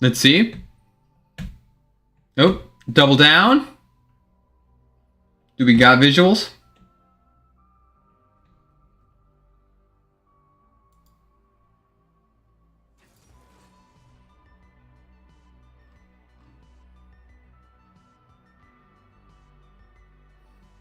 Let's see. Oh, double down. Do we got visuals?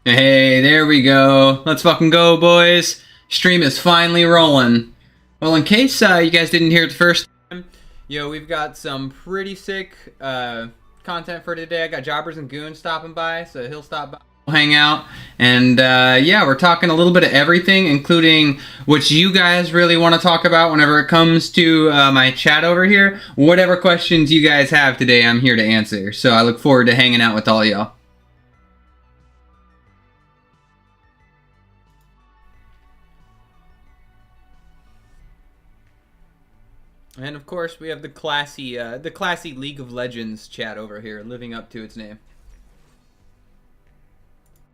Hey, there we go. Let's fucking go, boys. Stream is finally rolling. Well, in case you guys didn't hear it the first time, we've got some pretty sick content for today. I got Jobbers and Goons stopping by, so he'll stop by. We'll hang out. And yeah, we're talking a little bit of everything, including what you guys really want to talk about whenever it comes to my chat over here. Whatever questions you guys have today, I'm here to answer. So I look forward to hanging out with all y'all. And of course, we have the classy League of Legends chat over here, living up to its name.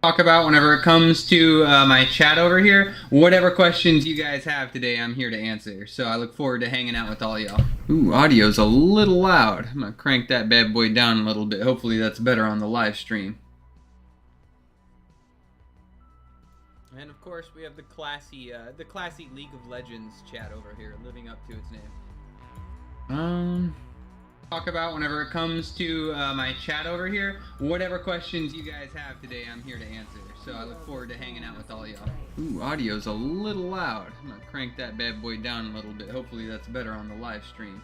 Talk about whenever it comes to my chat over here. Whatever questions you guys have today, I'm here to answer. So I look forward to hanging out with all y'all. Ooh, audio's a little loud. I'm gonna crank that bad boy down a little bit. Hopefully that's better on the live stream. And of course, we have the classy League of Legends chat over here, living up to its name. Talk about whenever it comes to my chat over here. Whatever questions you guys have today, I'm here to answer. So I look forward to hanging out with all y'all. Ooh, audio's a little loud. I'm gonna crank that bad boy down a little bit. Hopefully that's better on the live stream.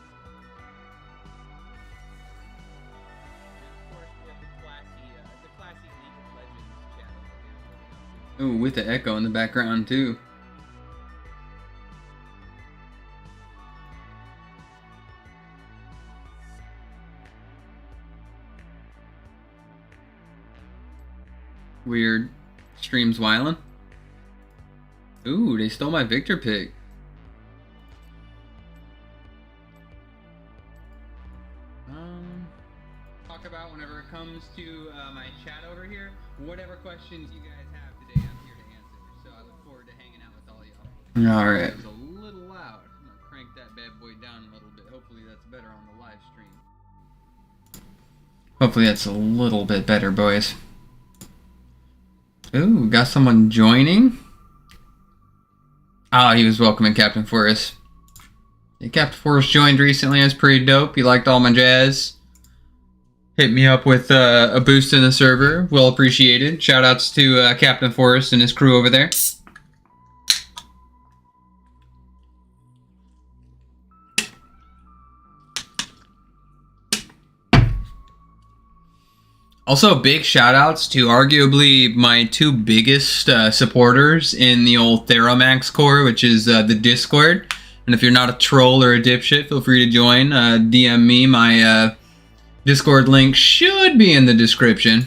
Ooh, with the echo in the background too. Weird. Streams wildin'. Ooh, they stole my Victor pick. Talk about whenever it comes to my chat over here. Whatever questions you guys have today, I'm here to answer. So I look forward to hanging out with all y'all. Alright. It's a little loud. I'm gonna crank that bad boy down a little bit. Hopefully that's better on the live stream. Hopefully that's a little bit better, boys. Ooh, got someone joining? Ah, he was welcoming Captain Forrest. Yeah, Captain Forrest joined recently. That's pretty dope. He liked all my jazz. Hit me up with a boost in the server. Well appreciated. Shoutouts to Captain Forrest and his crew over there. Also, big shoutouts to arguably my two biggest supporters in the old Theromax Corps, which is the Discord. And if you're not a troll or a dipshit, feel free to join. DM me. My Discord link should be in the description.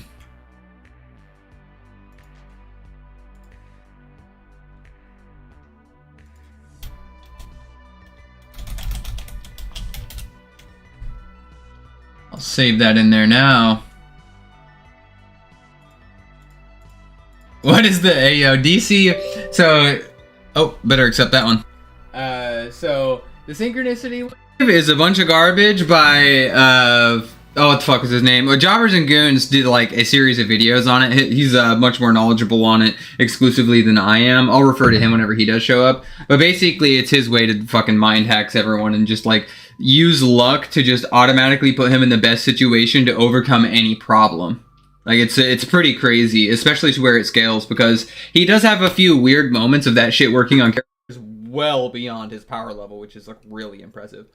I'll save that in there now. What is the Ayo DC? So, oh, better accept that one. So the synchronicity is a bunch of garbage by oh, what the fuck was his name? Well, Jobbers and Goons did like a series of videos on it. He's much more knowledgeable on it exclusively than I am. I'll refer to him whenever he does show up. But basically, it's his way to fucking mind hacks everyone and just like use luck to just automatically put him in the best situation to overcome any problem. Like, it's pretty crazy, especially to where it scales, because he does have a few weird moments of that shit working on characters well beyond his power level, which is, like, really impressive.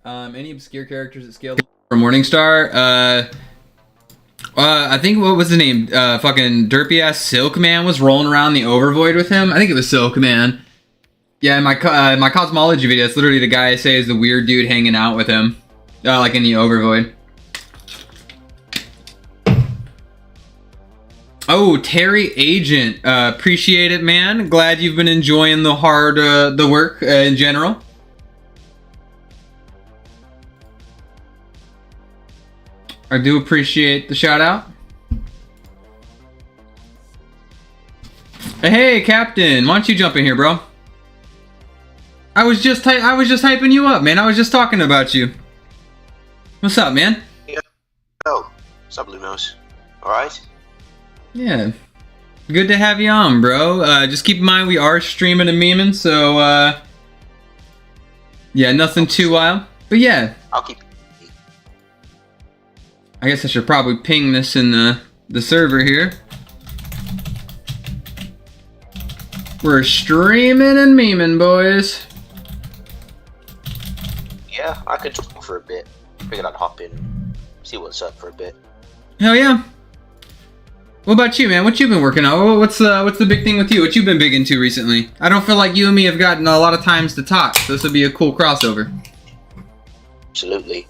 Any obscure characters that scale for Morningstar? I think, what was the name? Fucking derpy-ass Silkman was rolling around the overvoid with him. I think it was Silkman. Yeah, in my cosmology video, it's literally the guy I say is the weird dude hanging out with him. Like in the overvoid. Oh, Terry Agent. Appreciate it, man. Glad you've been enjoying the work in general. I do appreciate the shout out. Hey, Captain. Why don't you jump in here, bro? I was just hyping you up, man. I was just talking about you. What's up, man? Yeah. Oh, what's up, Lumos? Alright? Yeah. Good to have you on, bro. Just keep in mind we are streaming and memeing, so, yeah, nothing too wild. But yeah. I'll keep... I guess I should probably ping this in the server here. We're streaming and memeing, boys. Yeah, I could talk for a bit. Figured I'd hop in, see what's up for a bit. Hell yeah. What about you, man? What you been working on? What's the big thing with you? What you been big into recently? I don't feel like you and me have gotten a lot of times to talk, so this would be a cool crossover. Absolutely.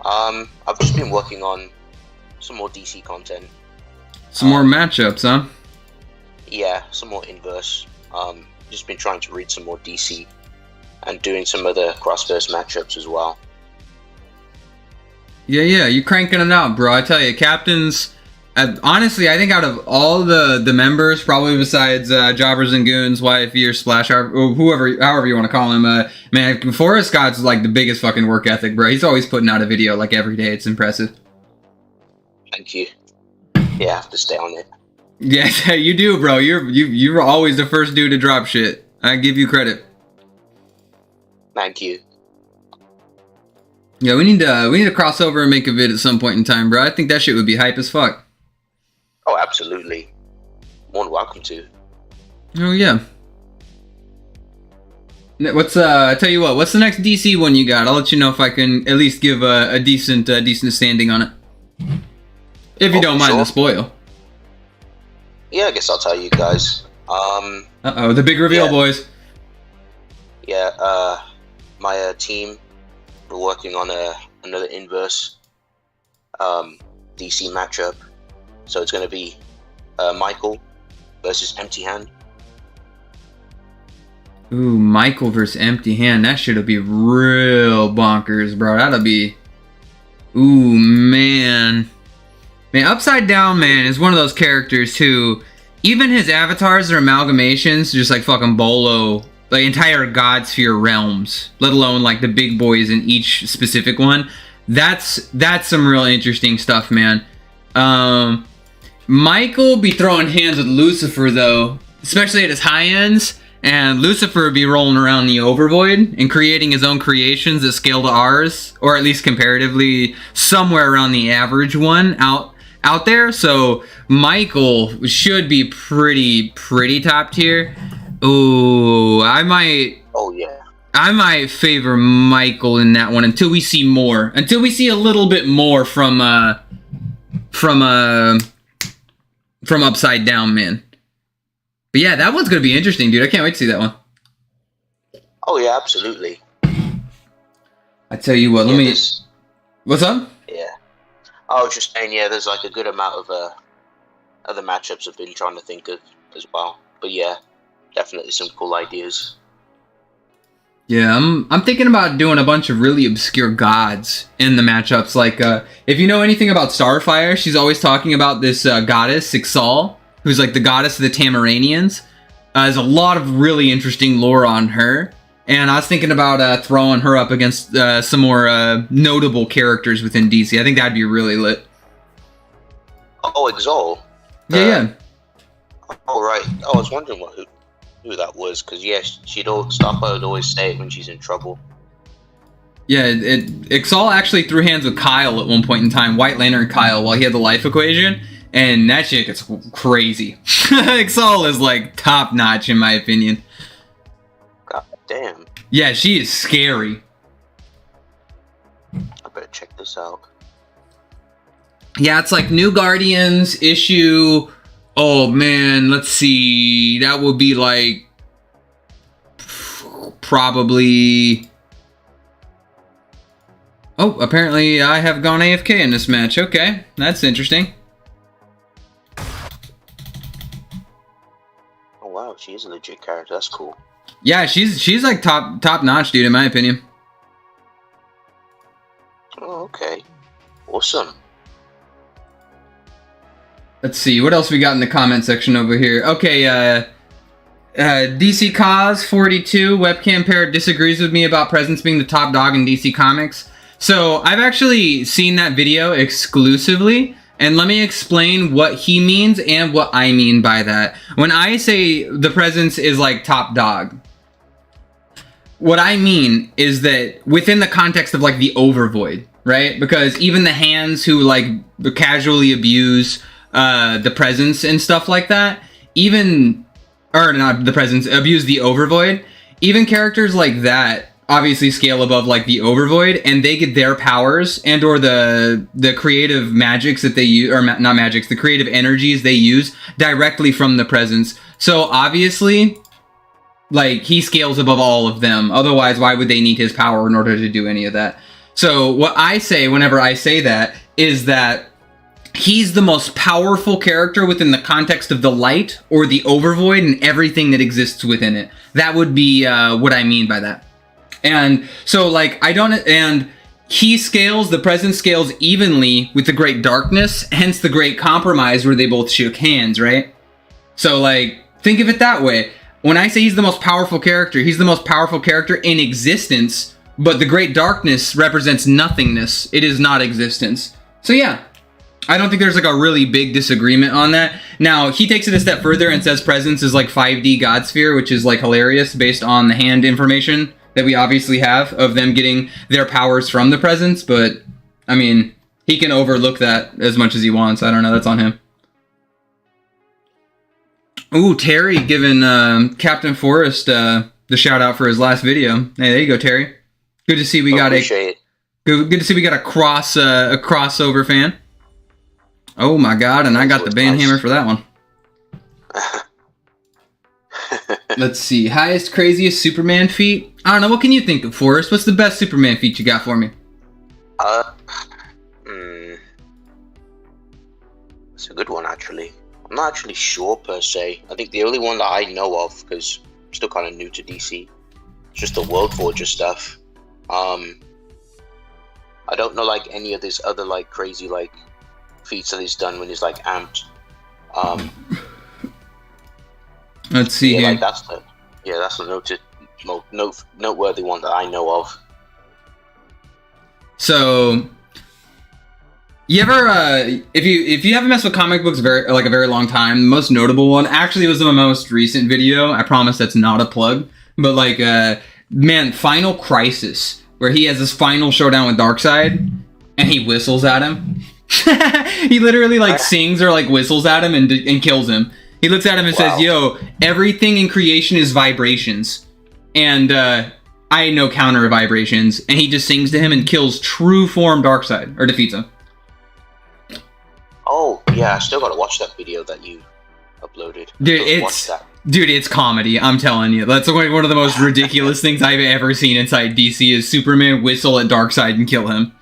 I've just been working on some more DC content. Some more matchups, huh? Yeah, some more inverse. Just been trying to read some more DC and doing some other crossverse matchups as well. Yeah, you cranking it out, bro. I tell you, captains. Honestly, I think out of all the members, probably besides Jobbers and Goons, YFE or Splash, or however you want to call him, man, Forrest Scott's like the biggest fucking work ethic, bro. He's always putting out a video like every day. It's impressive. Thank you. Yeah, I have to stay on it. Yeah, you do, bro. You're always the first dude to drop shit. I give you credit. Thank you. Yeah, we need to cross over and make a vid at some point in time, bro. I think that shit would be hype as fuck. Oh, absolutely. More than welcome to. Oh yeah. I tell you what, what's the next DC one you got? I'll let you know if I can at least give a decent standing on it. If you don't mind the spoil. Yeah, I guess I'll tell you guys. Uh-oh, the big reveal, boys. Yeah, my team, we're working on another inverse DC matchup. So it's going to be Michael versus Empty Hand. Ooh, Michael versus Empty Hand. That shit'll be real bonkers, bro. That'll be... Ooh, man. Man, Upside Down Man is one of those characters who... Even his avatars are amalgamations, just like fucking Bolo. Like entire God Sphere realms. Let alone like the big boys in each specific one. That's some real interesting stuff, man. Michael be throwing hands with Lucifer though, especially at his high ends, and Lucifer would be rolling around the overvoid and creating his own creations that scale to ours, or at least comparatively somewhere around the average one out there. So Michael should be pretty top tier. Ooh, I might. Oh yeah. I might favor Michael in that one until we see more. Until we see a little bit more from Upside Down Man. But yeah, that one's gonna be interesting, dude. I can't wait to see that one. Oh yeah, absolutely. I tell you what, what's up? Yeah. I was just saying, yeah, there's like a good amount of other matchups I've been trying to think of as well. But yeah, definitely some cool ideas. Yeah, I'm thinking about doing a bunch of really obscure gods in the matchups. Like, if you know anything about Starfire, she's always talking about this goddess, Ixal, who's like the goddess of the Tamaranians. There's a lot of really interesting lore on her. And I was thinking about throwing her up against some more notable characters within DC. I think that'd be really lit. Oh, Ixal. Yeah. Oh, right. I was wondering who that was, because yeah, Starfire would always say it when she's in trouble. Yeah, Ixal actually threw hands with Kyle at one point in time, White Lantern Kyle, while he had the life equation, and that shit gets crazy. Ixal is like top notch in my opinion. God damn. Yeah, she is scary. I better check this out. Yeah, it's like New Guardians issue. Oh man, let's see. That would be like probably. Oh, apparently I have gone AFK in this match. Okay, that's interesting. Oh wow, she is a legit character. That's cool. Yeah, she's like top notch, dude, in my opinion. Oh, okay. Awesome. Let's see, what else we got in the comment section over here? Okay, DC Cos 42 webcam pair disagrees with me about Presence being the top dog in DC Comics. So I've actually seen that video exclusively, and let me explain what he means and what I mean by that. When I say the Presence is like top dog, what I mean is that within the context of like the overvoid, right? Because even the hands who like casually abuse the Presence and stuff like that, even, or not the Presence, abuse the overvoid, even characters like that obviously scale above like the overvoid, and they get their powers and or the creative magics that they use, or not magics, the creative energies they use directly from the Presence. So obviously, like, he scales above all of them. Otherwise, why would they need his power in order to do any of that? So what I say whenever I say that is that he's the most powerful character within the context of the light or the overvoid and everything that exists within it. That would be what I mean by that. And so, like, he scales, the Presence scales evenly with the Great Darkness, hence the Great Compromise where they both shook hands, right? So, like, think of it that way. When I say he's the most powerful character, he's the most powerful character in existence, but the Great Darkness represents nothingness. It is not existence. So yeah, I don't think there's like a really big disagreement on that. Now, he takes it a step further and says Presence is like 5D God Sphere, which is like hilarious based on the hand information that we obviously have of them getting their powers from the Presence, but I mean, he can overlook that as much as he wants. I don't know, that's on him. Ooh, Terry giving Captain Forrest the shout out for his last video. Hey, there you go, Terry. Good to see we got good to see we got a crossover fan. Oh my god, and I got the band hammer for that one. Let's see, highest, craziest Superman feat? I don't know, what can you think of, Forrest? What's the best Superman feat you got for me? It's a good one, actually. I'm not actually sure, per se. I think the only one that I know of, because I'm still kind of new to DC, is just the World Forger stuff. I don't know, like, any of this other, like, crazy, like, feats that he's done when he's, like, amped. Let's see here. Like, that's the noteworthy one that I know of. So, you ever, if you haven't messed with comic books a very long time, the most notable one actually was the most recent video. I promise that's not a plug, but like, man, Final Crisis, where he has this final showdown with Darkseid, and he whistles at him. He literally like sings or like whistles at him and kills him. He looks at him and says, "Yo, everything in creation is vibrations, and I know counter vibrations." And he just sings to him and kills true form Darkseid, or defeats him. Oh, yeah, I still gotta watch that video that you uploaded. Dude, it's comedy, I'm telling you. That's like one of the most ridiculous things I've ever seen inside DC is Superman whistle at Darkseid and kill him.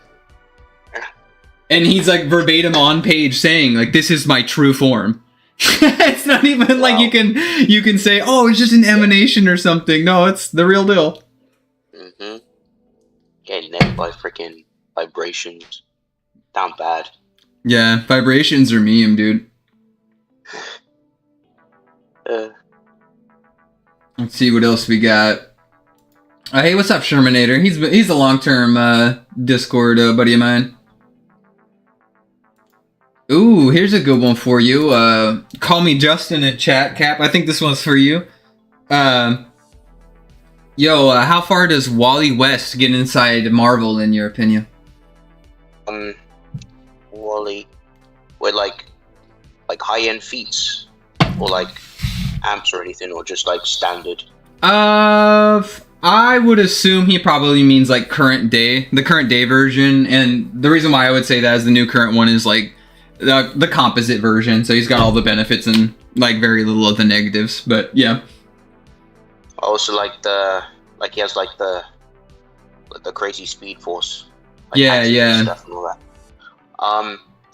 And he's like verbatim on page saying, like, this is my true form. It's not even like you can say, oh, it's just an emanation or something. No, it's the real deal. Mm-hmm. Getting nailed by freaking vibrations. Down bad. Yeah, vibrations are meme, dude. Let's see what else we got. Hey, what's up, Shermanator? He's a long-term Discord buddy of mine. Ooh, here's a good one for you. Call me Justin in chat, Cap. I think this one's for you. How far does Wally West get inside Marvel, in your opinion? Wally, with like high-end feats, or like amps or anything, or just like standard? I would assume he probably means like the current day version, and the reason why I would say that is the new current one is like the composite version, so he's got all the benefits and like very little of the negatives. But yeah. Also, he has like the crazy speed force. Like yeah. Stuff and all that.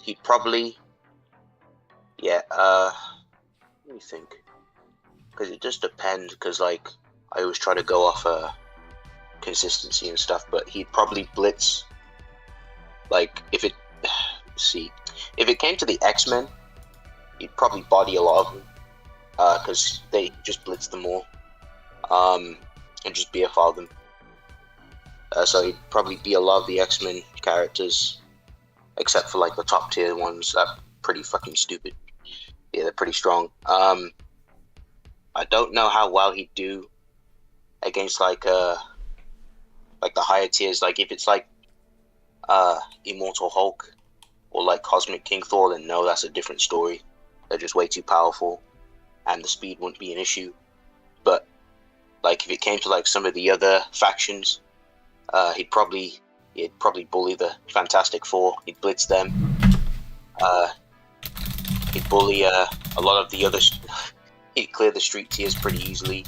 He'd probably, let me think, because it does depend. Because like I always try to go off consistency and stuff, but he'd probably blitz. Like if it came to the X-Men, he'd probably body a lot of them. because they just blitz them all, and just BFR them. So he'd probably be a lot of the X-Men characters, except for like the top tier ones that are pretty fucking stupid. Yeah, they're pretty strong. I don't know how well he'd do against like the higher tiers. Like if it's like Immortal Hulk or like Cosmic King Thor, then no, that's a different story. They're just way too powerful, and the speed wouldn't be an issue. But like if it came to like some of the other factions, he'd probably bully the Fantastic Four. He'd blitz them. He'd bully a lot of the other. He'd clear the street tiers pretty easily,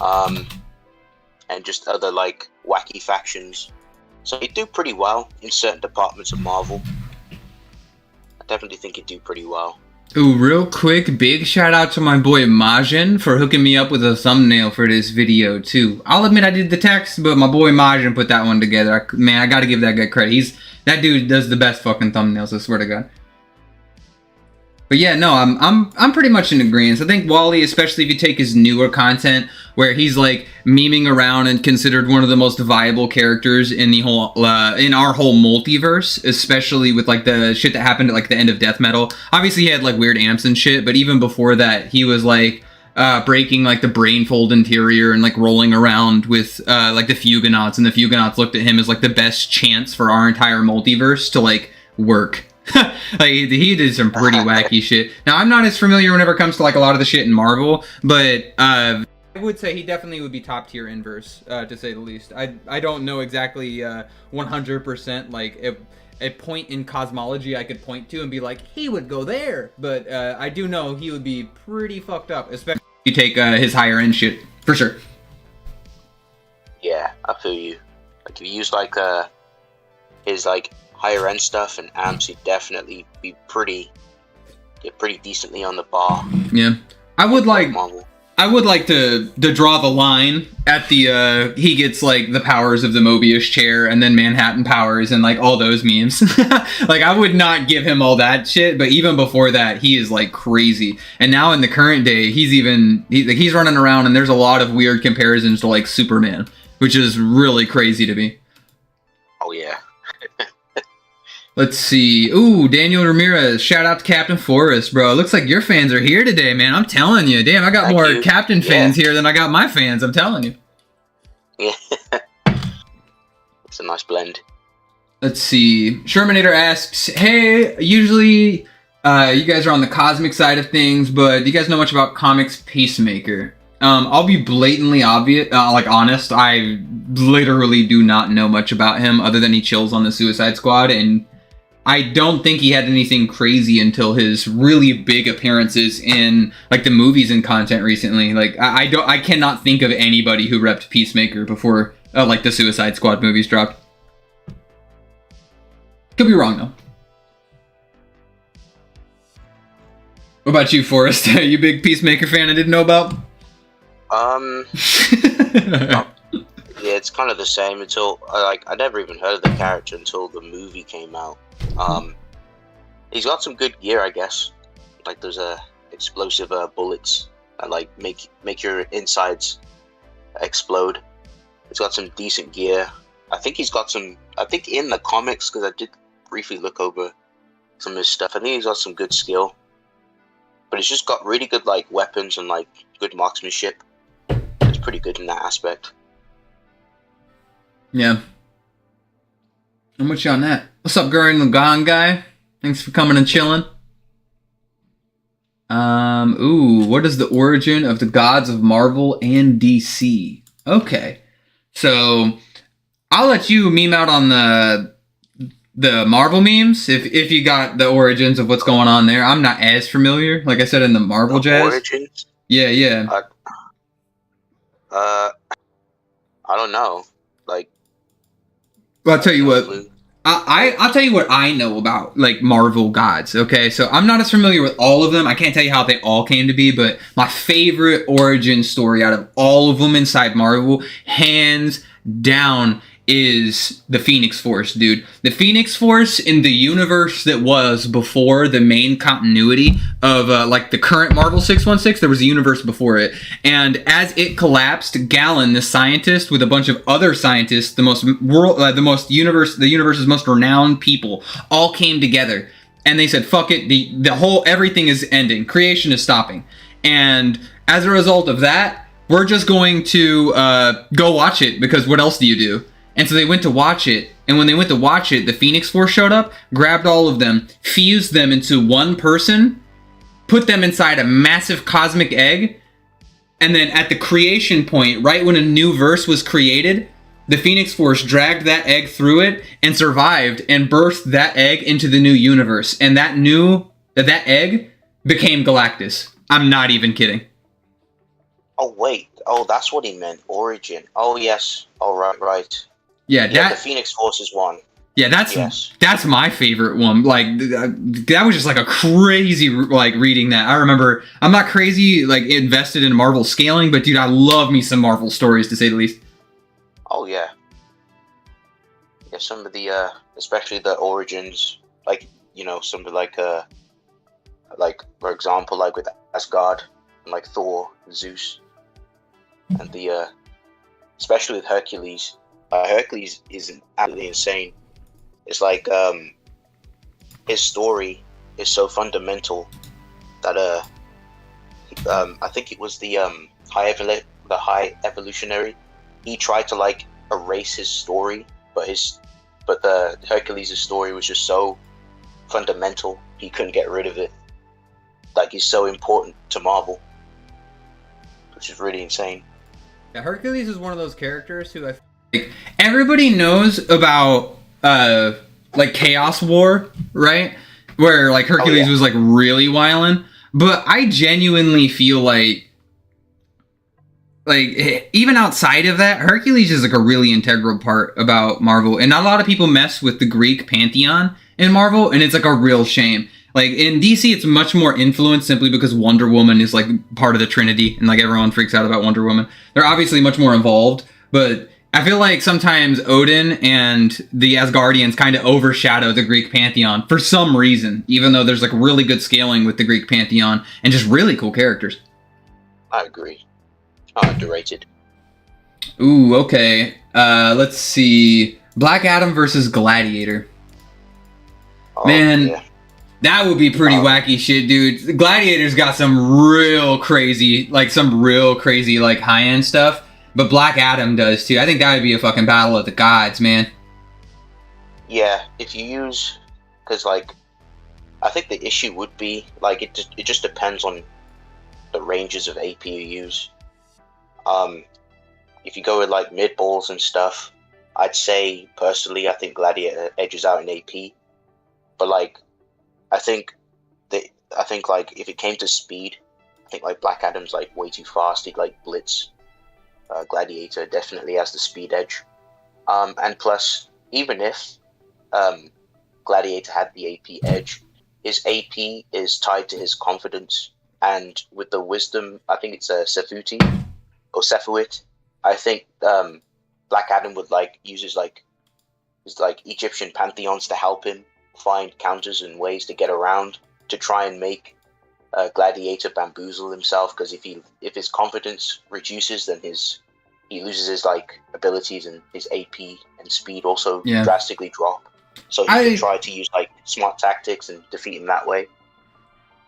and just other like wacky factions. So he'd do pretty well in certain departments of Marvel. I definitely think he'd do pretty well. Ooh, real quick, big shout out to my boy Majin for hooking me up with a thumbnail for this video too. I'll admit I did the text, but my boy Majin put that one together. Man, I gotta give that guy credit. That dude does the best fucking thumbnails, I swear to God. But yeah, no, I'm pretty much in agreement. I think Wally, especially if you take his newer content, where he's like memeing around and considered one of the most viable characters in the whole in our whole multiverse, especially with like the shit that happened at like the end of Death Metal. Obviously, he had like weird amps and shit, but even before that, he was like breaking like the brainfold interior and like rolling around with like the Fugonauts, and the Fugonauts looked at him as like the best chance for our entire multiverse to like work. Like he did some pretty wacky shit. Now I'm not as familiar whenever it comes to like a lot of the shit in Marvel, but I would say he definitely would be top tier inverse, to say the least. I don't know exactly 100% like a point in cosmology I could point to and be like he would go there, but I do know he would be pretty fucked up, especially if you take his higher end shit for sure. Yeah, I feel you. Like if you use like his like higher end stuff and amps, he'd definitely be pretty decently on the bar. Yeah, I would like Marvel. I would like to draw the line at the he gets like the powers of the Mobius chair and then Manhattan powers and like all those memes. Like I would not give him all that shit, but even before that, he is like crazy. And now in the current day, he's running around and there's a lot of weird comparisons to like Superman, which is really crazy to me. Oh yeah. Let's see. Ooh, Daniel Ramirez. Shout out to Captain Forrest, bro. Looks like your fans are here today, man. I'm telling you. Damn, I got Thank more you. Captain fans here than I got my fans. I'm telling you. Yeah. It's a nice blend. Let's see. Shermanator asks, hey, usually you guys are on the cosmic side of things, but do you guys know much about comics Peacemaker? I'll be blatantly honest. I literally do not know much about him other than he chills on the Suicide Squad, and I don't think he had anything crazy until his really big appearances in like the movies and content recently. Like I cannot think of anybody who repped Peacemaker before like the Suicide Squad movies dropped. Could be wrong though. What about you, Forrest? You big Peacemaker fan I didn't know about? Yeah, it's kind of the same until I never even heard of the character until the movie came out. He's got some good gear, I guess. Like there's explosive bullets that like make your insides explode. He's got some decent gear. I think in the comics, because I did briefly look over some of his stuff, I think he's got some good skill. But he's just got really good like weapons and like good marksmanship. He's pretty good in that aspect. Yeah. I'm with you on that. What's up, Gurren Lagann guy? Thanks for coming and chilling. Ooh, what is the origin of the gods of Marvel and DC? Okay. So, I'll let you meme out on the Marvel memes if you got the origins of what's going on there. I'm not as familiar, like I said, in the Marvel jazz. Origins? Yeah. I don't know. Like, well, I'll tell you what. I'll tell you what I know about like Marvel gods. Okay, so I'm not as familiar with all of them. I can't tell you how they all came to be, but my favorite origin story out of all of them inside Marvel, hands down, is the Phoenix Force, dude. The Phoenix Force in the universe that was before the main continuity of like the current Marvel 616, there was a universe before it. And as it collapsed, Gallon, the scientist, with a bunch of other scientists, the universe's most renowned people, all came together. And they said, fuck it, everything is ending. Creation is stopping. And as a result of that, we're just going to go watch it, because what else do you do? And so they went to watch it, and when they went to watch it, the Phoenix Force showed up, grabbed all of them, fused them into one person, put them inside a massive cosmic egg, and then at the creation point, right when a new verse was created, the Phoenix Force dragged that egg through it and survived and birthed that egg into the new universe. And that egg became Galactus. I'm not even kidding. Oh, wait. Oh, that's what he meant. Origin. Oh, yes. Oh, right. Yeah, the Phoenix Force is one. Yeah, that's my favorite one. Like, that was just like a crazy, like, reading that. I remember, I'm not crazy, like, invested in Marvel scaling, but dude, I love me some Marvel stories, to say the least. Oh, yeah. Yeah, some of the, especially the origins, like, you know, some of like, for example, like with Asgard, and like Thor, Zeus, and especially with Hercules. Hercules is absolutely insane. It's like his story is so fundamental that I think it was the high evolutionary. He tried to like erase his story, but the Hercules' story was just so fundamental he couldn't get rid of it. Like, he's so important to Marvel, which is really insane. Yeah, Hercules is one of those characters who everybody knows about like Chaos War, right? Where like Hercules was like really wildin', but I genuinely feel like even outside of that, Hercules is like a really integral part about Marvel, and not a lot of people mess with the Greek pantheon in Marvel, and it's like a real shame. Like in DC, it's much more influenced simply because Wonder Woman is like part of the Trinity, and like everyone freaks out about Wonder Woman. They're obviously much more involved, but I feel like sometimes Odin and the Asgardians kind of overshadow the Greek pantheon for some reason, even though there's like really good scaling with the Greek pantheon and just really cool characters. I agree. Underrated. Ooh, okay. Let's see. Black Adam versus Gladiator. Oh, man, yeah. That would be pretty wacky shit, dude. Gladiator's got some real crazy, like high-end stuff. But Black Adam does too. I think that would be a fucking battle of the gods, man. Yeah, if you use, because like, I think the issue would be like it just depends on the ranges of AP you use. If you go with like mid balls and stuff, I'd say personally, I think Gladiator edges out in AP. But like, I think like if it came to speed, I think like Black Adam's like way too fast. He'd like blitz. Gladiator definitely has the speed edge. And plus, even if Gladiator had the AP edge, his AP is tied to his confidence. And with the wisdom, I think it's Sefuti or Sefuit. I think Black Adam would like use his Egyptian pantheons to help him find counters and ways to get around to try and make Gladiator bamboozle himself, because if his confidence reduces, then he loses his like abilities, and his AP and speed also drastically drop. So he can try to use like smart tactics and defeat him that way.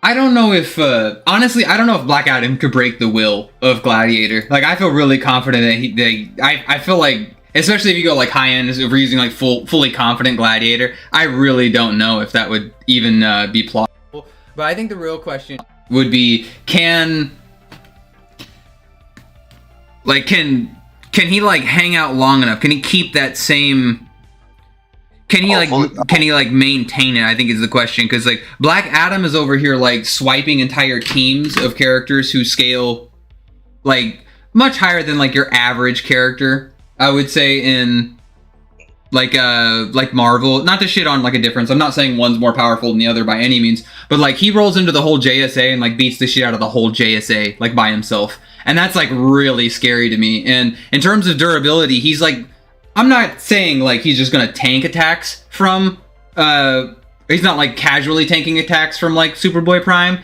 I don't know if honestly, I don't know if Black Adam could break the will of Gladiator. Like, I feel really confident that I feel like, especially if you go like high end, if we're using like fully confident Gladiator, I really don't know if that would even be plausible. But I think the real question would be, can he like hang out long enough? Can he keep that same? Can he maintain it? I think is the question, because like Black Adam is over here like swiping entire teams of characters who scale like much higher than like your average character, I would say, in like Marvel. Not to shit on like a difference. I'm not saying one's more powerful than the other by any means, but like he rolls into the whole JSA and like beats the shit out of the whole JSA like by himself. And that's like really scary to me. And in terms of durability, he's like I'm not saying like he's just gonna tank attacks from he's not like casually tanking attacks from like Superboy Prime,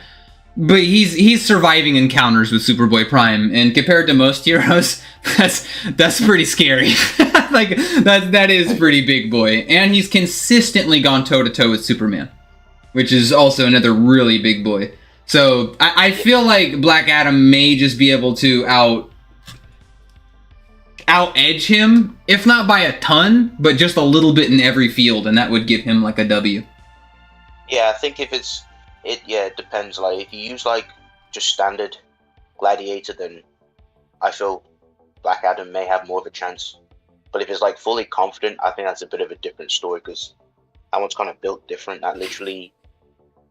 but he's surviving encounters with Superboy Prime, and compared to most heroes, that's pretty scary. Like that is pretty big boy, and he's consistently gone toe to toe with Superman, which is also another really big boy. So I feel like Black Adam may just be able to out edge him, if not by a ton, but just a little bit in every field, and that would give him like a W. Yeah, I think if it depends. Like if you use like just standard Gladiator, then I feel Black Adam may have more of a chance. But if it's like fully confident, I think that's a bit of a different story, because that one's kind of built different. That literally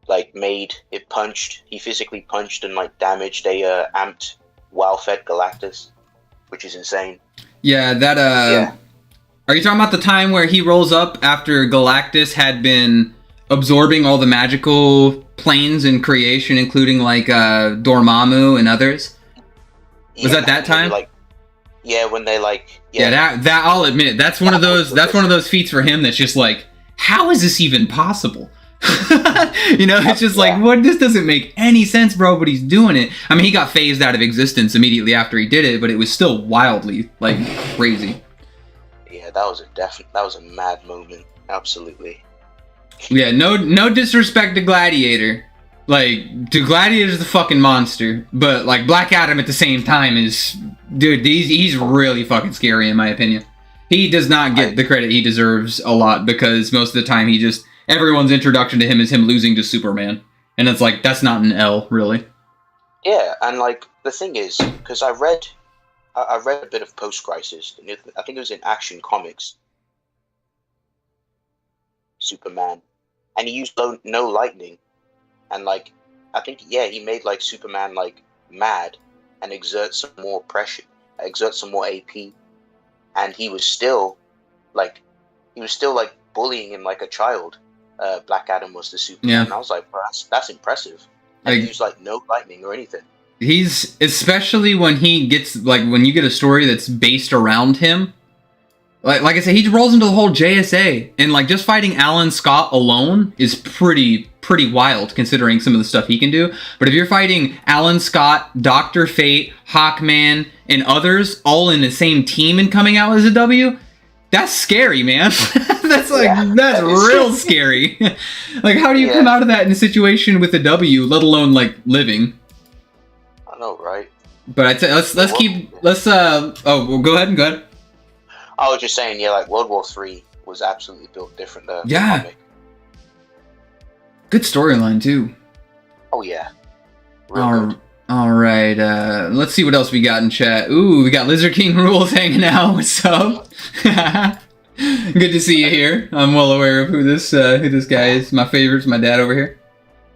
like made it punched. He physically punched and like damaged a amped WoW-fed Galactus, which is insane. Yeah, that Yeah. Are you talking about the time where he rolls up after Galactus had been absorbing all the magical planes in creation, including like Dormammu and others? Was that time? When they like that I'll admit, that's one of those feats for him that's just like, how is this even possible? It's just like, what? This doesn't make any sense, bro, but he's doing it. I mean, he got phased out of existence immediately after he did it, but it was still wildly like crazy. Yeah, that was a mad moment. Absolutely. Yeah, no disrespect to Gladiator. Like, Gladiator's the fucking monster, but like Black Adam at the same time is, dude, he's really fucking scary in my opinion. He does not get the credit he deserves a lot, because most of the time everyone's introduction to him is him losing to Superman. And it's like, that's not an L, really. Yeah, and like, the thing is, because I read a bit of Post-Crisis. I think it was in Action Comics. Superman. And he used no lightning. And like, I think, he made like Superman like mad and exert some more pressure, exert some more AP. And he was still like bullying him like a child. Black Adam was the Superman. Yeah. And I was like, bro, that's impressive. And he used like no lightning or anything. He's, especially when he gets, like, when you get a story that's based around him, like I said, he rolls into the whole JSA, and like just fighting Alan Scott alone is pretty wild considering some of the stuff he can do. But if you're fighting Alan Scott, Dr. Fate, Hawkman, and others all in the same team and coming out as a W, that's scary, man. That's real scary. Like, how do you come out of that in a situation with a W, let alone like living? I know, right? But I'd say go ahead. I was just saying, like World War III was absolutely built different. Yeah. Comic. Good storyline too. Oh yeah. Good. All right. Let's see what else we got in chat. Ooh, we got Lizard King Rules hanging out. What's up? Good to see you here. I'm well aware of who this guy is. My favorite's my dad over here.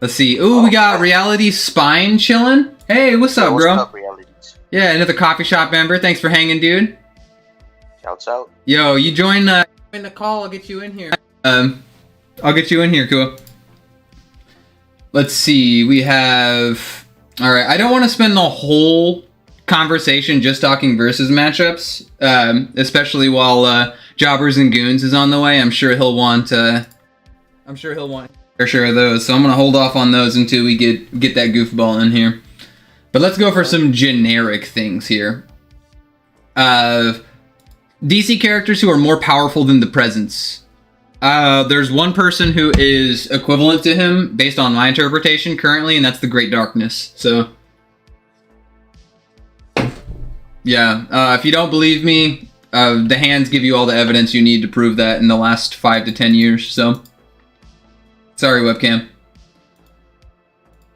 Let's see. Ooh, we got Reality Spine chilling. Hey, what's up, bro? What's up, Realities? Yeah, another CoffeeShop member. Thanks for hanging, dude. Shouts out. Yo, you join the call. I'll get you in here. I'll get you in here, cool. Let's see. We have. All right. I don't want to spend the whole conversation just talking versus matchups, especially while Jobbers and Goons is on the way. I'm sure he'll want fair share of those. So I'm gonna hold off on those until we get that goofball in here. But let's go for some generic things here. DC characters who are more powerful than the Presence. There's one person who is equivalent to him based on my interpretation currently, and that's the Great Darkness. So, yeah, if you don't believe me, the hands give you all the evidence you need to prove that in the last 5 to 10 years. So, sorry, webcam.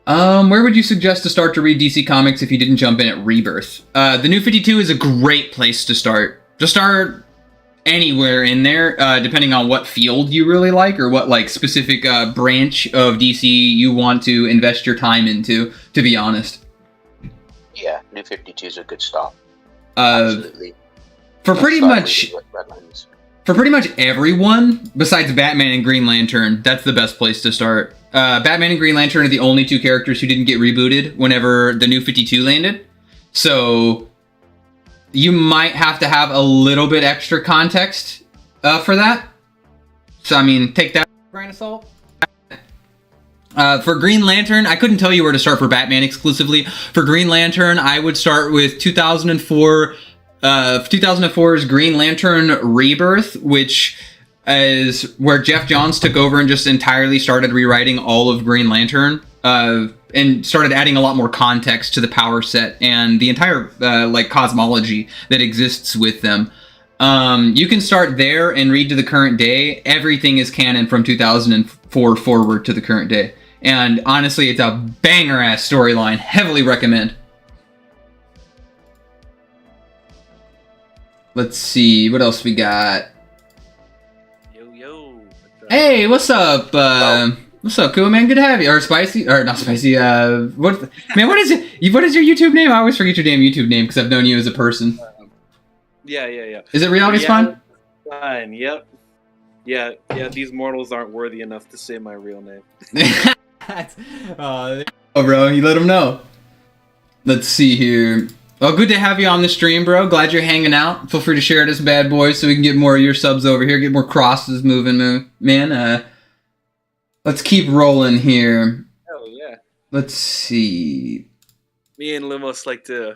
Where would you suggest to start to read DC Comics if you didn't jump in at Rebirth? The New 52 is a great place to start. Just start anywhere in there, depending on what field you really like or what like specific branch of DC you want to invest your time into, to be honest. Yeah, New 52 is a good start. Absolutely. For pretty much everyone, besides Batman and Green Lantern, that's the best place to start. Batman and Green Lantern are the only two characters who didn't get rebooted whenever the New 52 landed. So you might have to have a little bit extra context for that. So I mean, take that with a grain of salt. For Green Lantern, I couldn't tell you where to start for Batman exclusively. For Green Lantern, I would start with 2004's Green Lantern Rebirth, which is where Jeff Johns took over and just entirely started rewriting all of Green Lantern, and started adding a lot more context to the power set and the entire like cosmology that exists with them. You can start there and read to the current day. Everything is canon from 2004 forward to the current day. And honestly, it's a banger-ass storyline. Heavily recommend. Let's see, what else we got? Yo. Hey, what's up? What's up, cool man? Good to have you. Or Spicy, or not Spicy. What is it? What is your YouTube name? I always forget your damn YouTube name because I've known you as a person. Yeah. Is it Reality Spawn? Fine. Yep. Yeah. These mortals aren't worthy enough to say my real name. Oh, bro, you let them know. Let's see here. Well, good to have you on the stream, bro. Glad you're hanging out. Feel free to share this bad boy so we can get more of your subs over here, get more crosses moving, man. Let's keep rolling here. Hell yeah. Let's see. Me and Lumos like to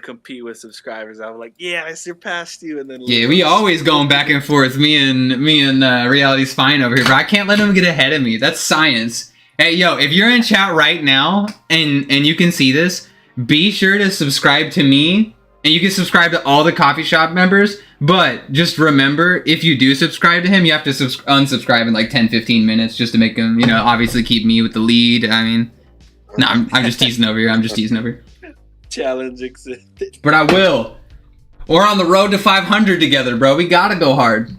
compete with subscribers. I'm like, yeah, I surpassed you, and then Yeah, we always going back and forth. Me and Reality's fine over here, but I can't let him get ahead of me. That's science. Hey, yo, if you're in chat right now and you can see this, be sure to subscribe to me, and you can subscribe to all the CoffeeShop members. But just remember, if you do subscribe to him, you have to unsubscribe in like 10-15 minutes just to make him, obviously keep me with the lead. I mean, no, I'm just teasing over here. Challenge accepted. But I will. We're on the road to 500 together, bro. We gotta go hard.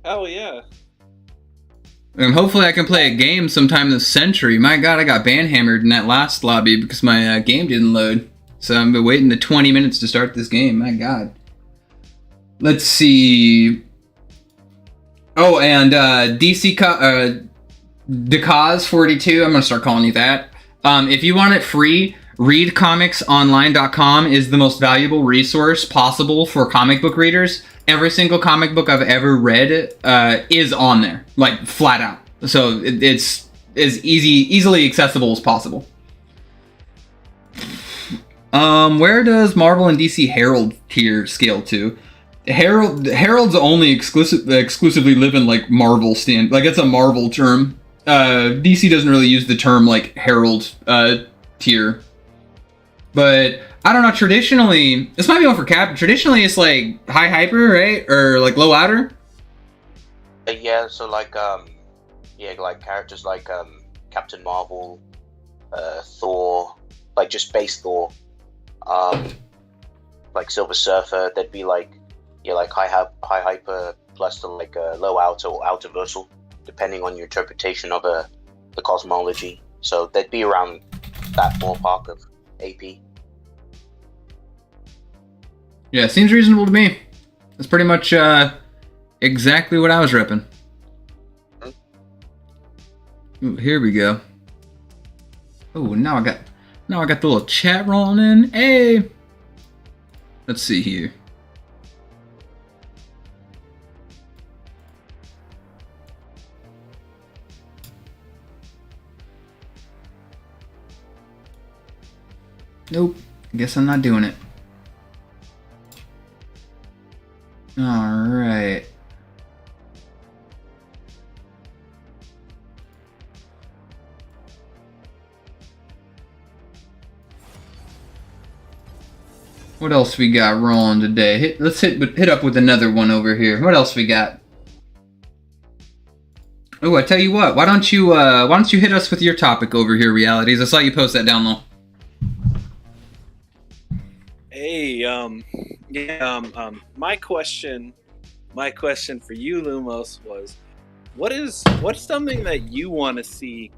Oh yeah. And hopefully I can play a game sometime this century. My god, I got banhammered in that last lobby because my game didn't load. So I've been waiting the 20 minutes to start this game. My god. Let's see. Oh, and DCause42, I'm going to start calling you that. If you want it free, readcomicsonline.com is the most valuable resource possible for comic book readers. Every single comic book I've ever read is on there, like flat out. So it's as easily accessible as possible. Where does Marvel and DC Herald tier scale to? Herald's only exclusively live in like Marvel stand, like it's a Marvel term. DC doesn't really use the term like Herald tier. But I don't know, traditionally, this might be one for Cap. Traditionally, it's like high hyper, right? Or like low outer? Yeah, so like, like characters like Captain Marvel, Thor, like just base Thor, like Silver Surfer, they'd be like, like high hyper plus to like low outer or outerversal, depending on your interpretation of the cosmology. So they'd be around that ballpark of AP. Yeah, seems reasonable to me. That's pretty much exactly what I was repping. Ooh, here we go. Oh, now I got the little chat rolling in. Hey, let's see here. Nope, guess I'm not doing it. Alright. What else we got rolling today? Let's hit up with another one over here. What else we got? Oh, I tell you what. Why don't you hit us with your topic over here, Realities? I saw you post that down low. Hey, my question for you, Lumos, was, what's something that you want to see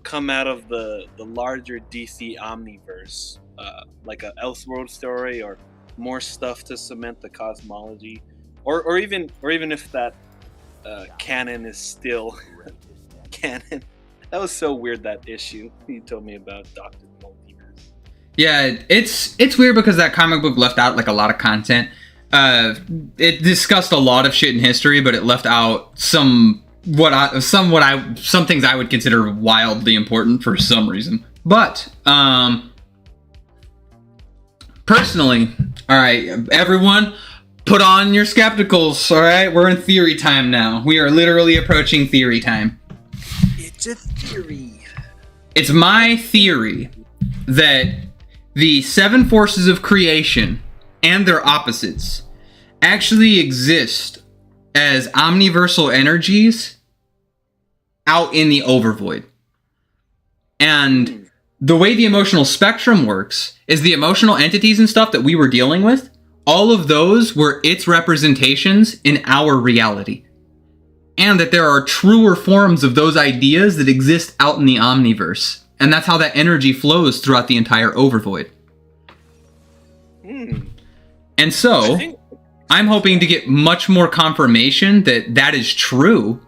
come out of the larger DC Omniverse, like a Elseworld story or more stuff to cement the cosmology, or even if that canon is still canon. That was so weird, that issue you told me about Doctor Multiverse. Yeah, it's weird because that comic book left out like a lot of content. It discussed a lot of shit in history, but it left out some things I would consider wildly important for some reason. But personally, all right, everyone, put on your skepticals. All right, we're in theory time now. We are literally approaching theory time. It's a theory. It's my theory that the 7 forces of creation and their opposites actually exist as omniversal energies out in the overvoid. And the way the emotional spectrum works is the emotional entities and stuff that we were dealing with, all of those were its representations in our reality. And that there are truer forms of those ideas that exist out in the omniverse. And that's how that energy flows throughout the entire overvoid. And so, I'm hoping to get much more confirmation that that is true.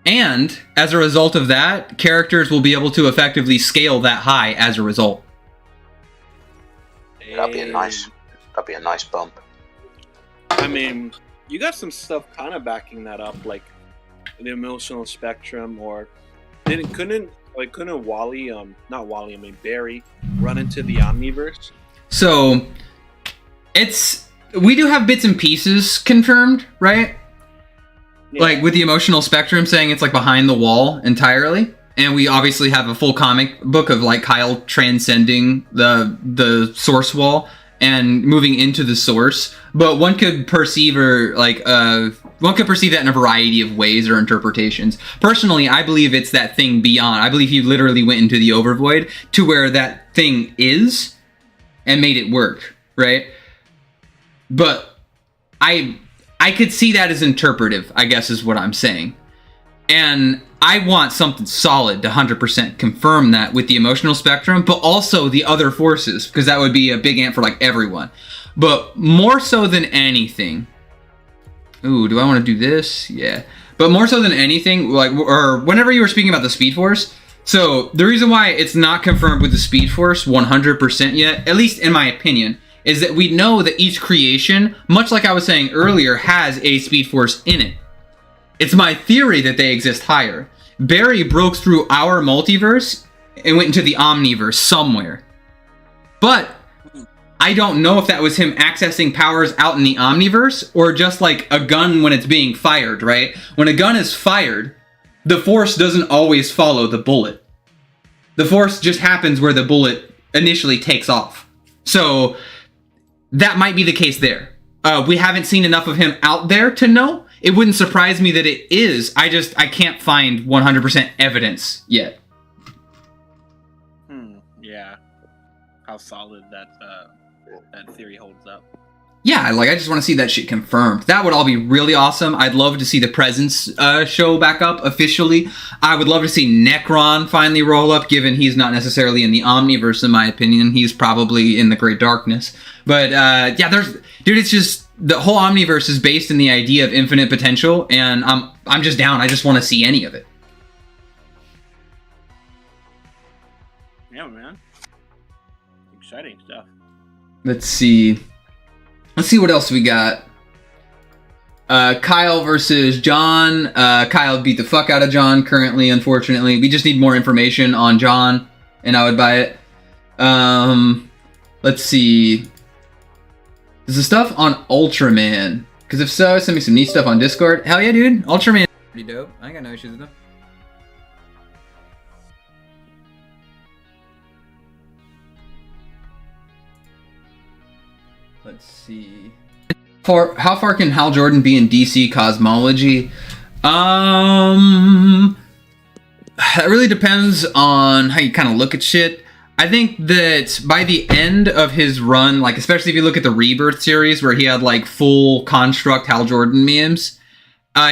And as a result of that, characters will be able to effectively scale that high as a result. That'd be a nice bump. I mean, you got some stuff kind of backing that up, like the emotional spectrum, or couldn't Barry run into the Omniverse? So we do have bits and pieces confirmed, right? Yeah. Like with the emotional spectrum saying it's like behind the wall entirely. And we obviously have a full comic book of like Kyle transcending the source wall and moving into the source. But one could perceive that in a variety of ways or interpretations. Personally, I believe it's that thing beyond. I believe he literally went into the overvoid to where that thing is and made it work, right? But I could see that as interpretive, I guess is what I'm saying. And I want something solid to 100% confirm that with the emotional spectrum, but also the other forces, because that would be a big ant for like everyone. But more so than anything, ooh, do I want to do this? Yeah. But more so than anything, like, or whenever you were speaking about the Speed Force, so the reason why it's not confirmed with the Speed Force 100% yet, at least in my opinion, is that we know that each creation, much like I was saying earlier, has a Speed Force in it. It's my theory that they exist higher. Barry broke through our multiverse and went into the Omniverse somewhere. But I don't know if that was him accessing powers out in the Omniverse or just like a gun when it's being fired, right? When a gun is fired, the force doesn't always follow the bullet. The force just happens where the bullet initially takes off. So that might be the case there. We haven't seen enough of him out there to know. It wouldn't surprise me that it is. I can't find 100% evidence yet. Yeah. How solid that theory holds up. Yeah, like I just want to see that shit confirmed. That would all be really awesome. I'd love to see the Presence show back up officially. I would love to see Necron finally roll up, given he's not necessarily in the Omniverse, in my opinion. He's probably in the Great Darkness. But yeah, it's just the whole Omniverse is based in the idea of infinite potential, and I'm just down. I just want to see any of it. Yeah, man. Exciting stuff. Let's see what else we got. Kyle versus John. Kyle beat the fuck out of John currently, unfortunately. We just need more information on John, and I would buy it. Let's see. Is the stuff on Ultraman? Because if so, send me some neat stuff on Discord. Hell yeah, dude. Ultraman pretty dope. I ain't got no issues with them. Let's see. How far can Hal Jordan be in DC cosmology? That really depends on how you kind of look at shit. I think that by the end of his run, like especially if you look at the Rebirth series where he had like full construct Hal Jordan memes,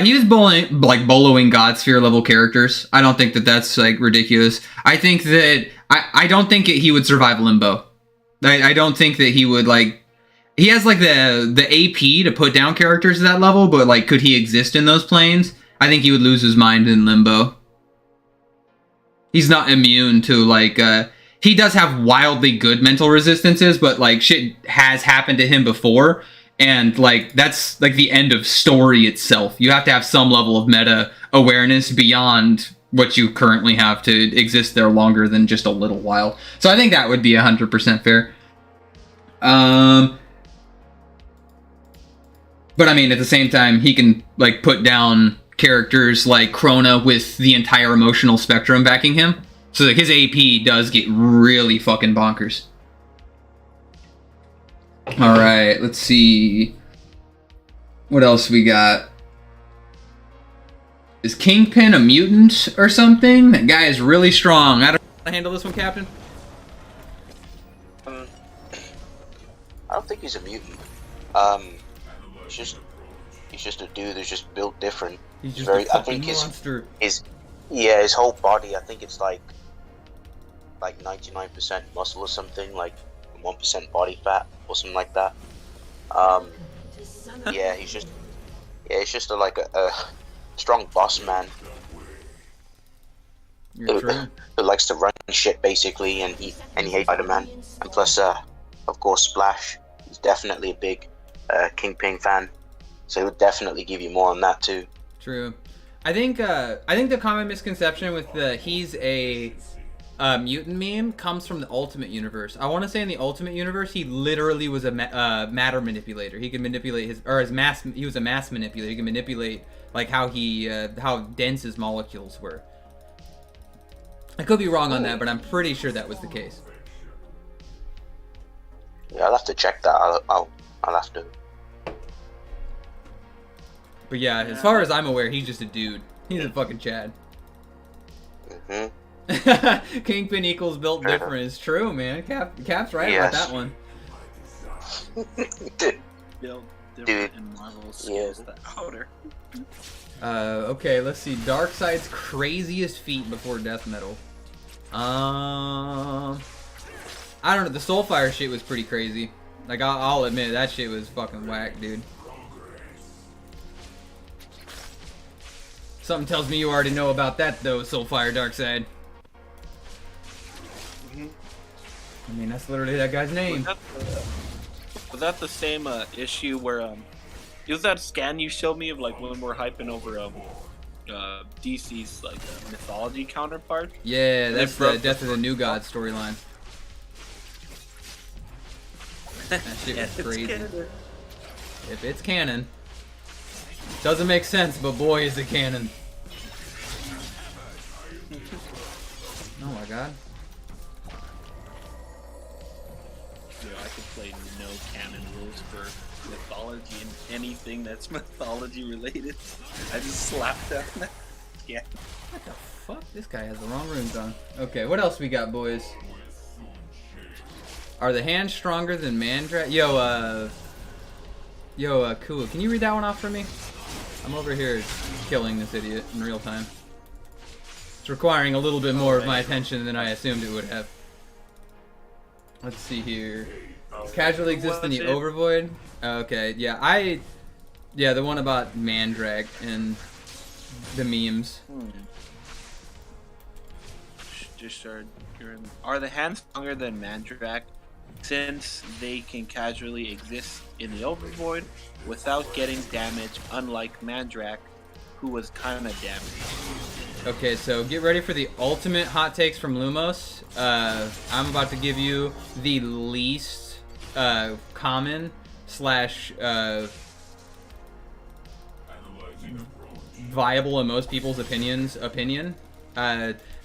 he was boloing Godsphere level characters. I don't think that that's like ridiculous. I think that I don't think he would survive Limbo. I don't think that he would like. He has like the AP to put down characters at that level, but like could he exist in those planes? I think he would lose his mind in Limbo. He's not immune to like. he does have wildly good mental resistances, but like shit has happened to him before, and like that's like the end of story itself. You have to have some level of meta awareness beyond what you currently have to exist there longer than just a little while. So I think that would be 100% fair. But I mean, at the same time, he can like put down characters like Krona with the entire emotional spectrum backing him. So like his AP does get really fucking bonkers. All right, let's see. What else we got? Is Kingpin a mutant or something? That guy is really strong. I don't know how to handle this one, Captain. I don't think he's a mutant. He's just a dude who's just built different. He's just very, a fucking I think monster. his whole body, I think it's like 99% muscle or something, like 1% body fat or something like that. Yeah, he's just a strong boss man who likes to run shit basically, and he hates Spider-Man, and plus of course Splash. He's definitely a big Kingpin fan, so he would definitely give you more on that too. True. I think the common misconception with the he's a mutant meme comes from the Ultimate Universe. I want to say in the Ultimate Universe, he literally was a matter manipulator. He could manipulate his mass. He was a mass manipulator. He could manipulate like how dense his molecules were. I could be wrong on that, but I'm pretty sure that was the case. Yeah, I'll have to check that. I'll have to. But yeah, as far as I'm aware, he's just a dude. He's a fucking Chad. Kingpin equals built different. It's true, man. Cap's right about that one. Built different and Marvel skills the outer. Okay, let's see. Darkseid's craziest feat before death metal. I don't know. The Soulfire shit was pretty crazy. Like I'll admit that shit was fucking whack, dude. Something tells me you already know about that though, Soulfire Darkseid. I mean, that's literally that guy's name. Was that the same issue where it was that scan you showed me of like when we're hyping over DC's like mythology counterpart? Yeah, that's the Death of the New God storyline. That shit was crazy. If it's canon. Doesn't make sense, but boy is it canon. Oh my god. I could play no canon rules for mythology and anything that's mythology related. I just slapped down that. Yeah. What the fuck? This guy has the wrong runes on. Okay, what else we got, boys? Are the hands stronger than Mandrak? Yo, Kua, can you read that one off for me? I'm over here killing this idiot in real time. It's requiring a little bit more of my attention than I assumed it would have. Let's see here. Casually exists in the overvoid. Okay, yeah, the one about Mandrak and the memes. Are the hands stronger than Mandrak, since they can casually exist in the overvoid without getting damage, unlike Mandrak, who was kind of damaged? Okay, so get ready for the ultimate hot takes from Lumos. I'm about to give you the least common slash viable in most people's opinion.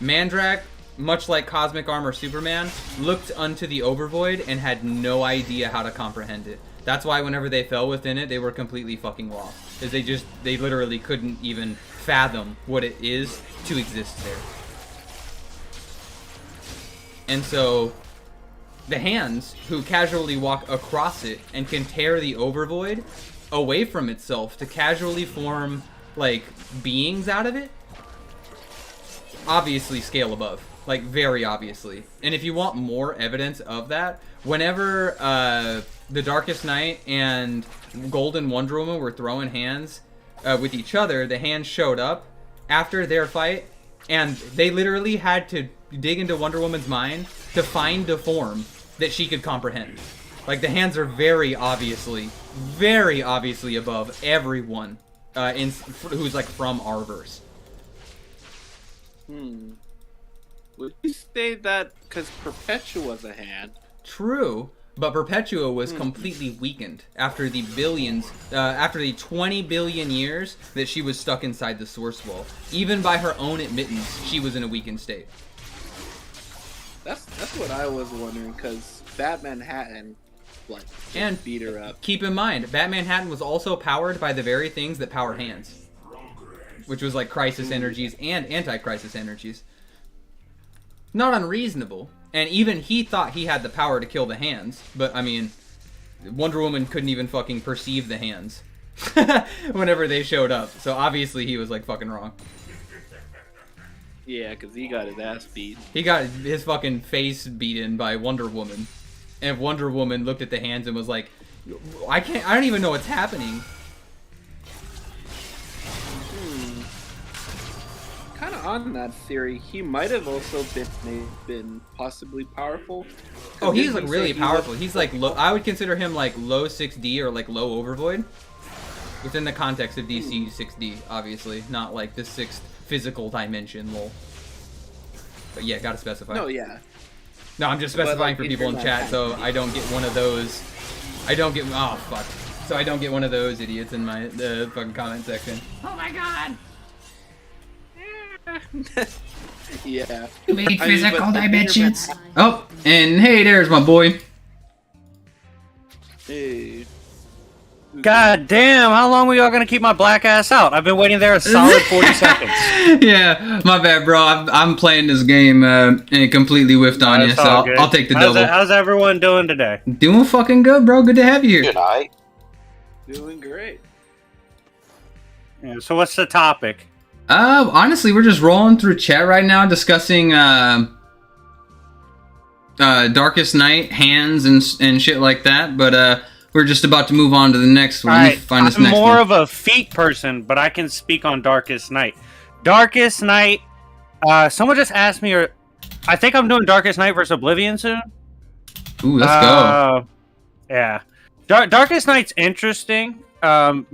Mandrak, much like Cosmic Armor Superman, looked unto the overvoid and had no idea how to comprehend it. That's why whenever they fell within it, they were completely fucking lost. Because they literally couldn't even fathom what it is to exist there. And so, the hands, who casually walk across it and can tear the overvoid away from itself to casually form, like, beings out of it, obviously scale above. Like, very obviously. And if you want more evidence of that, whenever the Darkest Night and Golden Wonder Woman were throwing hands with each other, the hands showed up after their fight, and they literally had to dig into Wonder Woman's mind to find a form that she could comprehend. Like, the hands are very obviously above everyone who's, like, from our verse. Would you say that because Perpetua's a hand? True, but Perpetua was completely weakened after the 20 billion years that she was stuck inside the Source Wall. Even by her own admittance, she was in a weakened state. That's what I was wondering, because Batman Manhattan, like, and beat her up. Keep in mind, Batman Manhattan was also powered by the very things that power hands, which was like crisis energies and anti-crisis energies. Not unreasonable. And even he thought he had the power to kill the hands, but I mean, Wonder Woman couldn't even fucking perceive the hands whenever they showed up. So obviously he was like fucking wrong. Yeah, because he got his ass beat. He got his fucking face beaten by Wonder Woman. And Wonder Woman looked at the hands and was like, I don't even know what's happening. Kind of on that theory, he might have also been possibly powerful. Oh, he's like really powerful. He's like low. I would consider him like low 6D or like low overvoid. Within the context of DC 6D, obviously, not like the 6th physical dimension, lol. But yeah, gotta specify. No, yeah. No, I'm just specifying for people in chat, so I don't get one of those. Oh fuck. So I don't get one of those idiots in my fucking comment section. Oh my god. Yeah. Wait, physical dimensions. Oh, and hey, there's my boy. Hey. God damn, how long were y'all gonna keep my black ass out? I've been waiting there a solid 40 seconds. Yeah, my bad, bro. I'm playing this game and completely whiffed on you, so I'll take the double. How's everyone doing today? Doing fucking good, bro. Good to have you here. Good night. Doing great. Yeah, so what's the topic? Honestly, we're just rolling through chat right now, discussing Darkest Night, hands, and shit like that. But we're just about to move on to the next one. Right. I'm more of a feat person, but I can speak on Darkest Night. Darkest Night. Someone just asked me, or I think I'm doing Darkest Night versus Oblivion soon. Ooh, let's go. Yeah, Darkest Night's interesting.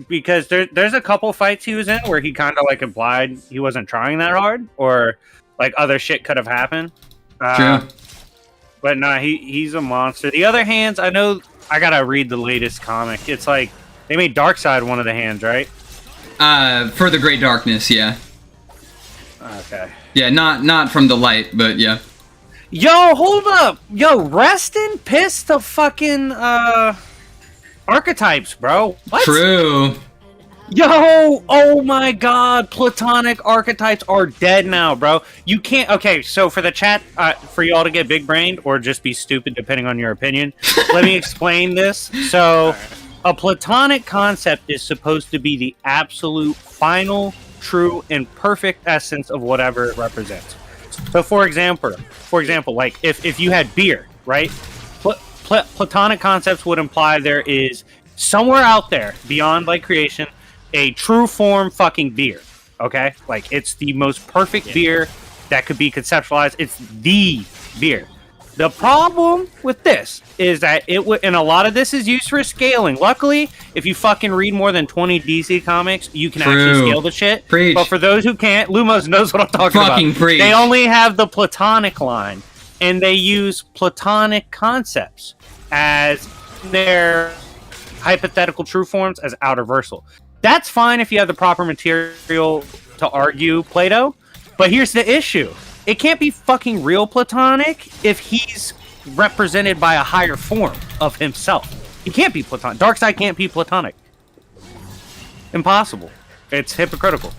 Because there's a couple fights he was in where he kind of like implied he wasn't trying that hard, or like other shit could have happened. True. But nah, he's a monster. The other hands, I know I gotta read the latest comic. It's like they made Darkseid one of the hands, right? For the Great Darkness, yeah. Okay. Yeah, not from the light, but yeah. Yo, hold up. Yo, rest in piss to fucking archetypes, bro. What? True. Yo, oh my god, Platonic archetypes are dead now, bro. You can't. Okay, so for the chat, for y'all to get big brained or just be stupid, depending on your opinion, let me explain this. So, a Platonic concept is supposed to be the absolute final, true, and perfect essence of whatever it represents. So, for example, like if you had beer, right? Platonic concepts would imply there is somewhere out there beyond like creation a true form fucking beer, okay? Like it's the most perfect beer that could be conceptualized. It's the beer. The problem with this is that and a lot of this is used for scaling. Luckily, if you fucking read more than 20 DC comics, you can actually scale the shit. Preach. But for those who can't, Lumos knows what I'm talking Fucking about. preach. They only have the Platonic line. And they use Platonic concepts as their hypothetical true forms as outerversal. That's fine if you have the proper material to argue Plato, but here's the issue. It can't be fucking real Platonic if he's represented by a higher form of himself. He can't be Platonic. Darkseid can't be Platonic. Impossible. It's hypocritical.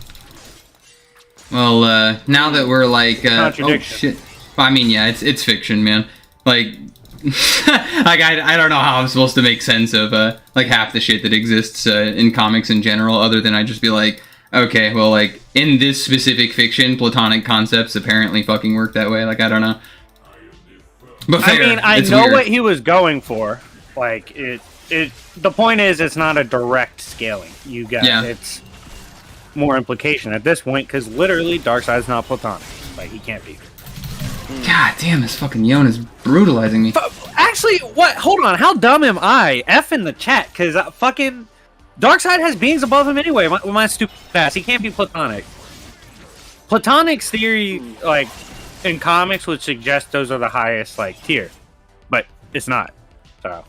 Well, now that we're like, oh Contradiction. shit. I mean, yeah, it's fiction, man. Like, like I don't know how I'm supposed to make sense of like half the shit that exists in comics in general, other than I just be like, okay, well, like in this specific fiction, Platonic concepts apparently fucking work that way. Like, I don't know. But fair, I mean, I it's know weird. what he was going for. Like the point is, it's not a direct scaling. You got it's more implication at this point because literally, Darkseid's not Platonic. Like he can't be. God damn, this fucking Yon is brutalizing me. Actually, what? Hold on. How dumb am I? F in the chat, because fucking Darkseid has beings above him anyway. With my stupid ass, he can't be Platonic. Platonic's theory, like in comics, would suggest those are the highest like tier, but it's not. So.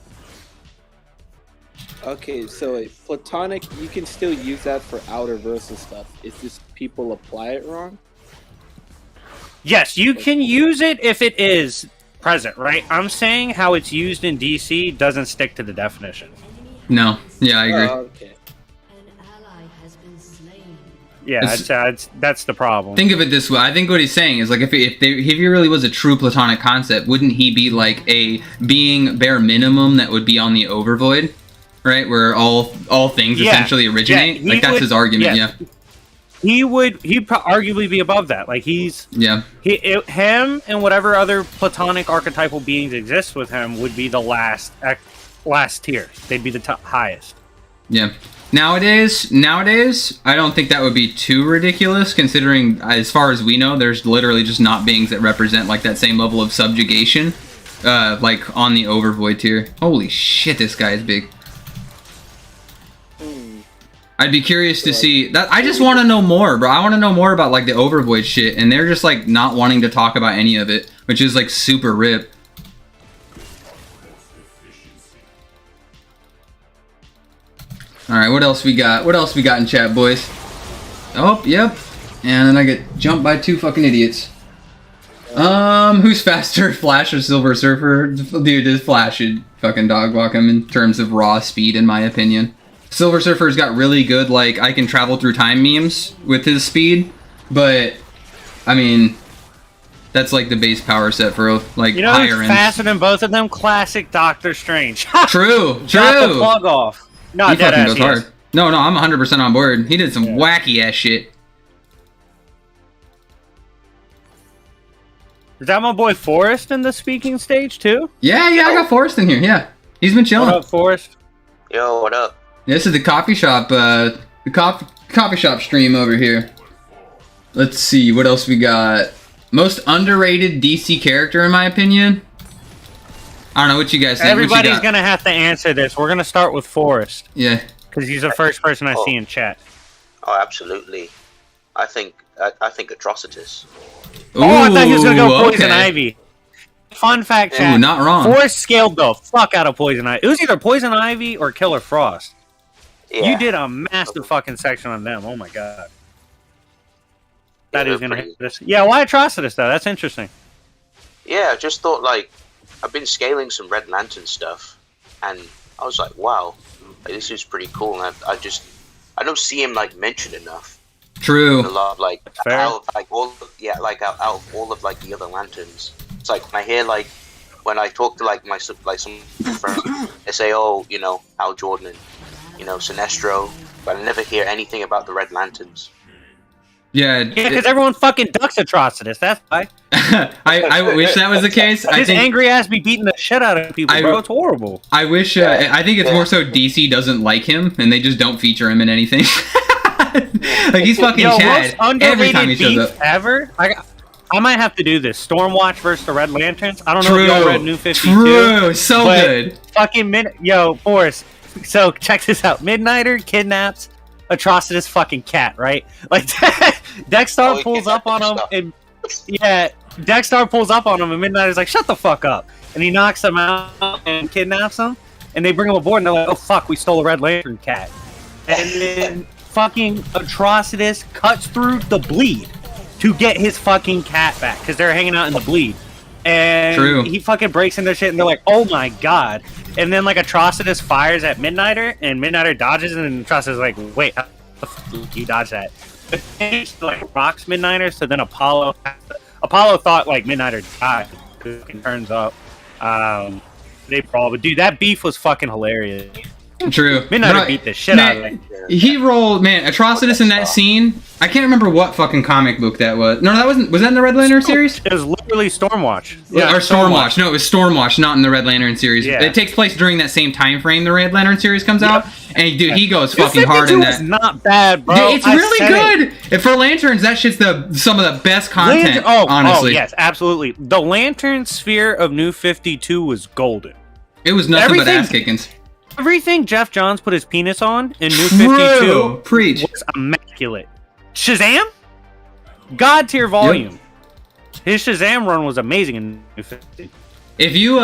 Okay, so Platonic, you can still use that for outer versus stuff. It's just people apply it wrong. Yes, you can use it if it is present, right? I'm saying how it's used in DC doesn't stick to the definition. No. Yeah, I agree. Okay. Yeah, that's the problem. Think of it this way. I think what he's saying is like if he really was a true Platonic concept, wouldn't he be like a being bare minimum that would be on the overvoid, right? Where all things essentially originate. Yeah, like that's his argument. Yeah. He'd arguably be above that. Like him and whatever other Platonic archetypal beings exist with him would be the last tier. They'd be the highest. Yeah. Nowadays, I don't think that would be too ridiculous, considering, as far as we know, there's literally just not beings that represent like that same level of subjugation, like on the overvoid tier. Holy shit, this guy is big. I'd be curious to see that. I just want to know more, bro. I want to know more about like the overvoid shit, and they're just like not wanting to talk about any of it, which is like super rip. All right, what else we got? What else we got in chat, boys? Oh, yep. And then I get jumped by two fucking idiots. Who's faster, Flash or Silver Surfer? Dude, this Flash should fucking dog walk him in terms of raw speed, in my opinion. Silver Surfer's got really good, like, I can travel through time memes with his speed, but, I mean, that's like the base power set for, like, you know higher who's faster than both of them? Classic Doctor Strange. True. Drop the plug off. No, he fucking goes hard. No, I'm 100% on board. He did some wacky ass shit. Is that my boy Forrest in the speaking stage too? Yeah, I got Forrest in here. Yeah, he's been chilling. What up, Forrest? Yo, what up? This is the coffee shop, coffee shop stream over here. Let's see what else we got. Most underrated DC character, in my opinion. I don't know what you guys think. Everybody's gonna have to answer this. We're gonna start with Forrest. Yeah, because he's the first person I see in chat. Oh, absolutely. I think Atrocitus. Ooh, I thought he was gonna go Poison Ivy. Fun fact, chat. Ooh, not wrong. Forrest scaled the fuck out of Poison Ivy. It was either Poison Ivy or Killer Frost. Yeah. You did a massive fucking section on them. Oh my god. That is gonna hit this. Yeah, why Atrocitus though? That's interesting. Yeah, I just thought like I've been scaling some Red Lantern stuff, and I was like, wow, like, this is pretty cool. And I don't see him like mentioned enough. True. A lot, like out of all of like the other lanterns. It's like when I hear like when I talk to like some friends, they say, oh, you know, Hal Jordan and Sinestro, but I never hear anything about the Red Lanterns. Yeah, because everyone fucking ducks Atrocitus. That's why. I wish that was the case. His angry ass be beating the shit out of people, bro. It's horrible. I wish. I think it's more so DC doesn't like him, and they just don't feature him in anything. Like he's fucking Chad every time he shows up. Ever? I might have to do this. Stormwatch versus the Red Lanterns. I don't know if y'all read New 52. True, so good. Fucking Forrest. So check this out. Midnighter kidnaps Atrocitus fucking cat, right? Like Dexstar pulls up on him and Dexstar pulls up on him and Midnighter's like, shut the fuck up. And he knocks him out and kidnaps him. And they bring him aboard and they're like, oh fuck, we stole a Red Lantern cat. And then fucking Atrocitus cuts through the bleed to get his fucking cat back because they're hanging out in the bleed. And he fucking breaks into shit and they're like, oh my god. And then like Atrocitus fires at Midnighter and Midnighter dodges and Atrocitus is like, wait, how the fuck did you dodge that? But then he like rocks Midnighter, so then Apollo thought like Midnighter died. It turns up. They brawl, but dude, that beef was fucking hilarious. True. Midnighter beat the shit out of it. He rolled, man, Atrocitus in that scene. I can't remember what fucking comic book that was. No, that wasn't. Was that in the Red Lantern series? It was literally Stormwatch. Or Stormwatch. No, it was Stormwatch, not in the Red Lantern series. Yeah. It takes place during that same time frame the Red Lantern series comes out. And dude, he goes fucking hard in that. It's not bad, bro. Dude, it's really good. And for Lanterns, that shit's some of the best content, honestly. Oh, yes, absolutely. The Lantern sphere of New 52 was golden. It was nothing but ass kickings. Everything Jeff Johns put his penis on in New 52 Preach. was immaculate. Shazam? God tier volume. Yep. His Shazam run was amazing in New 52. If you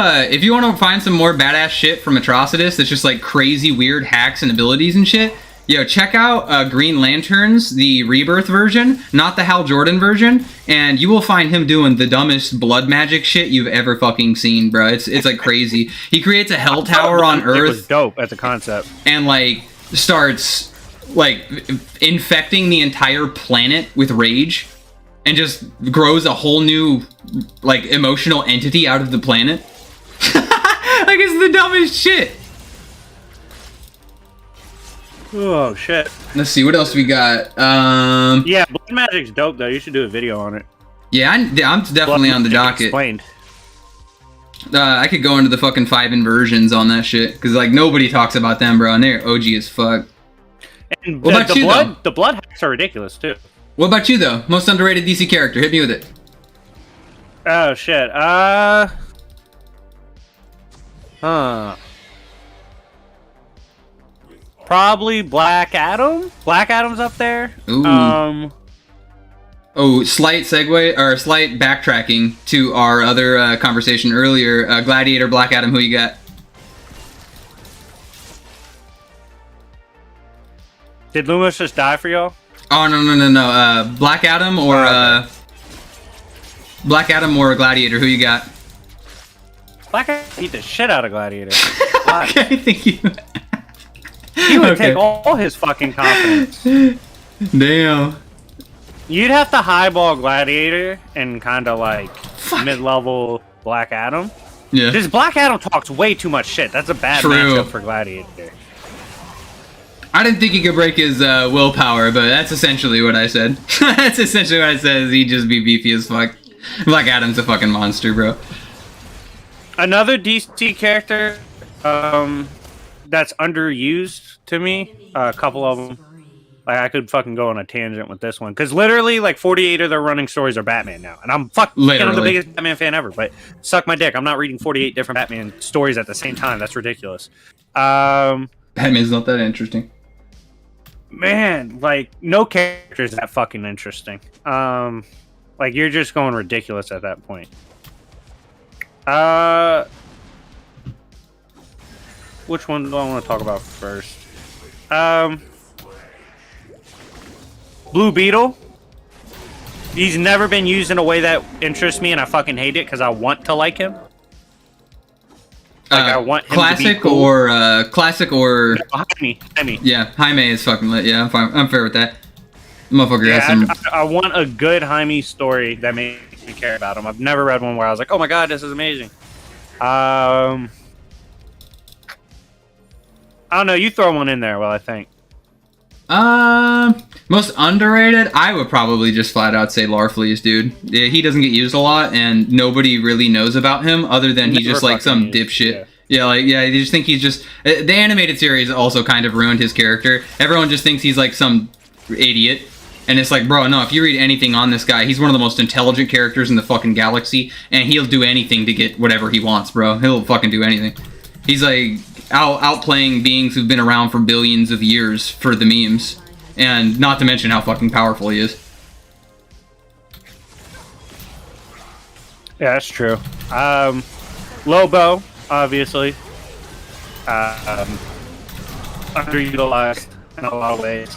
want to find some more badass shit from Atrocitus that's just like crazy weird hacks and abilities and shit, yo, check out Green Lanterns, the Rebirth version, not the Hal Jordan version, and you will find him doing the dumbest blood magic shit you've ever fucking seen, bro. It's like crazy. He creates a hell tower on Earth. It was dope as a concept. And like starts like infecting the entire planet with rage and just grows a whole new like emotional entity out of the planet. Like it's the dumbest shit. Oh shit. Let's see, what else we got? Yeah, blood magic's dope though. You should do a video on it. Yeah, I'm definitely on the docket. Explained. I could go into the fucking 5 inversions on that shit because like nobody talks about them, bro, and they're OG as fuck. And what about you, though? The blood hacks are ridiculous too. What about you though? Most underrated DC character? Hit me with it. Oh shit. Probably Black Adam. Black Adam's up there. Ooh. Oh, slight segue or slight backtracking to our other conversation earlier. Gladiator, Black Adam. Who you got? Did Lumos just die for y'all? Oh no. Black Adam or Black Adam or Gladiator. Who you got? Black Adam beat the shit out of Gladiator. Okay, thank you. He would take all his fucking confidence. Damn. You'd have to highball Gladiator and kind of like mid-level Black Adam. Yeah. This Black Adam talks way too much shit. That's a bad matchup for Gladiator. I didn't think he could break his willpower, but that's essentially what I said. That's essentially what I said, is he'd just be beefy as fuck. Black Adam's a fucking monster, bro. Another DC character that's underused to me, a couple of them. Like, I could fucking go on a tangent with this one. Because literally, like, 48 of their running stories are Batman now. And I'm the biggest Batman fan ever. But suck my dick. I'm not reading 48 different Batman stories at the same time. That's ridiculous. Batman's not that interesting. Man, like, no character is that fucking interesting. Like, you're just going ridiculous at that point. Which one do I want to talk about first? Blue Beetle. He's never been used in a way that interests me, and I fucking hate it because I want to like him. Like I want him to be cool. Classic or Jaime. Yeah, Jaime is fucking lit. Yeah, I'm fine. I'm fair with that. Motherfucker has some. I want a good Jaime story that makes me care about him. I've never read one where I was like, oh my god, this is amazing. I don't know. You throw one in there. Well, I think. Most underrated, I would probably just flat out say Larfleeze, dude. Yeah, he doesn't get used a lot, and nobody really knows about him other than he's just like some dipshit. Yeah, you just think he's just. The animated series also kind of ruined his character. Everyone just thinks he's like some idiot. And it's like, bro, no, if you read anything on this guy, he's one of the most intelligent characters in the fucking galaxy, and he'll do anything to get whatever he wants, bro. He'll fucking do anything. He's like outplaying beings who've been around for billions of years for the memes. And not to mention how fucking powerful he is. Yeah, that's true. Lobo, obviously. Underutilized in a lot of ways.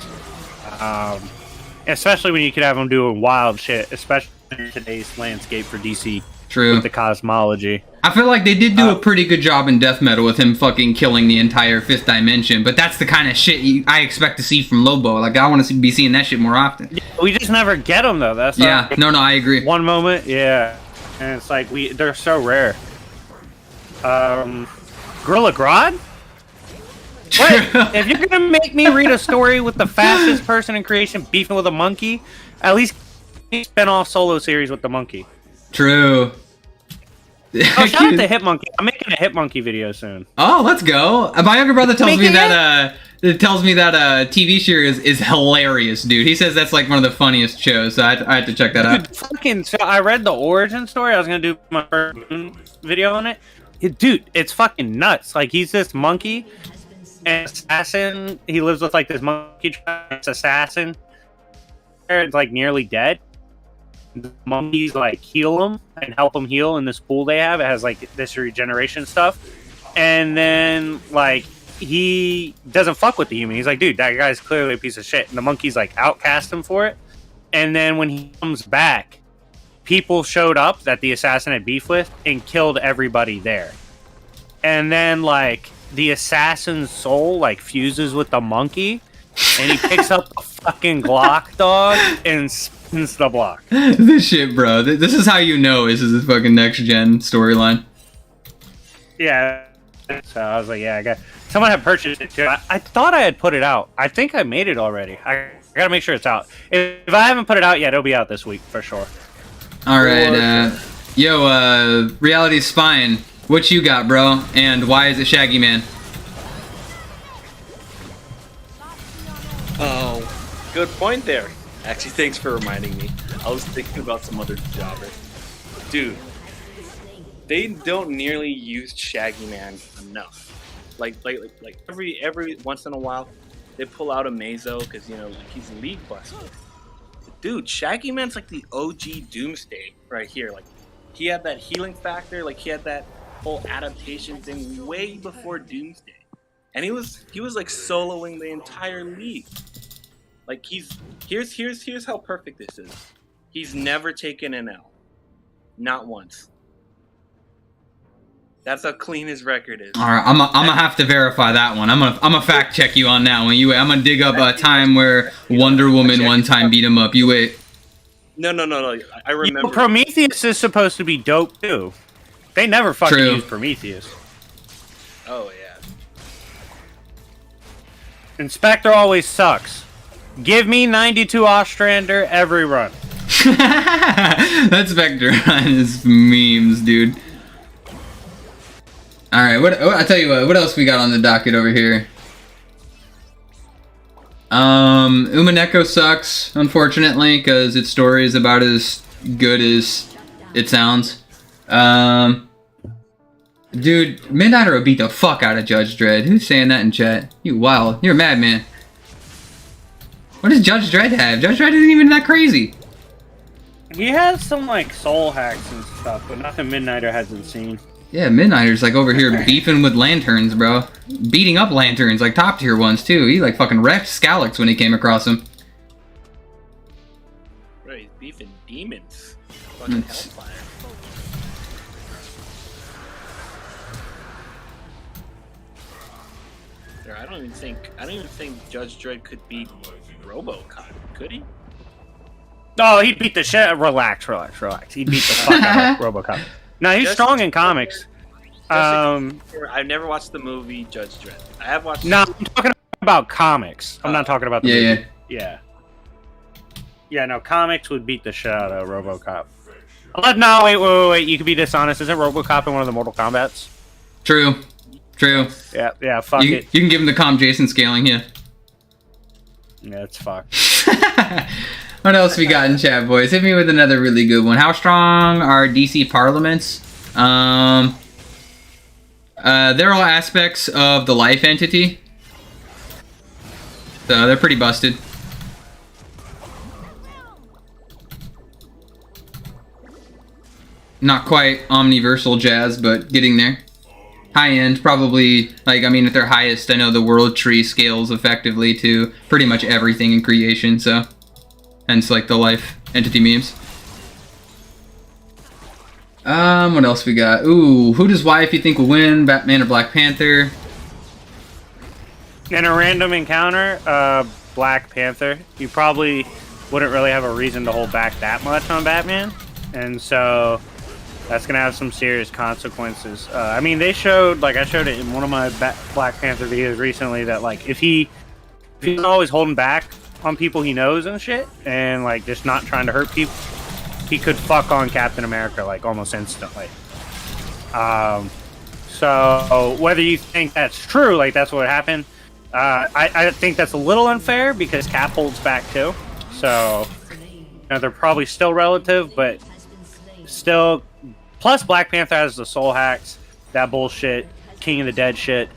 Especially when you could have him doing wild shit, especially in today's landscape for DC. True. With the cosmology. I feel like they did do a pretty good job in Death Metal with him fucking killing the entire fifth dimension, but that's the kind of shit I expect to see from Lobo. Like, I want to be seeing that shit more often. Yeah, we just never get them, though. That's no, I agree. One moment, yeah. And it's like, they're so rare. Gorilla Grodd? What? If you're gonna make me read a story with the fastest person in creation beefing with a monkey, at least spin off solo series with the monkey. True. Oh, shout out to Hit Monkey. I'm making a Hit Monkey video soon. Oh, let's go. My younger brother tells me that TV series is hilarious, dude. He says that's like one of the funniest shows. So I have to check that out. So I read the origin story. I was gonna do my first video on it. Dude, it's fucking nuts. Like, he's this monkey, an assassin. He lives with like this monkey tribe. This assassin. It's like nearly dead. The monkeys like heal him and help him heal in this pool they have. It has like this regeneration stuff, and then like he doesn't fuck with the human. He's like, dude, that guy's clearly a piece of shit. And the monkeys like outcast him for it. And then when he comes back, people showed up that the assassin had beef with and killed everybody there. And then like the assassin's soul like fuses with the monkey, and he picks up the fucking Glock, dog, and spins the block. This shit, bro. This is how you know this is a fucking next gen storyline. Yeah. So I was like, yeah, I got. Someone had purchased it too. I thought I had put it out. I think I made it already. I gotta make sure it's out. If I haven't put it out yet, it'll be out this week for sure. All right, Reality Spine. What you got, bro? And why is it Shaggy Man? Oh, good point there. Actually, thanks for reminding me. I was thinking about some other jobber. Dude, they don't nearly use Shaggy Man enough. Like every once in a while, they pull out a Mazo because like he's League Buster. Dude, Shaggy Man's like the OG Doomsday right here. Like, he had that healing factor. Like, he had that whole adaptation thing way before Doomsday, and he was like soloing the entire league. Like, here's how perfect this is. He's never taken an L, not once. That's how clean his record is. All right, I'm gonna have to verify that one. I'm gonna fact check you on that one. I'm gonna dig up a time where Wonder Woman one time beat him up. You wait. No. I remember. Prometheus is supposed to be dope too. They never fucking use Prometheus. Oh yeah. Inspector always sucks. Give me 92 Ostrander every run. That Spectre on his memes, dude. All right, I tell you what else we got on the docket over here? Umaneko sucks, unfortunately, because its story is about as good as it sounds. Dude, Midnighter will beat the fuck out of Judge Dredd. Who's saying that in chat? You wild. You're a madman. What does Judge Dredd have? Judge Dredd isn't even that crazy. He has some like soul hacks and stuff, but nothing Midnighter hasn't seen. Yeah, Midnighter's like over here beefing with lanterns, bro. Beating up lanterns, like top tier ones too. He like fucking wrecked Skalax when he came across him. Right, he's beefing demons. Fucking hellfire. I don't even think Judge Dredd could beat RoboCop, could he? Oh, he'd beat the shit. Relax. He'd beat the fuck out of RoboCop. No, he's strong in comics. I've never watched the movie Judge Dredd. I have watched. No, I'm talking about comics. I'm not talking about the movie. Yeah. No, comics would beat the shit out of RoboCop. No, wait. You could be dishonest. Isn't RoboCop in one of the Mortal Kombats? True. Yeah. Fuck it. You can give him the calm Jason scaling, yeah. Yeah, it's fucked. What else we got in chat, boys? Hit me with another really good one. How strong are DC parliaments? They're all aspects of the life entity. So they're pretty busted. Not quite omniversal jazz, but getting there. High end, probably, at their highest, I know the world tree scales effectively to pretty much everything in creation, so. Hence, like, the life entity memes. What else we got? Ooh, who does wife you think will win? Batman or Black Panther? In a random encounter, Black Panther. You probably wouldn't really have a reason to hold back that much on Batman. And so, That's gonna have some serious consequences. I mean, they showed, like, I showed it in one of my Black Panther videos recently that, like, if he's always holding back on people he knows and shit, and like just not trying to hurt people, he could fuck on Captain America like almost instantly. So whether you think that's true, like that's what happened, I think that's a little unfair because Cap holds back too. So they're probably still relative, but still. Plus, Black Panther has the soul hacks, that bullshit, King of the Dead shit,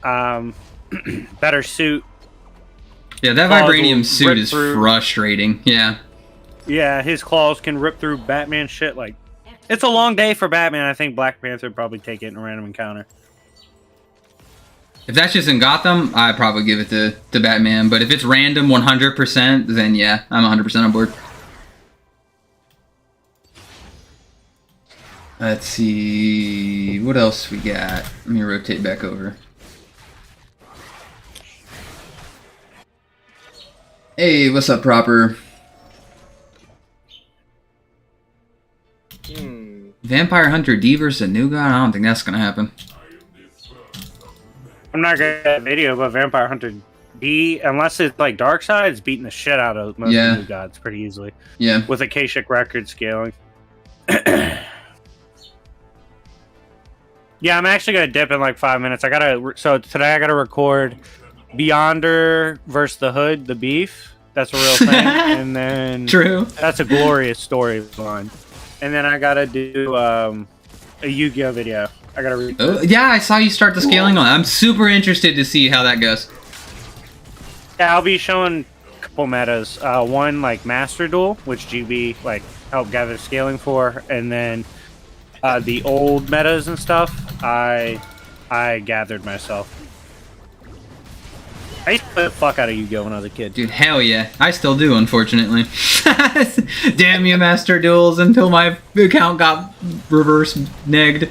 better suit. Yeah, that vibranium suit is frustrating. Yeah. Yeah, his claws can rip through Batman shit. Like, it's a long day for Batman. I think Black Panther would probably take it in a random encounter. If that's just in Gotham, I'd probably give it to Batman. But if it's random 100%, then yeah, I'm 100% on board. Let's see, what else we got? Let me rotate back over. Hey, what's up, Proper? Vampire Hunter D versus a new god? I don't think that's gonna happen. I'm not gonna get a video about Vampire Hunter D, unless it's like Darkseid, it's beating the shit out of most of the new gods pretty easily. Yeah. With Akashic record scaling. Yeah, I'm actually gonna dip in like 5 minutes. So today I gotta record Beyonder versus the Hood, the beef. That's a real thing. And then True. That's a glorious storyline. And then I gotta do a Yu-Gi-Oh video. I gotta read. Oh, yeah, I saw you start the scaling on. I'm super interested to see how that goes. Yeah, I'll be showing a couple metas. One like Master Duel, which GB like helped gather scaling for, and then the old metas and stuff, I gathered myself. I used to play the fuck out of Yu-Gi-Oh when I was a kid. Dude, hell yeah. I still do, unfortunately. Damn you, Master Duels, until my account got reverse negged.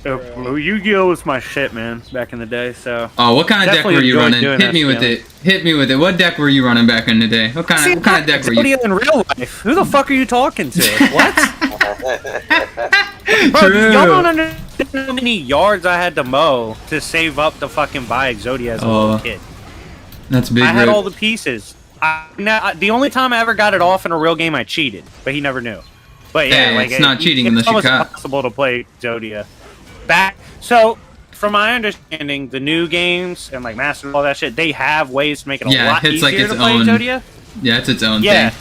Yu-Gi-Oh was my shit, man, back in the day, so... Oh, what kind of deck were you running? Hit me with it. Hit me with it. What deck were you running back in the day? What kind of deck were you... in real life. Who the fuck are you talking to? What? True. Y'all don't understand how many yards I had to mow to save up to fucking buy Exodia as a little kid. That's big. I had all the pieces. The only time I ever got it off in a real game, I cheated, but he never knew. But yeah, hey, like it's not cheating unless you it's cut. almost impossible to play Exodia. So, from my understanding, the new games and like Master and all that shit, they have ways to make it a lot it's easier like its to play own, Exodia. Yeah, it's its own thing.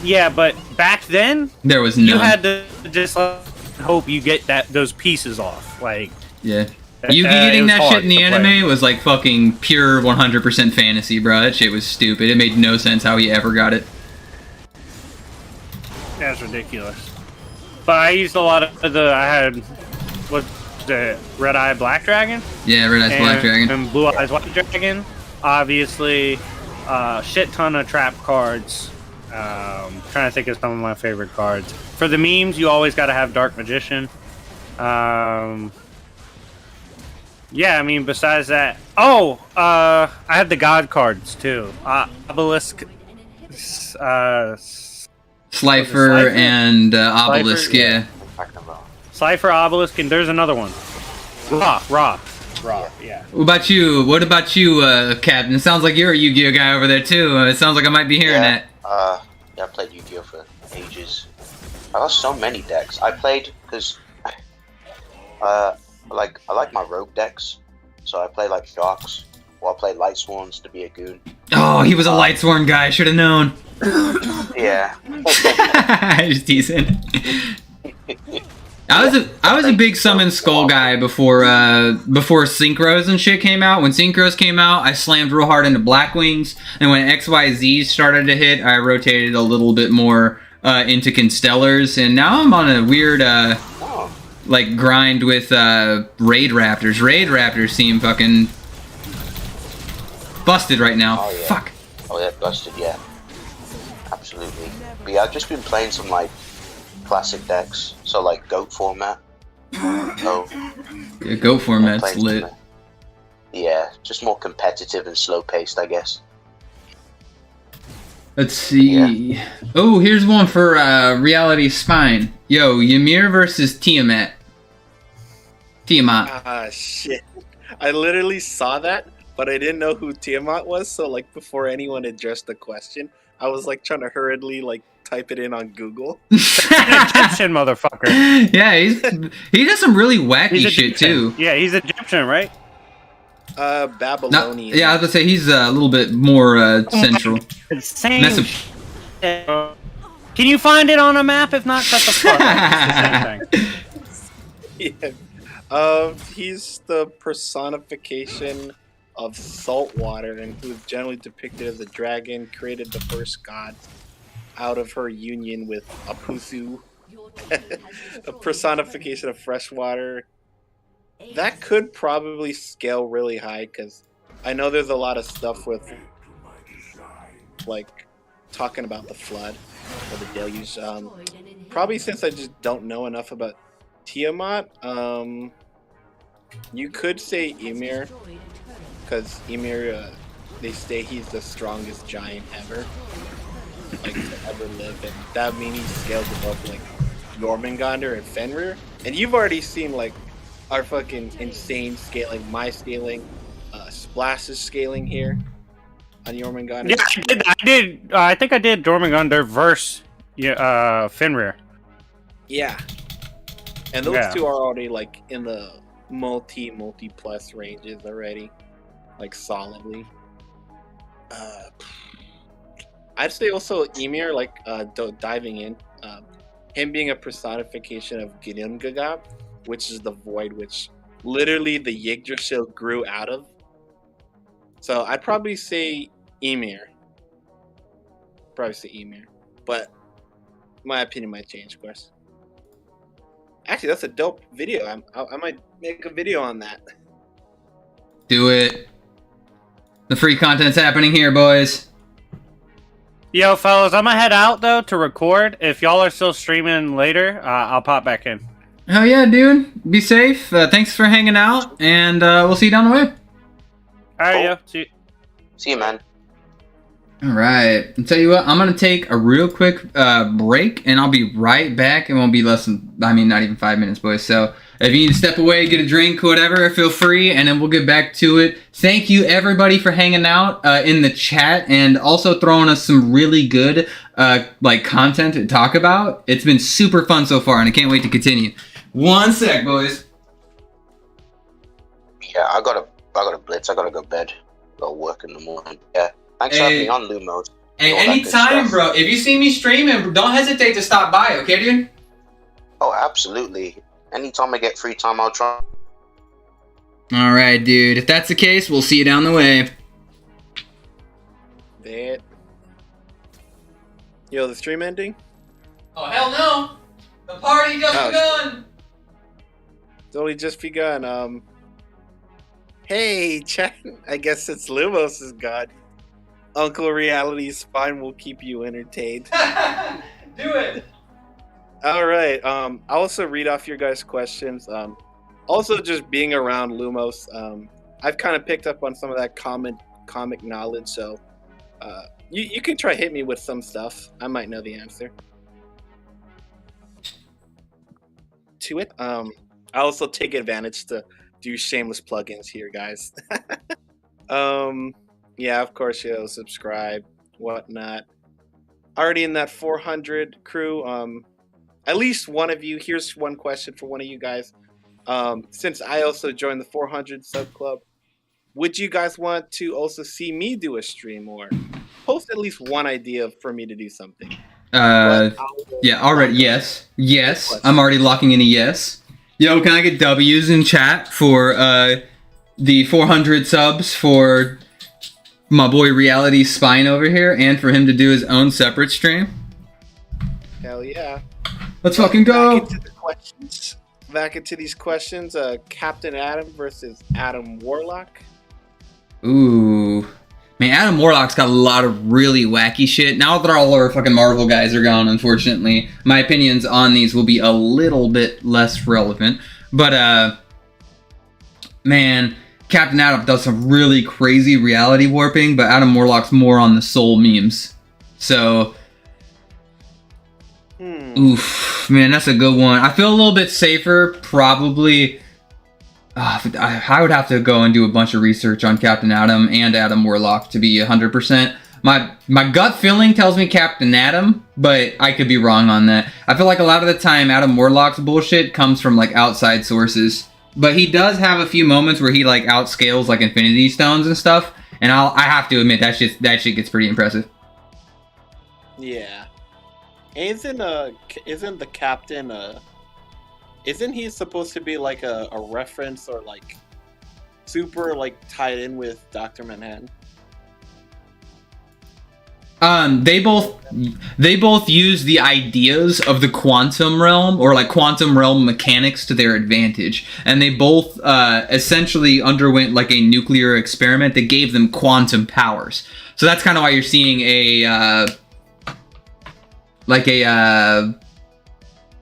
Yeah, but back then there was none. You had to just hope you get those pieces off. Like, yeah. You getting that shit in the anime was like fucking pure 100% fantasy, bro. That shit was stupid. It made no sense how he ever got it. That's ridiculous. But I used a lot of I had, what, the Red Eye Black Dragon? Yeah, Red Eyes Black Dragon. And Blue Eyes White Dragon. Obviously, shit ton of trap cards. Trying to think of some of my favorite cards. For the memes, you always got to have Dark Magician. Yeah, I mean, besides that... I had the God cards, too. Obelisk... Slifer and Obelisk, Slifer? yeah. Slifer, Obelisk, and there's another one. Ra, yeah. What about you, Captain? It sounds like you're a Yu-Gi-Oh guy over there, too. It sounds like I might be hearing that. Yeah, I played Yu-Gi-Oh for ages. I got so many decks. I played, because... I like my rogue decks, so I play like Sharks, or I play Light Swans to be a goon. Oh, he was a Light Sworn guy. I should have known. Yeah. Just decent. I was a big Summon Skull guy before Synchros and shit came out. When Synchros came out, I slammed real hard into Blackwings, and when XYZ started to hit, I rotated a little bit more into Constellars, and now I'm on a weird like grind with Raid Raptors. Raid Raptors seem fucking busted right now. Oh, yeah. Fuck. Oh yeah, busted, yeah. Absolutely. But yeah, I've just been playing some like classic decks, so like GOAT format. Oh. Yeah, GOAT format's lit. Yeah, just more competitive and slow paced, I guess. Let's see. Oh, here's one for Reality Spine. Yo, Ymir versus Tiamat. Ah, shit. I literally saw that, but I didn't know who Tiamat was, so like before anyone addressed the question, I was like trying to hurriedly like type it in on Google. Egyptian motherfucker. Yeah, he does some really wacky shit Egyptian. too. Yeah, he's Egyptian, right? Babylonian. Yeah, I was gonna say he's a little bit more central. Same. Can you find it on a map? If not, shut the fuck up. It's the same thing. Yeah. He's the personification of salt water, and who's generally depicted as a dragon, created the first god out of her union with Apusu. A personification of fresh water. That could probably scale really high, because I know there's a lot of stuff with, like, talking about the flood or the deluge. Probably since I just don't know enough about Tiamat, you could say Ymir, because Ymir, they say he's the strongest giant ever, like, to ever live, and that means he scales above, like, Jormungandr and Fenrir, and you've already seen, like, our fucking insane scaling, my scaling, Splash's scaling here on Jormungandr. Yeah, I did. I think I did Jormungandr versus Fenrir. Yeah, and those two are already like in the multi plus ranges already, like solidly. I'd say also Ymir, like diving in, him being a personification of Gideon, which is the void, which literally the Yggdrasil grew out of. So I'd probably say Ymir. But my opinion might change, of course. Actually, that's a dope video. I might make a video on that. Do it. The free content's happening here, boys. Yo, fellas, I'm gonna head out though to record. If y'all are still streaming later, I'll pop back in. Hell yeah, dude. Be safe. Thanks for hanging out, and we'll see you down the way. Alright, yo. See you, man. Alright. I'll tell you what, I'm going to take a real quick break, and I'll be right back. It won't be less than, not even 5 minutes, boys. So if you need to step away, get a drink, whatever, feel free, and then we'll get back to it. Thank you, everybody, for hanging out in the chat, and also throwing us some really good content to talk about. It's been super fun so far, and I can't wait to continue. One sec, boys. Yeah, I gotta blitz. I gotta go bed. Gotta work in the morning. Yeah. Thanks for having me on, Lumos. Hey, anytime, bro. If you see me streaming, don't hesitate to stop by, okay, dude? Oh, absolutely. Anytime I get free time, I'll try. Alright, dude. If that's the case, we'll see you down the way. Bet. Yo, the stream ending? Oh, hell no! The party just begun! It's only just begun. Hey, chat. I guess it's Lumos' god. Uncle Reality's spine will keep you entertained. Do it! Alright, I'll also read off your guys' questions. Also, just being around Lumos, I've kind of picked up on some of that comic knowledge, so you can try hit me with some stuff. I might know the answer to it. I also take advantage to do shameless plugins here, guys. Yeah, of course, subscribe, whatnot. Already in that 400 crew. At least one of you. Here's one question for one of you guys. Since I also joined the 400 sub club, would you guys want to also see me do a stream or post at least one idea for me to do something? Yeah, already. Yes. I'm already locking in a yes. Yo, can I get W's in chat for the 400 subs for my boy Reality Spine over here, and for him to do his own separate stream? Hell yeah. Let's fucking go. Back into these questions. Captain Atom versus Adam Warlock. Ooh. Man, Adam Warlock's got a lot of really wacky shit. Now that all our fucking Marvel guys are gone, unfortunately, my opinions on these will be a little bit less relevant. But, man, Captain Atom does some really crazy reality warping, but Adam Warlock's more on the soul memes. So, oof, man, that's a good one. I feel a little bit safer, probably. I would have to go and do a bunch of research on Captain Atom and Adam Warlock to be 100%. My gut feeling tells me Captain Atom, but I could be wrong on that. I feel like a lot of the time Adam Warlock's bullshit comes from like outside sources, but he does have a few moments where he like outscales like Infinity Stones and stuff, and I have to admit that shit gets pretty impressive. Yeah. Isn't the captain isn't he supposed to be like a reference or like super like tied in with Dr. Manhattan? They both use the ideas of the quantum realm or like quantum realm mechanics to their advantage, and they both essentially underwent like a nuclear experiment that gave them quantum powers. So that's kind of why you're seeing a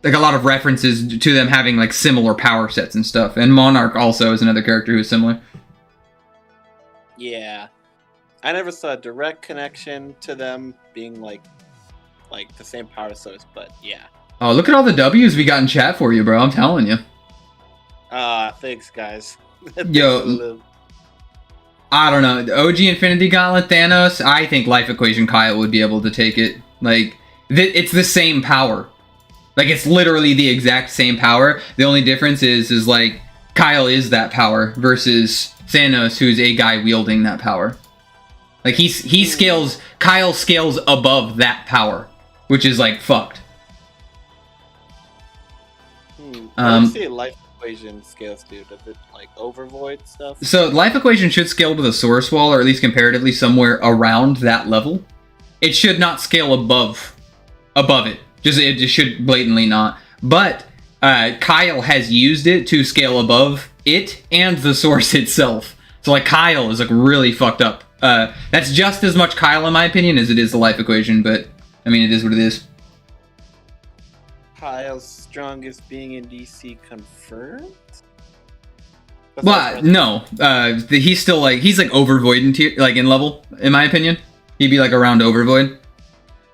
lot of references to them having like similar power sets and stuff. And Monarch also is another character who's similar. Yeah. I never saw a direct connection to them being like the same power source, but yeah. Oh, look at all the W's we got in chat for you, bro. I'm telling you. Thanks, guys. Yo, I don't know. OG Infinity Gauntlet Thanos, I think Life Equation Kyle would be able to take it. Like, it's the same power. Like, it's literally the exact same power. The only difference is like, Kyle is that power versus Thanos, who's a guy wielding that power. Like, Kyle scales above that power, which is, like, fucked. I don't see Life Equation scales, dude. Does it, like, overvoid stuff? So, Life Equation should scale to the source wall, or at least comparatively somewhere around that level. It should not scale above it. It just should blatantly not. But, Kyle has used it to scale above it and the source itself. So, like, Kyle is, like, really fucked up. That's just as much Kyle, in my opinion, as it is the Life Equation, but, I mean, it is what it is. Kyle's strongest being in DC confirmed? Well, no. He's still, like, he's, like, overvoid in tier, like, in level, in my opinion. He'd be, like, around overvoid.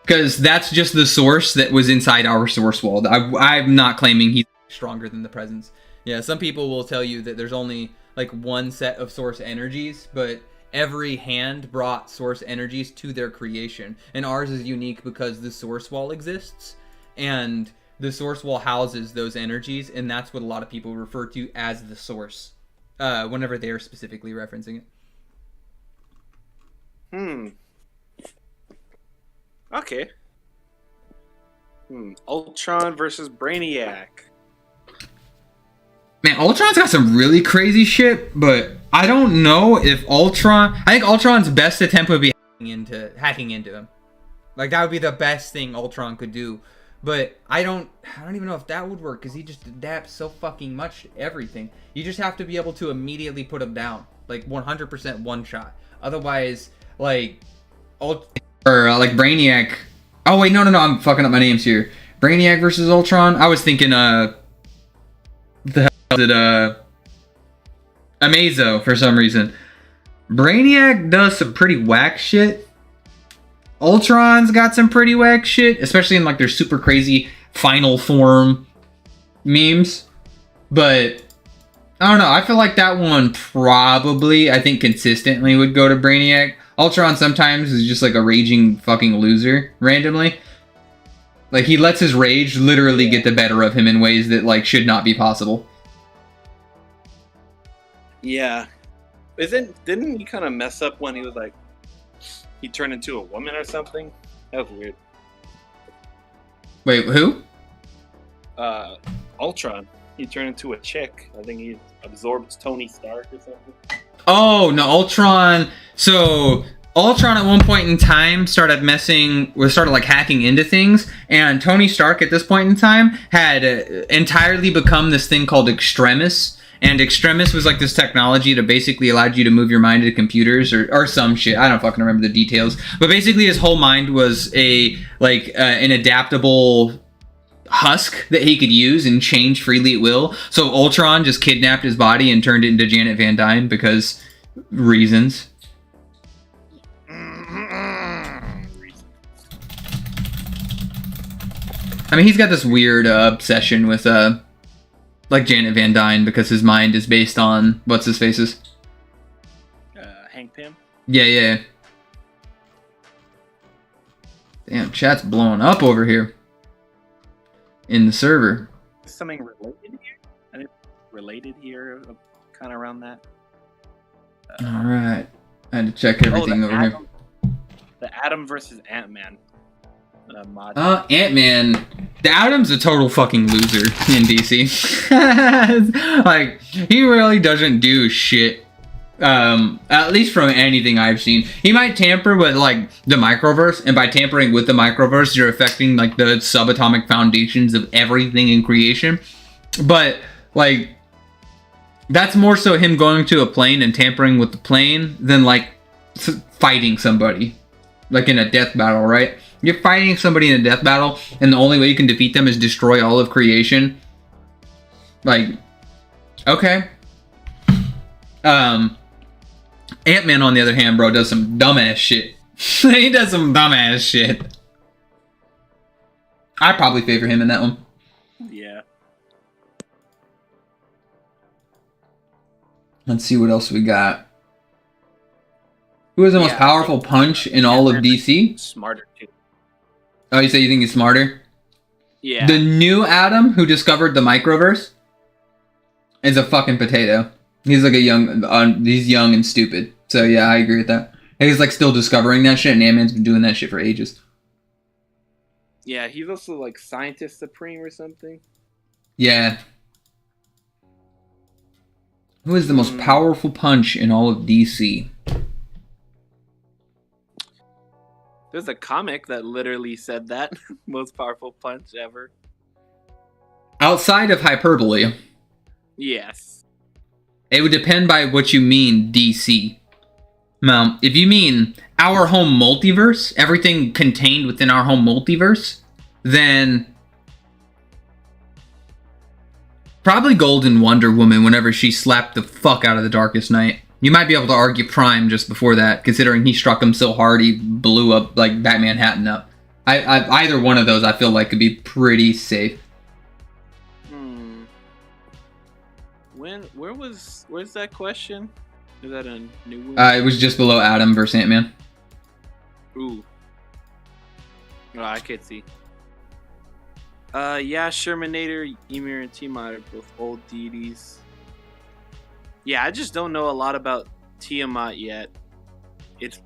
Because that's just the source that was inside our source wall. I'm not claiming he's stronger than the presence. Yeah, some people will tell you that there's only, like, one set of source energies, but every hand brought source energies to their creation. And ours is unique because the source wall exists, and the source wall houses those energies, and that's what a lot of people refer to as the source, whenever they're specifically referencing it. Okay. Ultron versus Brainiac. Man, Ultron's got some really crazy shit, but I don't know if Ultron... I think Ultron's best attempt would be hacking into him. Like, that would be the best thing Ultron could do. But I don't even know if that would work, because he just adapts so fucking much to everything. You just have to be able to immediately put him down. Like, 100% one shot. Otherwise, like... like Brainiac... Oh, wait, no, I'm fucking up my names here. Brainiac versus Ultron? I was thinking, what the hell is it, Amazo, for some reason. Brainiac does some pretty whack shit. Ultron's got some pretty whack shit, especially in, like, their super crazy final form memes. But, I don't know, I feel like that one probably, I think consistently would go to Brainiac. Ultron sometimes is just like a raging fucking loser, randomly. Like, he lets his rage literally get the better of him in ways that, like, should not be possible. Yeah. Didn't he kind of mess up when he was like, he turned into a woman or something? That was weird. Wait, who? Ultron. He turned into a chick. I think he absorbed Tony Stark or something. Oh, no, Ultron. So, Ultron at one point in time started like hacking into things, and Tony Stark at this point in time had entirely become this thing called Extremis. And Extremis was like this technology that basically allowed you to move your mind to computers or some shit. I don't fucking remember the details. But basically his whole mind was an adaptable husk that he could use and change freely at will. So Ultron just kidnapped his body and turned it into Janet Van Dyne because reasons. I mean, he's got this weird obsession with like Janet Van Dyne because his mind is based on what's his faces. Hank Pym. Yeah. Damn, chat's blowing up over here in the server. Is something related here? I think related here, kind of around that. All right, I had to check everything over here. The Atom versus Ant-Man mod. Ant-Man. The Atom's a total fucking loser in DC. Like, he really doesn't do shit. At least from anything I've seen. He might tamper with, like, the microverse, and by tampering with the microverse, you're affecting, like, the subatomic foundations of everything in creation. But, like, that's more so him going to a plane and tampering with the plane than, like, fighting somebody. Like, in a death battle, right? You're fighting somebody in a death battle, and the only way you can defeat them is destroy all of creation. Like, okay. Ant-Man, on the other hand, bro, does some dumbass shit. He does some dumbass shit. I probably favor him in that one. Yeah. Let's see what else we got. Who has the most powerful punch in all of DC? Smarter, too. Oh, you say you think he's smarter? Yeah. The new Adam who discovered the microverse is a fucking potato. He's like he's young and stupid. So yeah, I agree with that. He's like still discovering that shit, and Ant-Man's been doing that shit for ages. Yeah, he's also like Scientist Supreme or something. Yeah. Who is the most powerful punch in all of DC? There's a comic that literally said that. Most powerful punch ever. Outside of hyperbole, Yes. it would depend by what you mean DC. Now, if you mean our home multiverse, everything contained within our home multiverse, then probably Golden Wonder Woman whenever she slapped the fuck out of the Darkest Knight. You might be able to argue Prime just before that, considering he struck him so hard he blew up like Batman Hatton up. Either one of those I feel like could be pretty safe. Where's that question? Is that a new one? It was just below Adam versus Ant-Man. Ooh. Oh, I could see. Yeah, Shermanator, Ymir, and Tiamat are both old deities. Yeah, I just don't know a lot about Tiamat yet. It's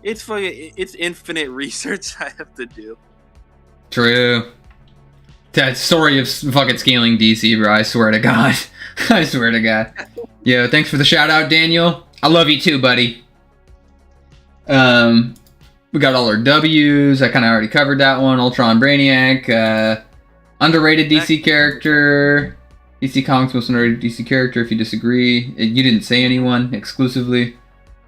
infinite research I have to do. True. That story of fucking scaling DC, bro. I swear to God. I swear to God. Yo, thanks for the shout out, Daniel. I love you too, buddy. We got all our W's. I kind of already covered that one. Ultron Brainiac. Underrated DC character. DC Comics most underrated DC character. If you disagree, you didn't say anyone exclusively,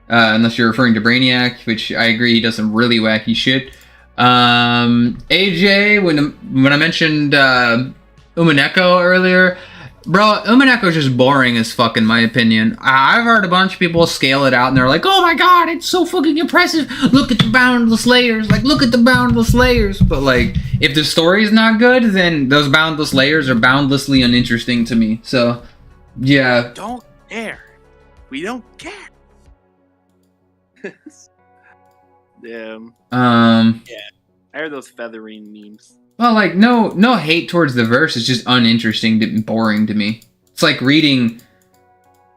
unless you're referring to Brainiac, which I agree he does some really wacky shit. AJ, when I mentioned Umineko earlier, bro, Umineko's just boring as fuck in my opinion. I've heard a bunch of people scale it out and they're like, oh my god, it's so fucking impressive. Look at the boundless layers. Like, look at the boundless layers. But like, if the story's not good, then those boundless layers are boundlessly uninteresting to me. So, yeah. Don't care. We don't care. Damn. Yeah. I heard those feathering memes. Well, like, no hate towards the verse. It's just uninteresting and boring to me. It's like reading.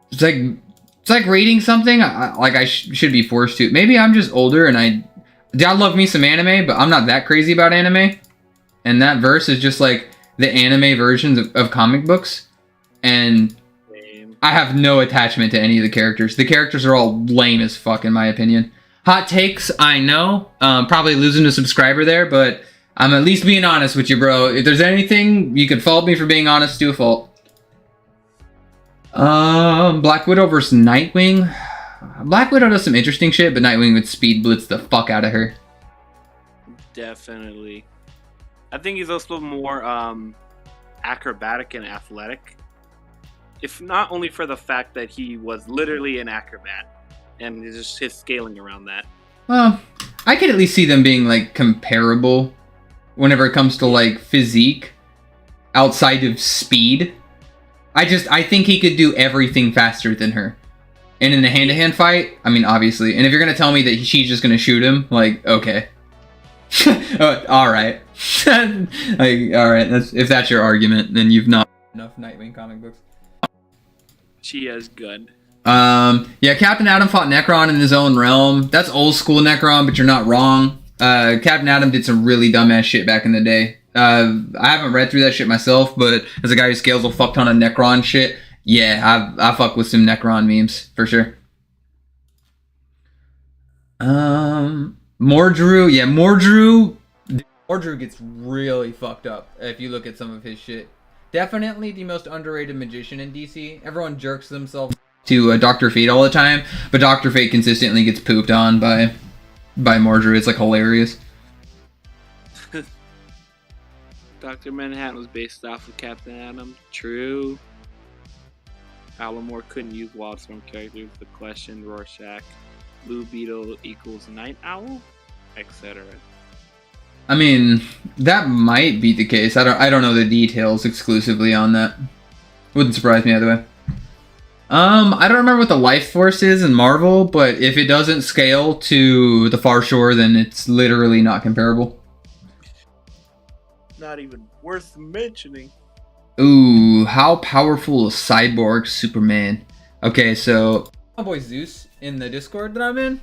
It's like reading something. I should be forced to. Maybe I'm just older and I love me some anime, but I'm not that crazy about anime. And that verse is just like the anime versions of comic books, and I have no attachment to any of the characters. The characters are all lame as fuck, in my opinion. Hot takes, I know. Probably losing a subscriber there, but I'm at least being honest with you, bro. If there's anything, you could fault me for being honest to a fault. Black Widow versus Nightwing. Black Widow does some interesting shit, but Nightwing would speed blitz the fuck out of her. Definitely. I think he's also more acrobatic and athletic. If not only for the fact that he was literally an acrobat. And just his scaling around that. Well, I could at least see them being like comparable. whenever it comes to like physique outside of speed. I think he could do everything faster than her. And in a hand-to-hand fight, I mean, obviously. And if you're going to tell me that she's just going to shoot him, like, okay. All right. Like, all right. If that's your argument, then you've not enough Nightwing comic books. She is good. Yeah, Captain Atom fought Necron in his own realm. That's old school Necron, but you're not wrong. Captain Atom did some really dumbass shit back in the day. I haven't read through that shit myself, but as a guy who scales a fuck ton of Necron shit, yeah, I fuck with some Necron memes, for sure. Mordru, yeah, Mordru gets really fucked up if you look at some of his shit. Definitely the most underrated magician in DC. Everyone jerks themselves to Dr. Fate all the time, but Dr. Fate consistently gets pooped on by Mordru. It's like hilarious. Dr. Manhattan was based off of Captain Atom. True. Alan Moore couldn't use Wildstorm characters. The Question, Rorschach, Blue Beetle equals Night Owl, etc. I mean, that might be the case. I don't know the details exclusively on that. Wouldn't surprise me either way. I don't remember what the life force is in Marvel, but if it doesn't scale to the Far Shore, then it's literally not comparable. Not even worth mentioning. Ooh, how powerful is Cyborg Superman? Okay, so my boy Zeus in the Discord that I'm in.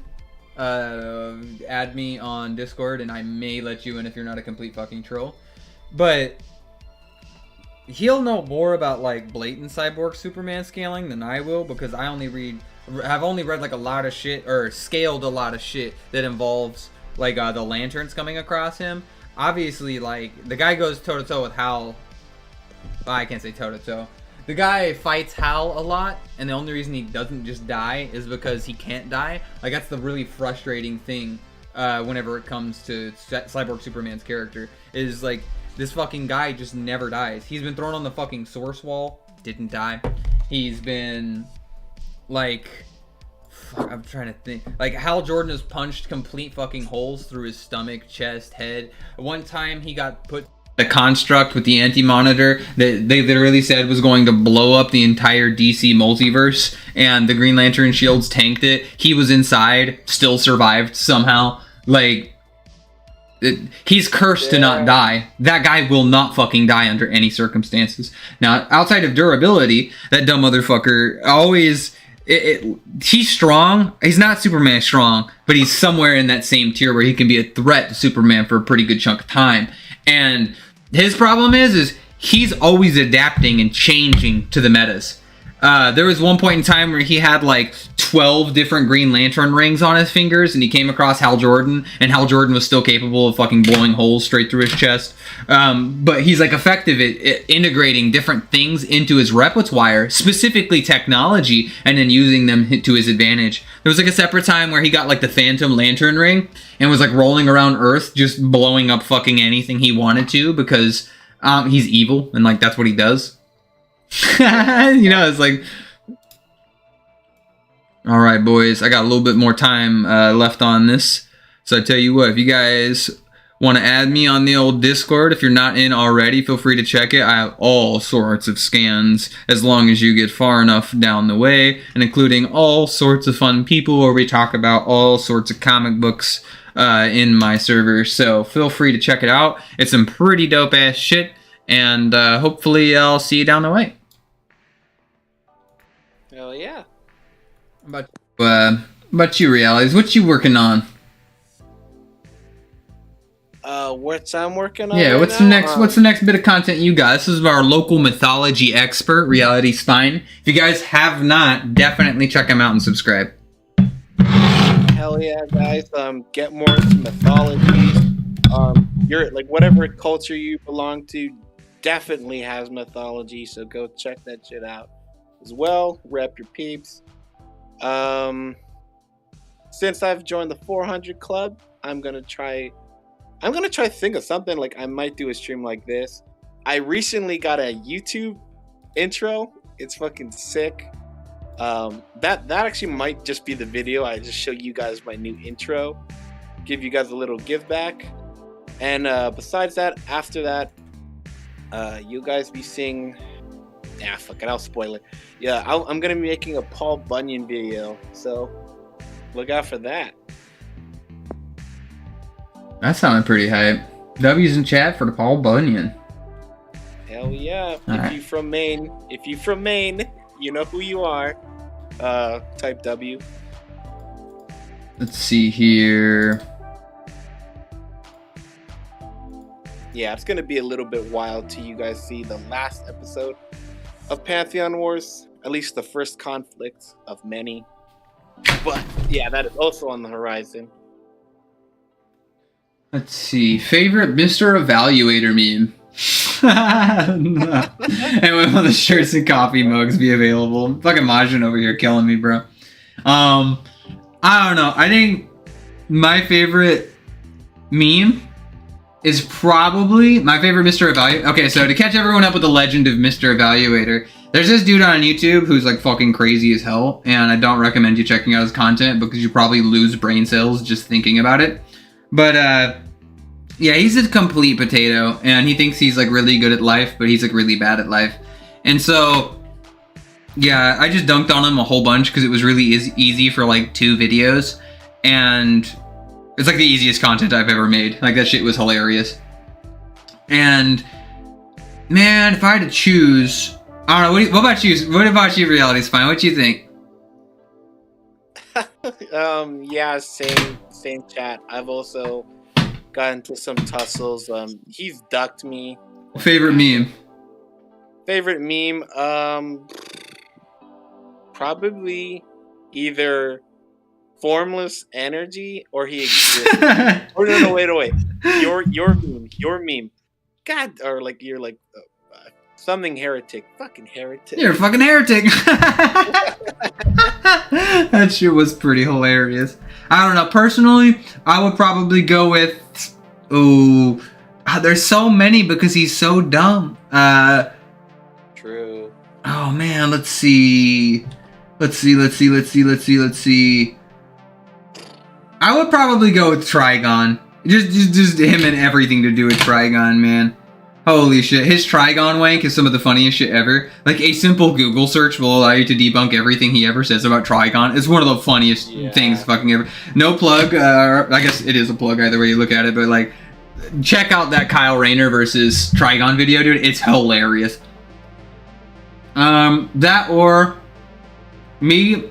Add me on Discord and I may let you in if you're not a complete fucking troll. But he'll know more about like blatant Cyborg Superman scaling than I will, because I've only read like a lot of shit, or scaled a lot of shit that involves like the lanterns coming across him. Obviously, like, the guy goes toe-to-toe with Hal. Well, I can't say toe-to-toe. The guy fights Hal a lot, and the only reason he doesn't just die is because he can't die. Like, that's the really frustrating thing whenever it comes to Cyborg Superman's character. Is, like, this fucking guy just never dies. He's been thrown on the fucking source wall, didn't die. He's been, like... I'm trying to think. Like, Hal Jordan has punched complete fucking holes through his stomach, chest, head. One time he got put a construct with the anti-monitor that they literally said was going to blow up the entire DC multiverse, and the Green Lantern shields tanked it. He was inside, still survived somehow. Like, he's cursed to not die. That guy will not fucking die under any circumstances. Now, outside of durability, that dumb motherfucker always... he's strong. He's not Superman strong, but he's somewhere in that same tier where he can be a threat to Superman for a pretty good chunk of time. And his problem is he's always adapting and changing to the metas. There was one point in time where he had like 12 different Green Lantern rings on his fingers, and he came across Hal Jordan, and Hal Jordan was still capable of fucking blowing holes straight through his chest. But he's like effective at integrating different things into his repertoire, specifically technology, and then using them to his advantage. There was like a separate time where he got like the Phantom Lantern ring and was like rolling around Earth just blowing up fucking anything he wanted to, because he's evil and like that's what he does. You know, it's like, all right, boys, I got a little bit more time left on this, so I tell you what, if you guys want to add me on the old Discord, if you're not in already, feel free to check it. I have all sorts of scans as long as you get far enough down the way, and including all sorts of fun people where we talk about all sorts of comic books in my server, so feel free to check it out. It's some pretty dope ass shit, and hopefully I'll see you down the way. Hell yeah. About you, Realities, what you working on? What I'm working on? Yeah, right what's now? the next? What's the next bit of content you got? This is our local mythology expert, Reality Spine. If you guys have not, definitely check him out and subscribe. Hell yeah, guys! Get more into mythology. You're like whatever culture you belong to, definitely has mythology. So go check that shit out as well. Rep your peeps. Since I've joined the 400 Club, I'm gonna try think of something. Like I might do a stream like this. I recently got a YouTube intro. It's fucking sick. That actually might just be the video. I just show you guys my new intro, give you guys a little give back. And besides that, after that, you guys be seeing. Fuck it, I'll spoil it. Yeah, I'm gonna be making a Paul Bunyan video, so look out for that. That sounded pretty hype. W's in chat for the Paul Bunyan. Hell yeah! Alright. If you from Maine, you know who you are. Type W. Let's see here. Yeah, it's gonna be a little bit wild till you guys see the last episode of Pantheon Wars, at least the first conflict of many. But yeah, that is also on the horizon. Let's see. Favorite Mr. Evaluator meme. And when will the shirts and coffee mugs be available? Fucking Majin over here killing me, bro. I don't know. I think my favorite meme is probably my favorite Mr. Evaluator. Okay, so to catch everyone up with the legend of Mr. Evaluator, there's this dude on YouTube who's like fucking crazy as hell, and I don't recommend you checking out his content because you probably lose brain cells just thinking about it. But yeah, he's a complete potato, and he thinks he's like really good at life, but he's like really bad at life. And so, yeah, I just dunked on him a whole bunch because it was really easy for like 2 videos, and it's like the easiest content I've ever made. Like that shit was hilarious. And man, if I had to choose, I don't know. What about you? What about you, Reality Spine? What do you think? Yeah, same chat. I've also got into some tussles. He's ducked me. Favorite meme? Favorite meme? Probably either Formless Energy or he exists. Or no, wait. Your meme. God, or like you're like something heretic. Fucking heretic. You're a fucking heretic. That shit was pretty hilarious. I don't know. Personally, I would probably go with. Ooh, there's so many because he's so dumb. True. Oh man, let's see. I would probably go with Trigon. Just him and everything to do with Trigon, man. Holy shit, his Trigon wank is some of the funniest shit ever. Like, a simple Google search will allow you to debunk everything he ever says about Trigon. It's one of the funniest things fucking ever. No plug, I guess it is a plug either way you look at it, but like, check out that Kyle Rayner versus Trigon video, dude. It's hilarious. That or me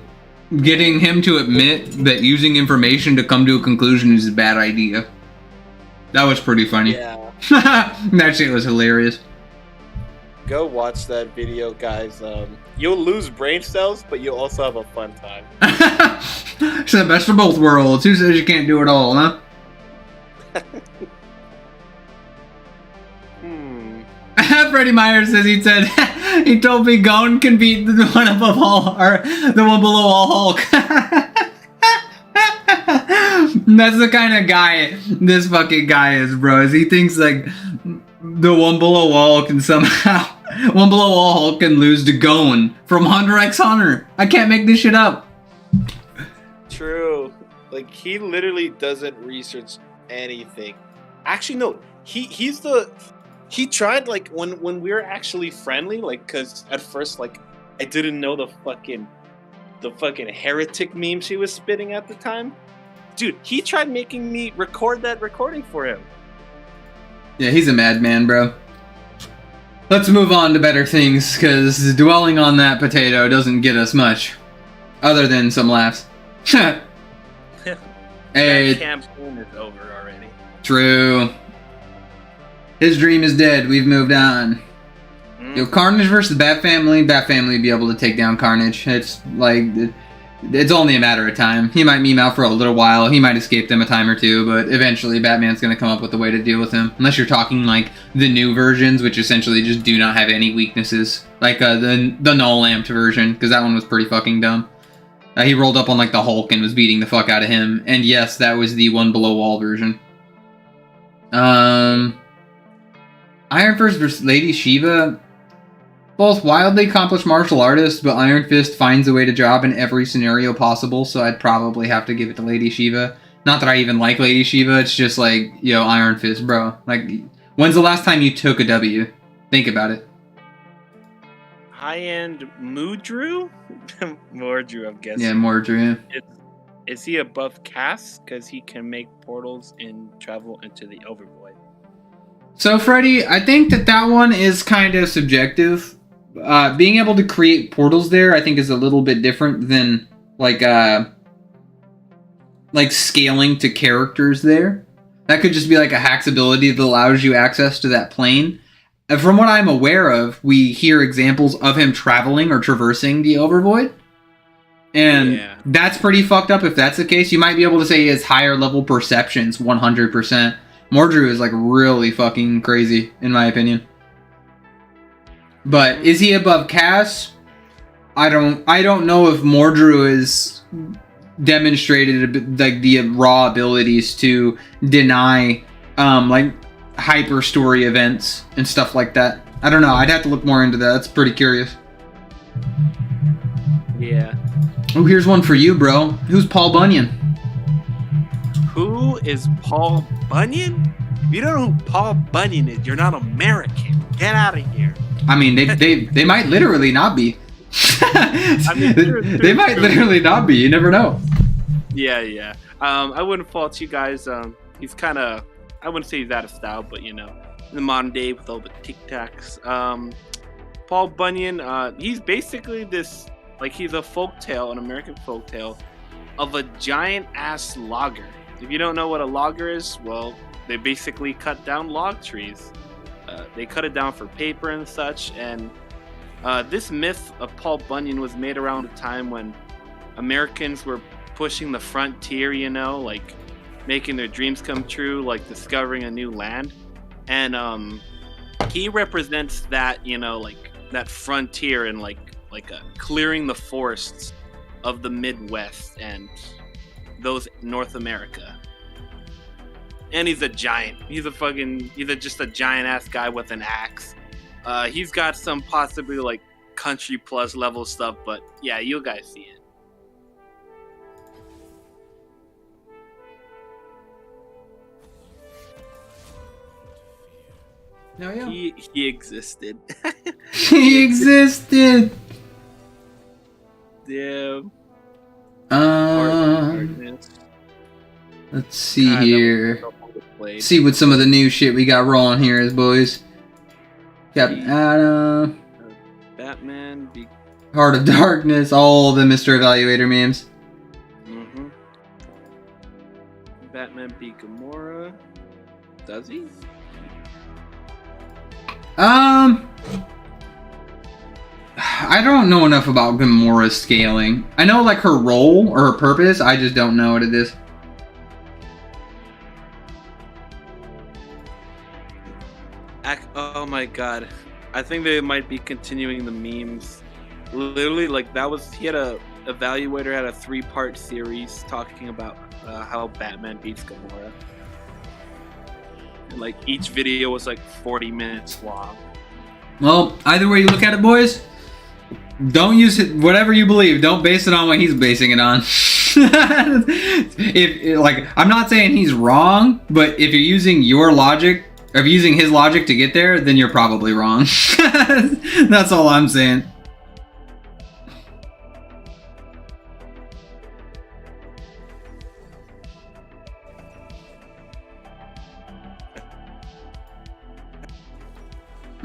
getting him to admit that using information to come to a conclusion is a bad idea. That was pretty funny. Yeah. That shit was hilarious. Go watch that video, guys. You'll lose brain cells, but you'll also have a fun time. It's the best of both worlds. Who says you can't do it all, huh? Freddie Myers says he told me Gon can beat the one above all, or the one below all Hulk. That's the kind of guy this fucking guy is, bro. Is he thinks like the one below all can somehow one below all Hulk can lose to Gon from Hunter x Hunter. I can't make this shit up. True. Like, he literally doesn't research anything. Actually, no. He tried, like, when we were actually friendly, like, because at first, like, I didn't know the fucking heretic meme she was spitting at the time. Dude, he tried making me record that recording for him. Yeah, he's a madman, bro. Let's move on to better things, because dwelling on that potato doesn't get us much. Other than some laughs. That Hey, campaign is over already. true. His dream is dead. We've moved on. Yo, Carnage versus the Bat Family. Bat Family would be able to take down Carnage. It's like, it's only a matter of time. He might meme out for a little while. He might escape them a time or two, but eventually Batman's going to come up with a way to deal with him. Unless you're talking like the new versions, which essentially just do not have any weaknesses. Like the no-lamped version, because that one was pretty fucking dumb. He rolled up on like the Hulk and was beating the fuck out of him. And yes, that was the one below wall version. Iron Fist versus Lady Shiva. Both wildly accomplished martial artists, but Iron Fist finds a way to job in every scenario possible, so I'd probably have to give it to Lady Shiva. Not that I even like Lady Shiva. It's just like, yo, Iron Fist, bro. Like, when's the last time you took a W? Think about it. High-end Mudru? Mordru, I'm guessing. Yeah, Mordru. Is he above Cass? Because he can make portals and travel into the overvoid. So, Freddy, I think that one is kind of subjective. Being able to create portals there, I think, is a little bit different than, like scaling to characters there. That could just be like a hacks ability that allows you access to that plane. And from what I'm aware of, we hear examples of him traveling or traversing the overvoid. And that's pretty fucked up if that's the case. You might be able to say he has higher level perceptions, 100%. Mordru is like really fucking crazy, in my opinion. But is he above Cass? I don't know if Mordru is demonstrated like the raw abilities to deny like hyper story events and stuff like that. I don't know. I'd have to look more into that. That's pretty curious. Yeah. Oh, here's one for you, bro. Who's Paul Bunyan? Who is Paul Bunyan? If you don't know who Paul Bunyan is, you're not American. Get out of here. I mean, they might literally not be. I mean, they might literally not be. You never know. Yeah. I wouldn't fault you guys. He's kind of, I wouldn't say he's out of style, but you know, in the modern day with all the tic-tacs. Paul Bunyan, he's basically this, like, he's a folktale, an American folktale of a giant ass logger. If you don't know what a logger is, well, they basically cut down log trees. They cut it down for paper and such, and this myth of Paul Bunyan was made around a time when Americans were pushing the frontier, you know, like making their dreams come true, like discovering a new land. And he represents that, you know, like that frontier and like clearing the forests of the Midwest and those North America. And he's a giant. He's just a giant ass guy with an axe. He's got some possibly like country plus level stuff, but yeah, you guys see it. No, yeah. He existed. He existed. Yeah. Let's see here. See what some of the new shit we got rolling here is, boys. Got Adam, Batman, Heart of Darkness, all the Mr. Evaluator memes. Mm-hmm. Batman beat Gamora. Does he? I don't know enough about Gamora's scaling. I know like her role or her purpose. I just don't know what it is. Oh my god. I think they might be continuing the memes. Literally, like he had a Evaluator had a 3-part series talking about how Batman beats Gamora. And like each video was like 40 minutes long. Well, either way you look at it, boys, don't use it, whatever you believe, don't base it on what he's basing it on. I'm not saying he's wrong, but if you're using your logic, or if you're using his logic to get there, then you're probably wrong. That's all I'm saying.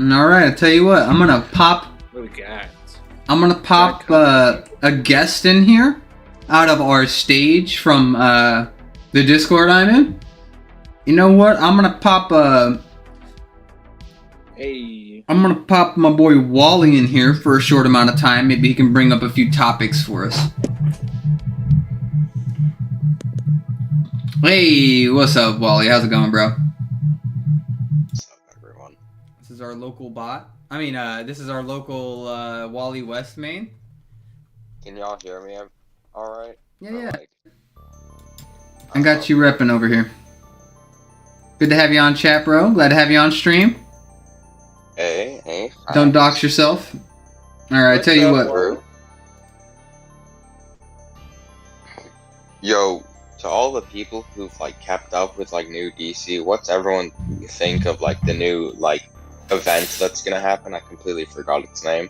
Alright, I'll tell you what, I'm gonna pop a guest in here out of our stage from the Discord I'm in. You know what? I'm gonna pop my boy Wally in here for a short amount of time. Maybe he can bring up a few topics for us. Hey, what's up, Wally? How's it going, bro? What's up, everyone? This is our local bot. This is our local Wally West main. Can y'all hear me? All right. Yeah. I got you repping over here. Good to have you on chat, bro. Glad to have you on stream. Hey. Don't dox yourself. Alright, I tell you what. Bro? Yo, to all the people who've like kept up with like new DC, what's everyone think of like the new like event that's gonna happen? I completely forgot its name.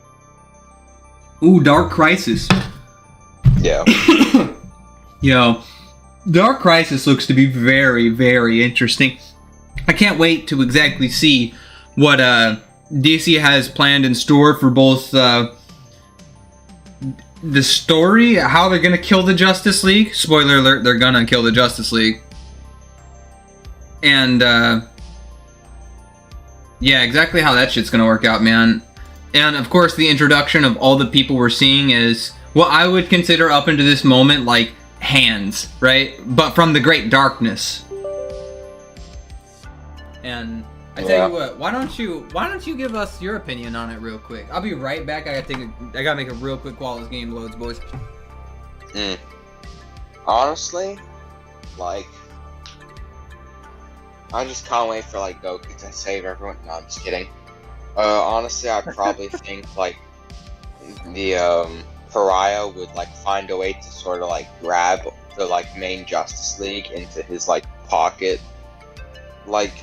Ooh, Dark Crisis. Yeah. Yo, Dark Crisis looks to be very, very interesting. I can't wait to exactly see what DC has planned in store for both the story, how they're gonna kill the Justice League. Spoiler alert, they're gonna kill the Justice League. And yeah, exactly how that shit's gonna work out, man. And of course, the introduction of all the people we're seeing is what I would consider up into this moment like hands, right? But from the Great Darkness. And I tell you what, why don't you give us your opinion on it real quick? I'll be right back. I gotta make a real quick call. This game loads, boys. Honestly, like, I just can't wait for like Goku to save everyone. No, I'm just kidding. Honestly, I probably think like the Pariah would like find a way to sort of like grab the like main Justice League into his like pocket, like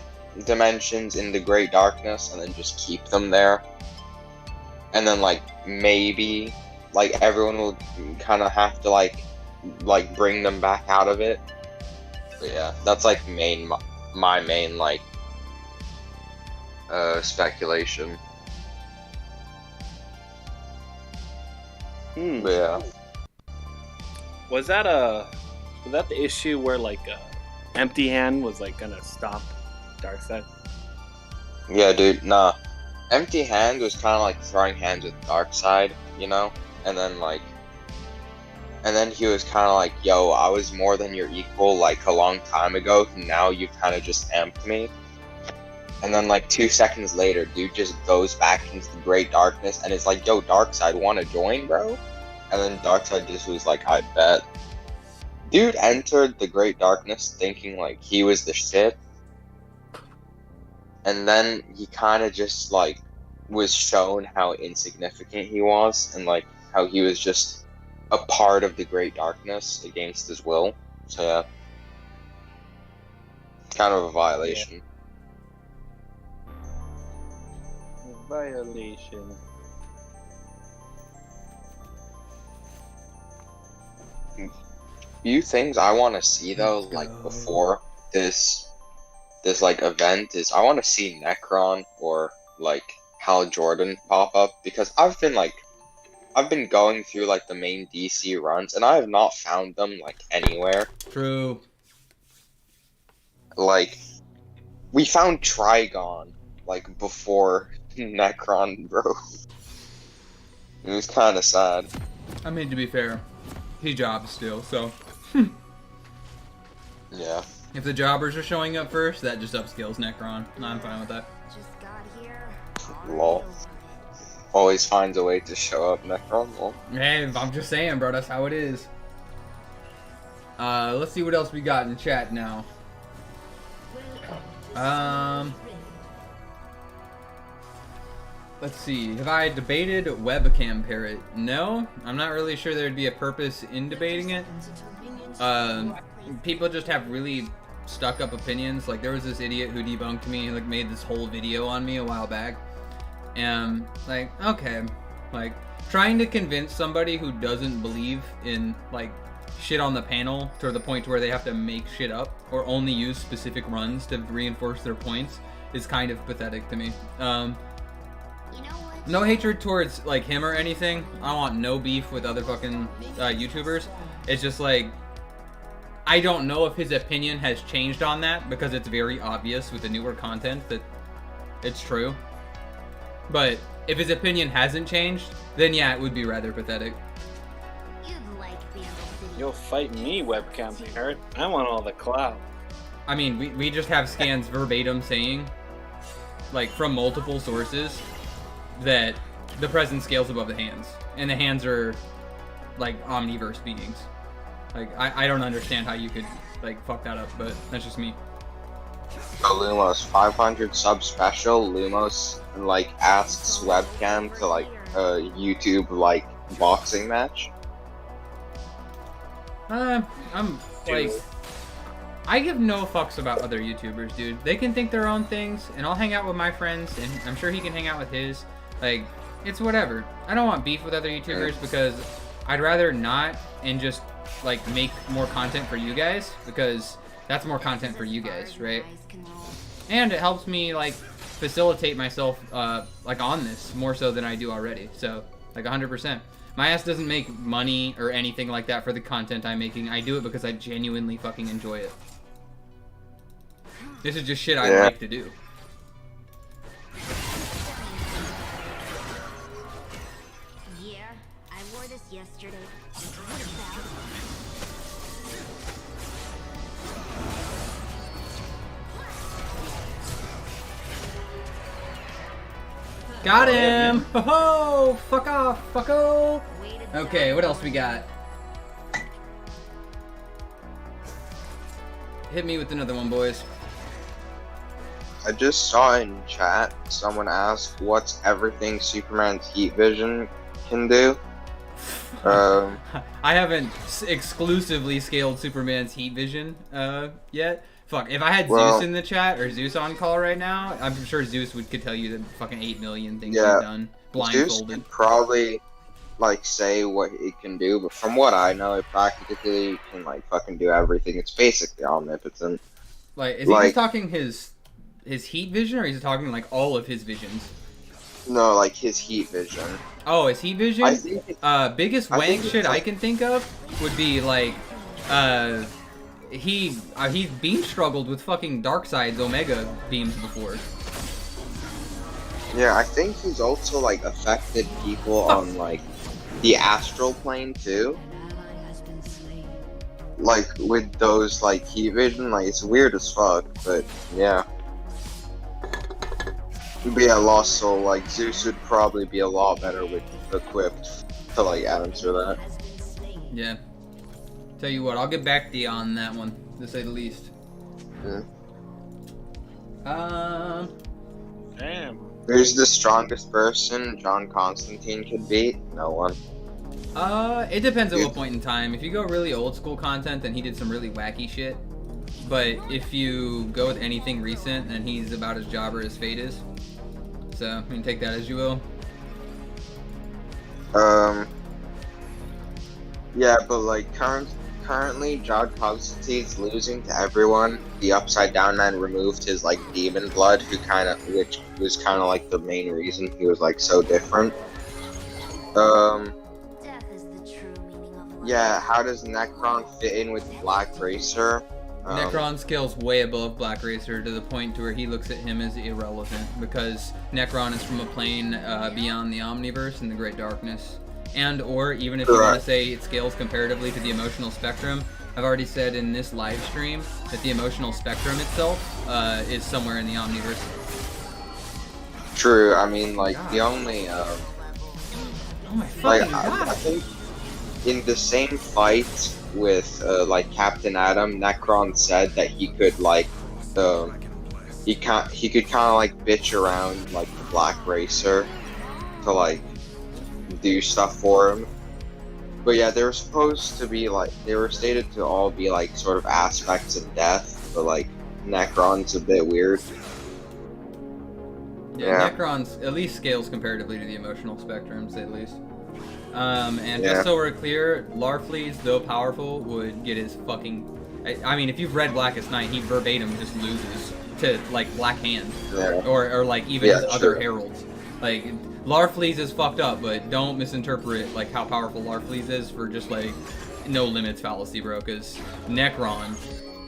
dimensions in the Great Darkness, and then just keep them there. And then like maybe like everyone will kind of have to like bring them back out of it. But yeah, that's like my main like speculation. But yeah. Was that the issue where like Empty Hand was like gonna stop Darkseid? Yeah, dude, nah. Empty Hand was kind of like throwing hands with Darkseid, you know? And then he was kind of like, yo, I was more than your equal like a long time ago, now you've kind of just amped me. And then like 2 seconds later, dude just goes back into the Great Darkness and it's like, yo, Darkseid, wanna join, bro? And then Darkseid just was like, I bet. Dude entered the Great Darkness thinking like he was the shit. And then he kind of just like was shown how insignificant he was and like how he was just a part of the Great Darkness against his will. So yeah. Kind of a violation. Violation. Few things I want to see though, like before this like event, is I want to see Necron or like Hal Jordan pop up, because I've been going through like the main DC runs and I have not found them like anywhere. True. Like we found Trigon like before Necron, bro. It was kind of sad. I mean, to be fair, he jobs still, so. Yeah. If the jobbers are showing up first, that just upscales Necron. No, I'm fine with that. Lol. Always finds a way to show up, Necron. Lol. Hey, I'm just saying, bro, that's how it is. Let's see what else we got in chat now. Let's see. Have I debated webcam parrot? No, I'm not really sure there'd be a purpose in debating it. People just have really stuck-up opinions. Like, there was this idiot who debunked me, like, made this whole video on me a while back. And, like, okay. Like, trying to convince somebody who doesn't believe in, like, shit on the panel to the point where they have to make shit up or only use specific runs to reinforce their points is kind of pathetic to me. No hatred towards like him or anything. I want no beef with other fucking YouTubers. It's just like, I don't know if his opinion has changed on that, because it's very obvious with the newer content that it's true. But if his opinion hasn't changed, then yeah, it would be rather pathetic. You'll fight me, webcam parrot. I want all the clout. I mean, we just have scans verbatim saying, like, from multiple sources, that the presence scales above the hands, and the hands are like omniverse beings. Like, I don't understand how you could like fuck that up, but that's just me. Lumos 500 sub special. Lumos like asks webcam to like a YouTube like boxing match. I'm like I give no fucks about other YouTubers, dude. They can think their own things, and I'll hang out with my friends, and I'm sure he can hang out with his. Like, it's whatever. I don't want beef with other YouTubers because I'd rather not and just, like, make more content for you guys, because that's more content for you guys, right? And it helps me, like, facilitate myself, like, on this more so than I do already. So, like, 100%. My ass doesn't make money or anything like that for the content I'm making. I do it because I genuinely fucking enjoy it. This is just shit I like to do. Yeah, I wore this yesterday. Got him! Ho ho! Fuck off! Fucko! Okay, what else we got? Hit me with another one, boys. I just saw in chat someone asked what's everything Superman's heat vision can do. I haven't exclusively scaled Superman's heat vision yet. Fuck, if I had Zeus in the chat or Zeus on call right now, I'm sure Zeus could tell you the fucking 8 million things he's done blindfolded. Zeus could probably like say what it can do, but from what I know, it practically can like fucking do everything. It's basically omnipotent. Like, is he just talking his heat vision, or is he talking like all of his visions? No, like his heat vision. Oh, his heat vision? I think biggest wank shit I can think of would be like, he beam struggled with fucking Darkseid's Omega beams before. Yeah, I think he's also like affected people on like the astral plane too. Like with those like heat vision, like it's weird as fuck, but yeah. But yeah, Lost Soul, like Zeus would probably be a lot better equipped to like answer that. Yeah. Tell you what, I'll get back to you on that one, to say the least. Damn. Who's the strongest person John Constantine could beat? No one. It depends at what point in time. If you go really old school content, then he did some really wacky shit. But if you go with anything recent, then he's about as jobber as Fate is. So, I mean, take that as you will. Yeah, but like currently, John Constantine's losing to everyone. The Upside Down Man removed his like demon blood, which was kind of like the main reason he was like so different. Yeah, how does Necron fit in with Black Racer? Necron scales way above Black Racer to the point to where he looks at him as irrelevant, because Necron is from a plane beyond the Omniverse and the Great Darkness. And or even if you want to say it scales comparatively to the emotional spectrum, I've already said in this live stream that the emotional spectrum itself is somewhere in the Omniverse. True, I mean like the only oh my fucking God. I think in the same fight with like Captain Atom, Necron said that he could like he could kind of like bitch around like the Black Racer to like do stuff for him. But yeah, they were supposed to be like, they were stated to all be like sort of aspects of death, but like Necron's a bit weird. Yeah, Necron's at least scales comparatively to the emotional spectrum, to say the least. And just so we're clear, Larfleeze, though powerful, would get his fucking... I mean, if you've read Blackest Night, he verbatim just loses to, like, Black Hand. Or like, even his other heralds. Like, Larfleeze is fucked up, but don't misinterpret, like, how powerful Larfleeze is for just, like, no limits fallacy, bro. Because Necron...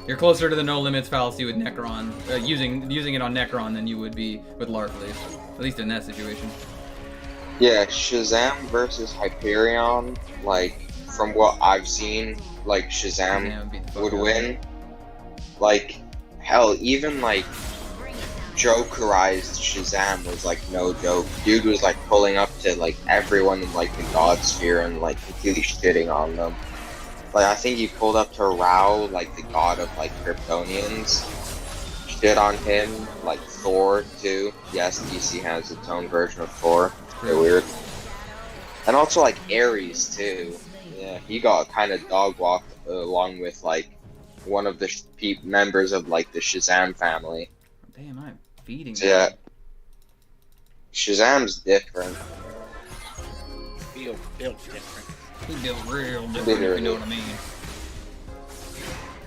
You're closer to the no limits fallacy with Necron, using it on Necron than you would be with Larfleeze. At least in that situation. Yeah, Shazam versus Hyperion, like, from what I've seen, like, Shazam would win. Like, hell, even, like, Jokerized Shazam was, like, no joke. Dude was, like, pulling up to, like, everyone in, like, the God Sphere and, like, completely shitting on them. Like, I think he pulled up to Rao, like, the god of, like, Kryptonians. Shit on him, like, Thor, too. Yes, DC has its own version of Thor. They're weird. And also, like, Ares, too. Yeah, he got kind of dog-walked along with, like, one of the members of like the Shazam family. Damn, I'm feeding. So, yeah, Shazam's different. Feel different. He built real different, if you know what I mean.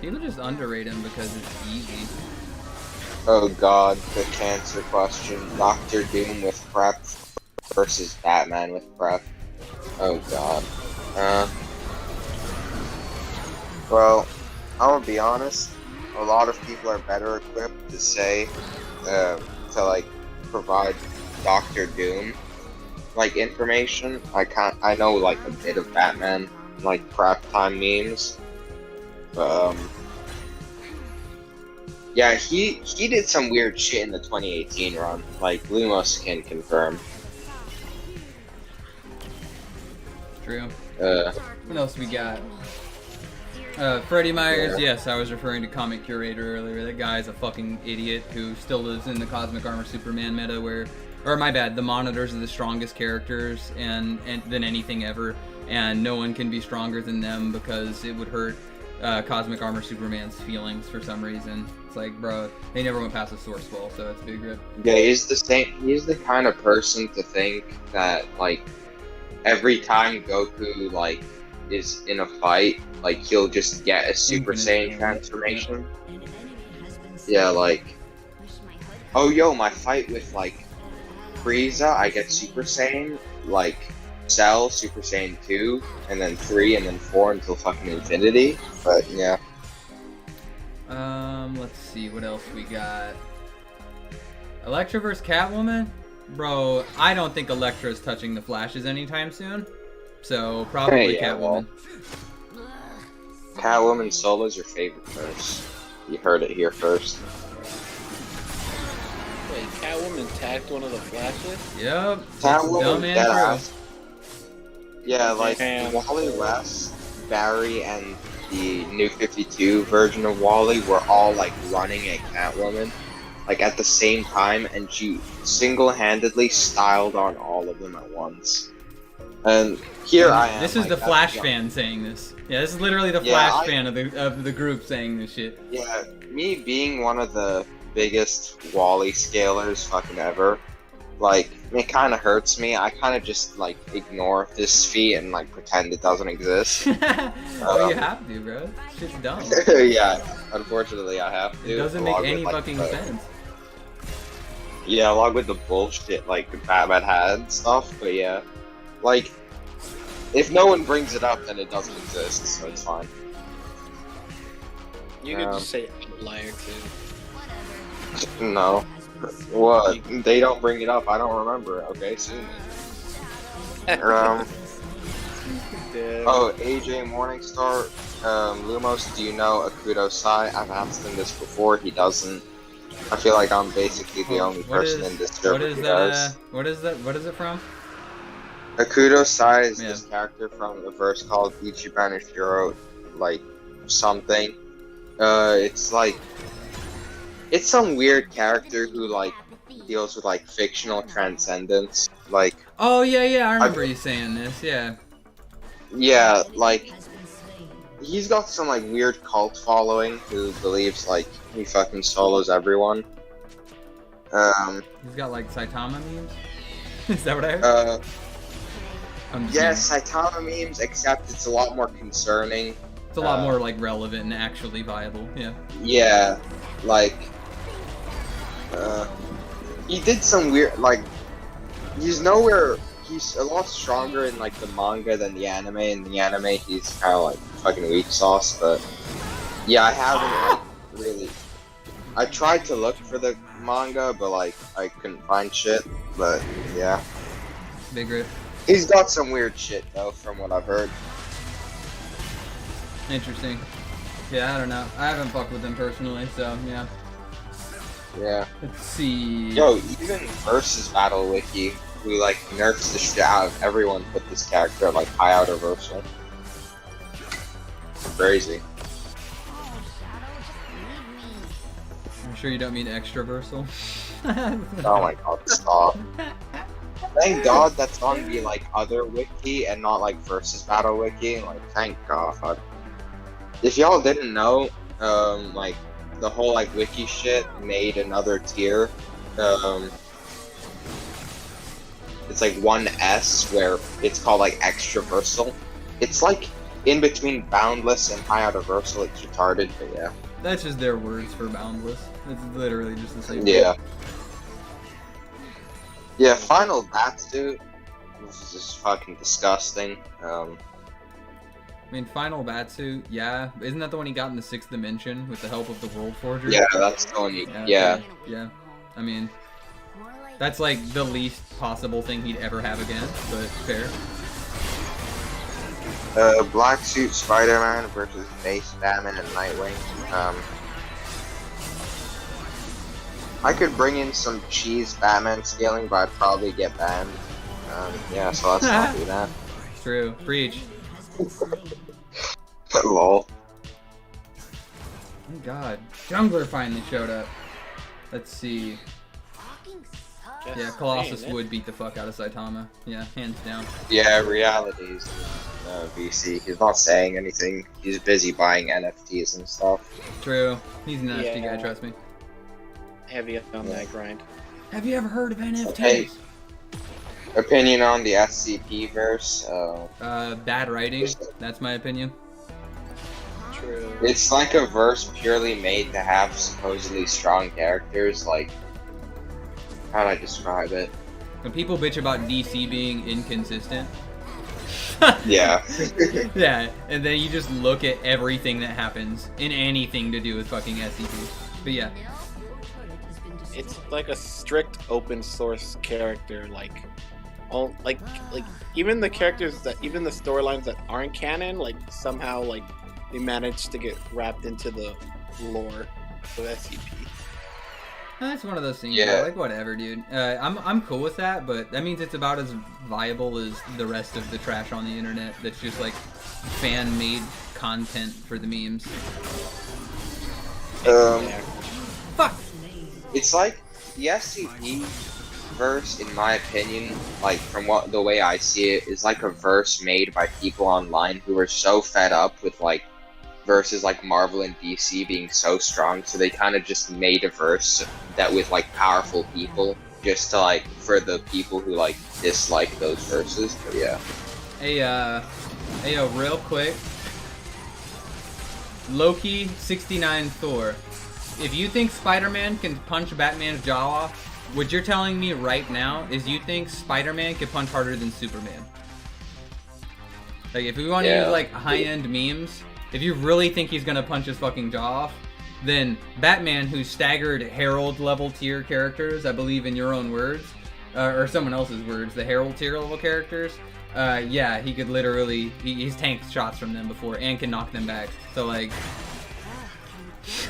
People just underrate him because it's easy. Oh god, the cancer question. Doctor Doom with prep versus Batman with prep. Oh god. Well, I'm gonna be honest, a lot of people are better equipped to say, to like, provide Doctor Doom, like, information. I know, like, a bit of Batman, like, prep time memes. But, yeah, he did some weird shit in the 2018 run, like Lumos can confirm. True. What else we got? Freddie Myers, Yeah. yes, I was referring to Comic Curator earlier. That guy's a fucking idiot who still lives in the Cosmic Armor Superman meta where, or my bad, the Monitors are the strongest characters and than anything ever, and no one can be stronger than them because it would hurt Cosmic Armor Superman's feelings for some reason. It's like, bro, they never went past the source wall, so that's a big rip. Yeah, he's the kind of person to think that, like, every time Goku, like, is in a fight, like, he'll just get a Super Saiyan transformation. Yeah, like, oh, yo, my fight with, like, Frieza, I get Super Saiyan, like, Cell, Super Saiyan 2, and then 3, and then 4 until fucking infinity. But, yeah. Let's see, what else we got? Elektra vs. Catwoman? Bro, I don't think Elektra is touching the Flashes anytime soon. So, probably Yeah, Catwoman. well, Catwoman Solo's your favorite verse. You heard it here first. Wait, Catwoman tagged one of the Flashes? Yep. Catwoman Dumb and deadass. Yeah, like, Damn. Wally West, Barry, and the New 52 version of Wally were all, like, running at Catwoman, like, at the same time, and she single-handedly styled on all of them at once. And here I am. This is like, the that's Flash young. fan saying this. Yeah, this is literally the Yeah, Flash fan of the group saying this shit. Yeah, me being one of the biggest Wally scalers fucking ever, like, it kind of hurts me. I kind of just, like, ignore this feat and, like, pretend it doesn't exist. Oh, you have to, bro. Shit's dumb. Yeah, unfortunately I have to. It doesn't make along with, any like, fucking the- sense. Yeah, along with the bullshit, like, Batman had and stuff, but yeah. Like, if no one brings it up, then it doesn't exist, so it's fine. You could just say outlier too. No. What? They don't bring it up, I don't remember, okay, soon. Oh, AJ Morningstar, Lumos, do you know A-Kudos Sai? I've asked him this before, he doesn't. I feel like I'm basically the only person in this server who does. What is that? What is it from? A-Kudos Sai is Yeah. this character from a verse called Ichiban Ishiro, like, something. It's like, it's some weird character who, like, deals with, like, fictional transcendence. Like, Oh yeah, I remember you saying this. Yeah. yeah, like, he's got some, like, weird cult following who believes, like, he fucking solos everyone. He's got like Saitama memes. Is that what I heard? I'm just Yeah, saying. Saitama memes, except it's a lot more concerning. It's a lot more like relevant and actually viable. Yeah. Yeah, like, he did some weird, like, he's a lot stronger in, like, the manga than the anime. In the anime, he's kind of, like, fucking weak sauce, but, yeah, I haven't, like, really, I tried to look for the manga, but, like, I couldn't find shit, but, yeah. Big rip. He's got some weird shit, though, from what I've heard. Interesting. Yeah, I don't know. I haven't fucked with him personally, so yeah. Yeah. Let's see. Yo, even Versus Battle Wiki, who, like, nerfs the shit out of everyone, put this character at, like, high outer versal. Crazy. I'm sure you don't mean extraversal. Oh my god, stop. Thank god that's on the, like, other wiki and not, like, Versus Battle Wiki. Like, thank god. If y'all didn't know, like the whole like wiki shit made another tier. It's like 1S where it's called like extraversal. It's like in between boundless and high universal. It's retarded, but yeah. That's just their words for boundless. It's literally just the same. Yeah. Yeah, final Batsuit. This is just fucking disgusting. I mean, final Batsuit, yeah. Isn't that the one he got in the 6th dimension with the help of the World Forger? Yeah, that's the one. Yeah. Yeah. I mean, that's like the least possible thing he'd ever have again, but fair. Black Suit Spider-Man versus Base Batman and Nightwing. I could bring in some cheese Batman scaling, but I'd probably get banned. Yeah, so let's not do that. True. Preach. Lol. Oh god. Jungler finally showed up. Let's see. Yeah, Colossus would beat the fuck out of Saitama. Yeah, hands down. Yeah, realities. VC. He's not saying anything. He's busy buying NFTs and stuff. True. He's an NFT guy, trust me. Heavy on that grind. Have you ever heard of NFTs? Hey, opinion on the SCP verse? Bad writing. That's my opinion. True. It's like a verse purely made to have supposedly strong characters. Like, how do I describe it? When people bitch about DC being inconsistent. Yeah. Yeah, and then you just look at everything that happens in anything to do with fucking SCP. But yeah. It's like a strict open source character, like even the characters that even the storylines that aren't canon, like somehow like they manage to get wrapped into the lore of SCP. That's one of those things. Yeah. Like whatever, dude. I'm cool with that, but that means it's about as viable as the rest of the trash on the internet. That's just like fan-made content for the memes. Fuck. It's like the SCP verse, in my opinion, like from the way I see it, is like a verse made by people online who are so fed up with like verses like Marvel and DC being so strong, so they kind of just made a verse that with like powerful people, just to like for the people who like dislike those verses. But yeah. Hey, real quick. Loki 69 Thor. If you think Spider-Man can punch Batman's jaw off, what you're telling me right now is you think Spider-Man can punch harder than Superman. Like, if we want to use like high-end memes, if you really think he's gonna punch his fucking jaw off, then Batman, who's staggered Herald level tier characters, I believe in your own words, or someone else's words, the Herald tier level characters, yeah, he could literally, he's tanked shots from them before and can knock them back. So like,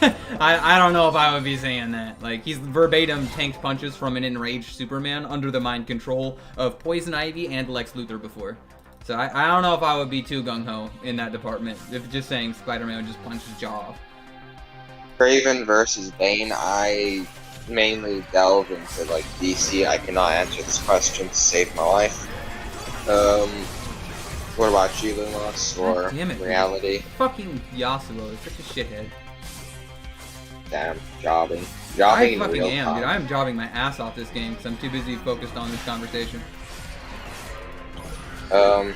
I don't know if I would be saying that. Like, he's verbatim tanked punches from an enraged Superman under the mind control of Poison Ivy and Lex Luthor before. So I don't know if I would be too gung-ho in that department. If just saying Spider-Man would just punch his jaw off. Craven versus Bane, I mainly delve into like DC. I cannot answer this question to save my life. What about you, Lumos, or damn it, reality? Dude. Fucking Yasuo is such a shithead. Damn, jobbing. I Jobbing in fucking real am, time. dude. I'm jobbing my ass off this game because I'm too busy focused on this conversation. Yo,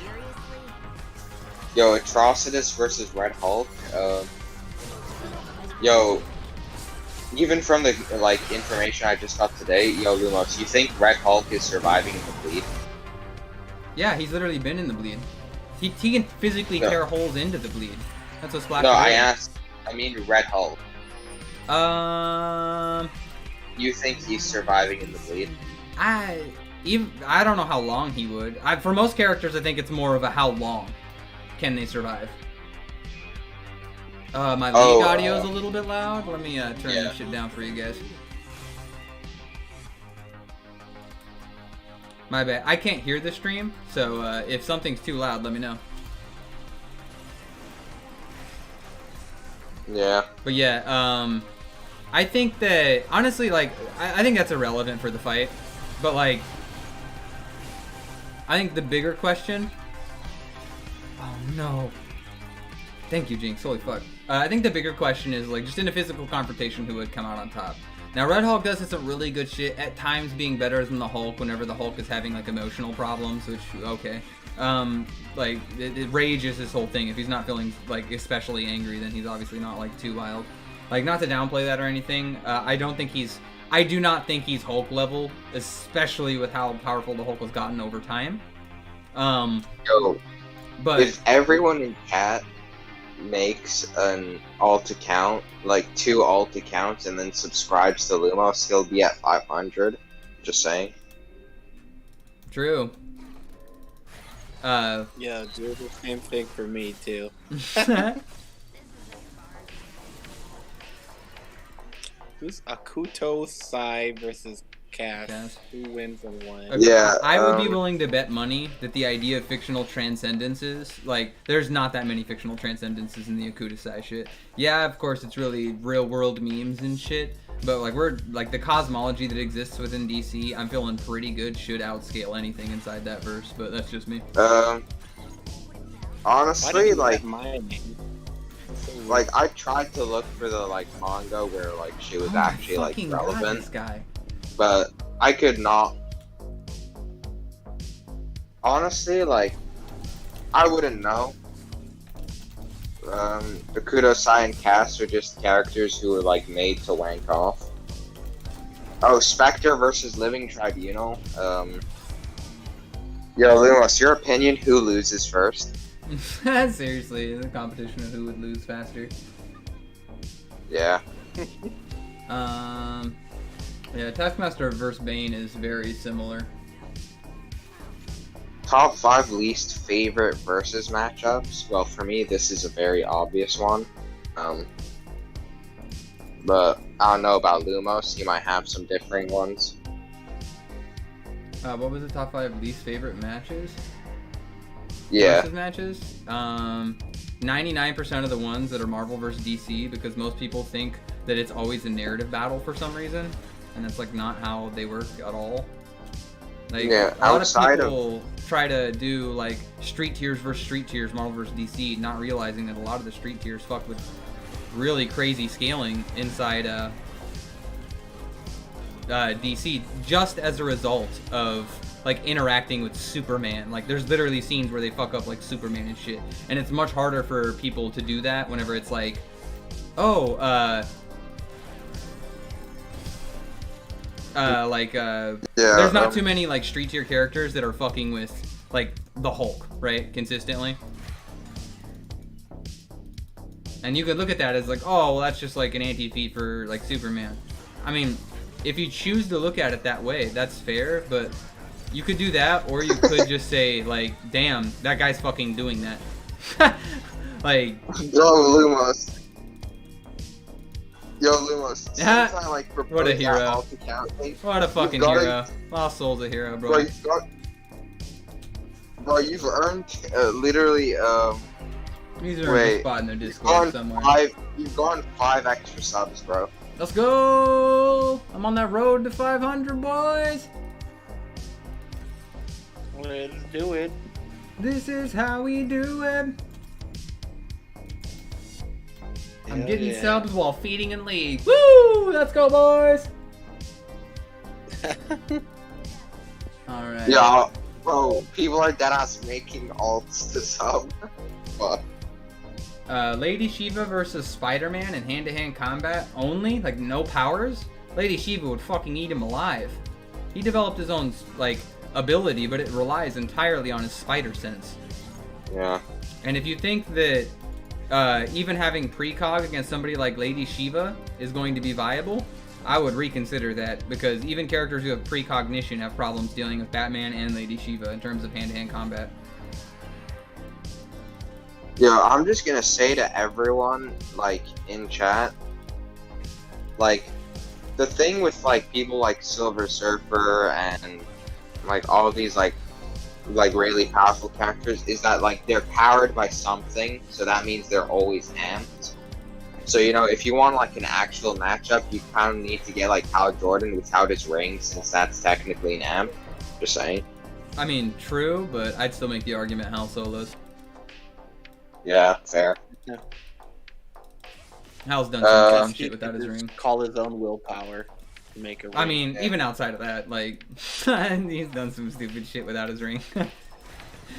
Atrocitus versus Red Hulk. Yo, even from the like information I just got today, yo, Lumos, you think Red Hulk is surviving in the bleed? Yeah, he's literally been in the bleed. He can physically tear holes into the bleed. That's what Splash. No, I mean Red Hulk. You think he's surviving in the bleed? I don't know how long he would. For most characters, I think it's more of a how long can they survive. My league audio is a little bit loud. Let me turn this shit down for you guys. My bad. I can't hear the stream, so if something's too loud, let me know. Yeah. But yeah, I think that, honestly, like, I think that's irrelevant for the fight. But, like, I think the bigger question... Oh, no. Thank you, Jinx. Holy fuck. I think the bigger question is, like, just in a physical confrontation, who would come out on top? Now, Red Hulk does some really good shit, at times being better than the Hulk whenever the Hulk is having, like, emotional problems, which, okay. Like, rage is his whole thing. If he's not feeling, like, especially angry, then he's obviously not, like, too wild. Like, not to downplay that or anything, I do not think he's Hulk level, especially with how powerful the Hulk has gotten over time. But if everyone in chat makes an alt account, like 2 alt accounts, and then subscribes to Lumos, he'll be at 500. Just saying. True. Yeah, do the same thing for me too. Who's A-Kudos, Sai versus Cass? Who wins and why? Yeah, I would be willing to bet money that the idea of fictional transcendences, like, there's not that many fictional transcendences in the A-Kudos shit. Yeah, of course, it's really real world memes and shit, but like the cosmology that exists within DC, I'm feeling pretty good should outscale anything inside that verse, but that's just me. Honestly, like, my name? like I tried to look for the like manga where like she was actually like relevant. This guy. But I could not. Honestly, like, I wouldn't know. A-Kudos, Sai, and Cass are just characters who were, like, made to wank off. Oh, Spectre versus Living Tribunal. Yo, Lumos, your opinion, who loses first? Seriously, the competition of who would lose faster. Yeah. Yeah, Taskmaster vs. Bane is very similar. Top 5 least favorite versus matchups? Well, for me, this is a very obvious one. But I don't know about Lumos, you might have some differing ones. What was the top 5 least favorite matches? Yeah. Versus matches? 99% of the ones that are Marvel versus DC, because most people think that it's always a narrative battle for some reason. And that's like not how they work at all. Like, yeah, a lot of people try to do like street tiers versus street tiers, Marvel versus DC, not realizing that a lot of the street tiers fuck with really crazy scaling inside DC, just as a result of like interacting with Superman. Like, there's literally scenes where they fuck up like Superman and shit, and it's much harder for people to do that whenever it's like, there's not too many like street tier characters that are fucking with like the Hulk, right, consistently. And you could look at that as like, oh, well, that's just like an anti-feat for like Superman. I mean, if you choose to look at it that way, that's fair, but you could do that, or you could just say like, damn, that guy's fucking doing that. Like, Yo, Lumos, since I, like, what a hero. alt account thing, what a fucking hero. Lost Soul's a hero, bro. Bro, you've earned, literally, He's earned a spot in their Discord somewhere. You've gone 5 extra subs, bro. Let's go! I'm on that road to 500, boys! Let's do it. This is how we do it. I'm getting subs while feeding in league. Woo! Let's go, boys! Alright. Yeah, bro, people are deadass making alts to sub. Fuck. Lady Shiva versus Spider-Man in hand-to-hand combat only? Like, no powers? Lady Shiva would fucking eat him alive. He developed his own, like, ability, but it relies entirely on his spider sense. Yeah. And if you think that even having precog against somebody like Lady Shiva is going to be viable, I would reconsider that, because even characters who have precognition have problems dealing with Batman and Lady Shiva in terms of hand-to-hand combat. Yeah, I'm just gonna say to everyone, like, in chat, like, the thing with, like, people like Silver Surfer and, like, all of these, like, really powerful characters is that, like, they're powered by something, so that means they're always amped. So, you know, if you want, like, an actual matchup, you kind of need to get, like, Hal Jordan without his ring, since that's technically an amp. Just saying. I mean, true, but I'd still make the argument Hal solos. Yeah, fair. Hal's done some dumb He shit without his just ring. Call his own willpower to make a ring. I mean, even outside of that, like, he's done some stupid shit without his ring.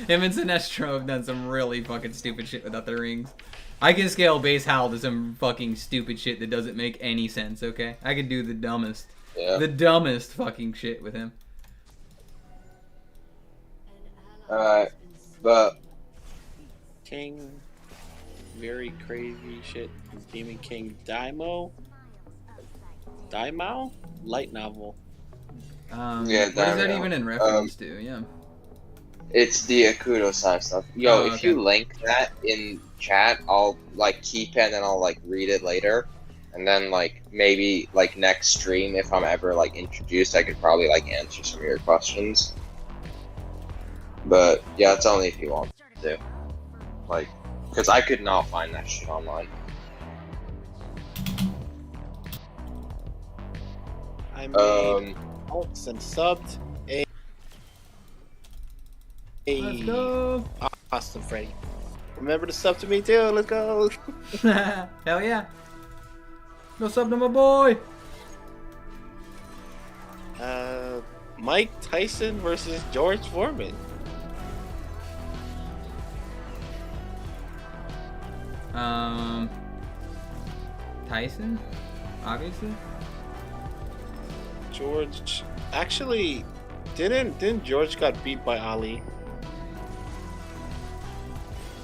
Him and Sinestro have done some really fucking stupid shit without their rings. I can scale base Hal to some fucking stupid shit that doesn't make any sense, okay? I could do the dumbest fucking shit with him. Alright, but King, very crazy shit. Demon King Daimao? Light novel. Yeah, Yeah, what is that Daimao. even in reference to? Yeah. it's the A-Kudos side stuff. Yo, Oh, if okay. you link that in chat, I'll like keep it and then I'll like read it later. And then like maybe like next stream, if I'm ever like introduced, I could probably like answer some of your questions. But yeah, it's only if you want to. Like, because I could not find that shit online. I made Um, alts and subbed. Let's go. Awesome, Freddy. Remember to sub to me too. Let's go. Hell yeah. Go sub to my boy. Mike Tyson versus George Foreman. Tyson, obviously. George actually didn't George got beat by Ali?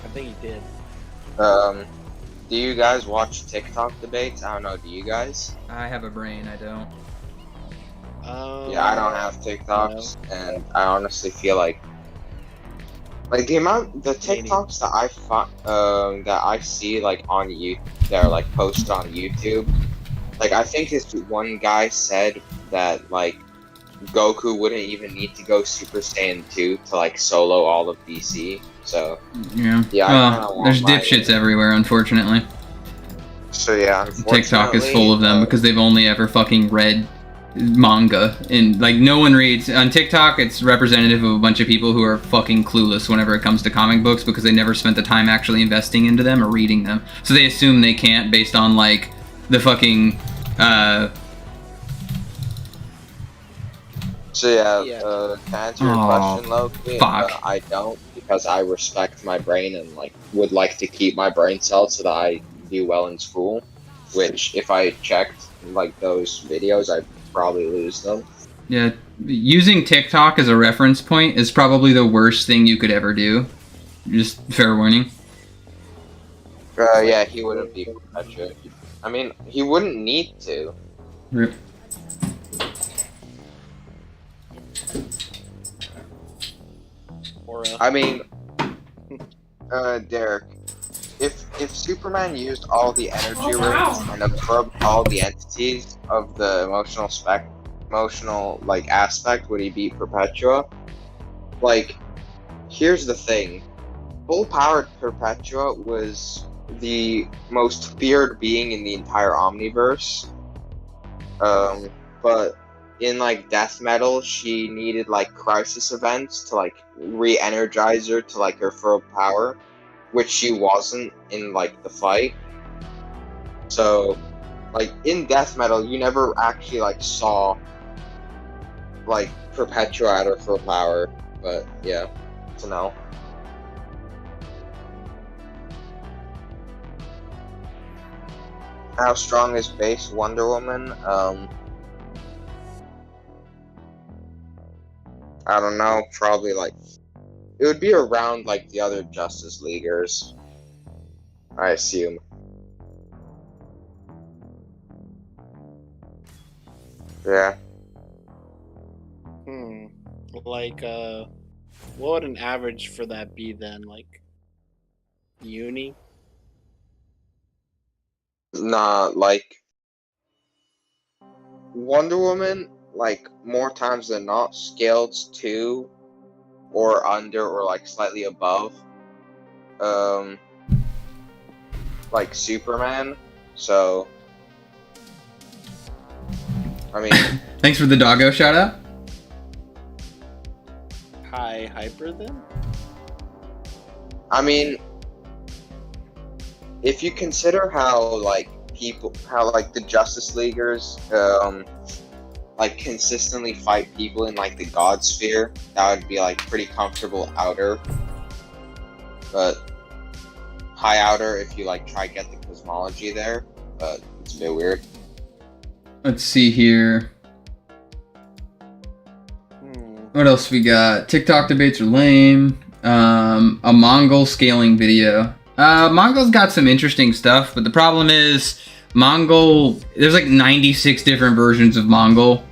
I think he did. do you guys watch TikTok debates? I don't know, do you guys? I have a brain, I don't. Yeah, I don't have TikToks, and I honestly feel like the TikToks that I see like on YouTube, that are like posted on YouTube. Like, I think this one guy said that like Goku wouldn't even need to go Super Saiyan 2 to like solo all of DC. So Yeah. yeah, I kinda Well, want there's my- dipshits everywhere, unfortunately. So yeah, TikTok is full of them because they've only ever fucking read manga, and like no one reads on TikTok. It's representative of a bunch of people who are fucking clueless whenever it comes to comic books because they never spent the time actually investing into them or reading them, so they assume they can't based on like the fucking So yeah, Yeah. to answer your Aw, question, Loki, fuck. I don't, because I respect my brain and like would like to keep my brain cells so that I do well in school. Which, if I checked like those videos, I'd probably lose them. yeah, using TikTok as a reference point is probably the worst thing you could ever do. Just fair warning. Yeah, he wouldn't be perpetuate. I mean, he wouldn't need to. Rip. Or I mean, Derek, if Superman used all the energy rings and absorbed all the entities of the emotional like aspect, would he beat Perpetua? Like, here's the thing: full-powered Perpetua was the most feared being in the entire Omniverse. But in like death metal, she needed like crisis events to like re-energize her to like her full power, which she wasn't in like the fight. So like in death metal, you never actually like saw like Perpetua at her full power. But yeah, to know. How strong is base Wonder Woman? I don't know, probably like it would be around like the other Justice Leaguers, I assume. Yeah. like what would an average for that be then? Like uni? Nah, like Wonder Woman, like more times than not, scaled 2 or under or like slightly above like Superman. So I mean Thanks for the doggo shout out. High hyper then? I mean if you consider how like the Justice Leaguers like consistently fight people in like the God sphere, that would be like pretty comfortable outer, but high outer if you like try to get the cosmology there, but it's a bit weird. Let's see here. What else we got? TikTok debates are lame. A Mongol scaling video. Mongol's got some interesting stuff, but the problem is Mongol, there's like 96 different versions of Mongol,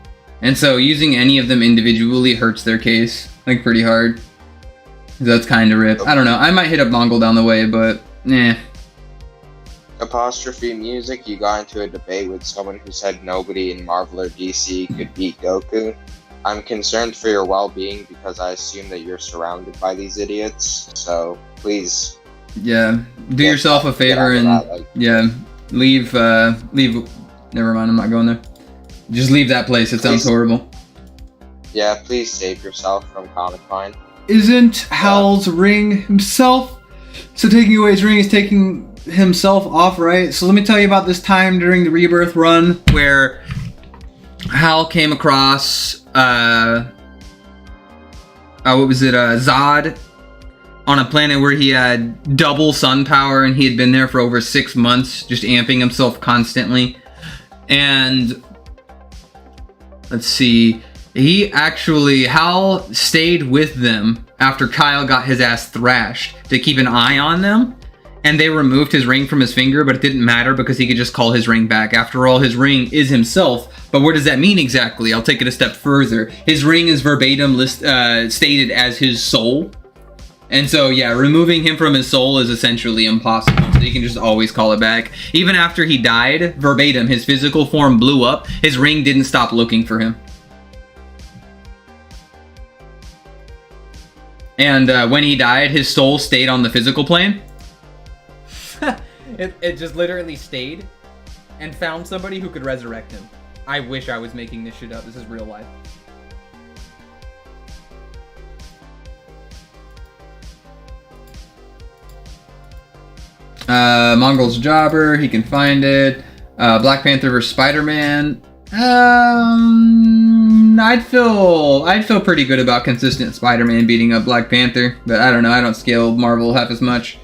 and so using any of them individually hurts their case, like, pretty hard. That's kind of rip. I don't know. I might hit up Mongol down the way, but eh. Apostrophe music, you got into a debate with someone who said nobody in Marvel or DC could beat Goku. I'm concerned for your well-being because I assume that you're surrounded by these idiots, so please... Yeah, do yourself a favor and, yeah, leave, never mind, I'm not going there. Just leave that place, it sounds horrible. Yeah, please save yourself from Comic-Con. Isn't Hal's ring himself? So taking away his ring is taking himself off, right? So let me tell you about this time during the Rebirth run where Hal came across, what was it, Zod, on a planet where he had double sun power and he had been there for over 6 months, just amping himself constantly. And let's see, Hal stayed with them after Kyle got his ass thrashed to keep an eye on them, and they removed his ring from his finger, but it didn't matter because he could just call his ring back. After all, his ring is himself, but what does that mean exactly? I'll take it a step further. His ring is verbatim stated as his soul. And so, yeah, removing him from his soul is essentially impossible, so you can just always call it back. Even after he died, verbatim, his physical form blew up, his ring didn't stop looking for him. And when he died, his soul stayed on the physical plane. it just literally stayed and found somebody who could resurrect him. I wish I was making this shit up. This is real life. Mongol's Jobber, he can find it. Black Panther vs. Spider-Man. I'd feel pretty good about consistent Spider-Man beating up Black Panther, but I don't know, I don't scale Marvel half as much.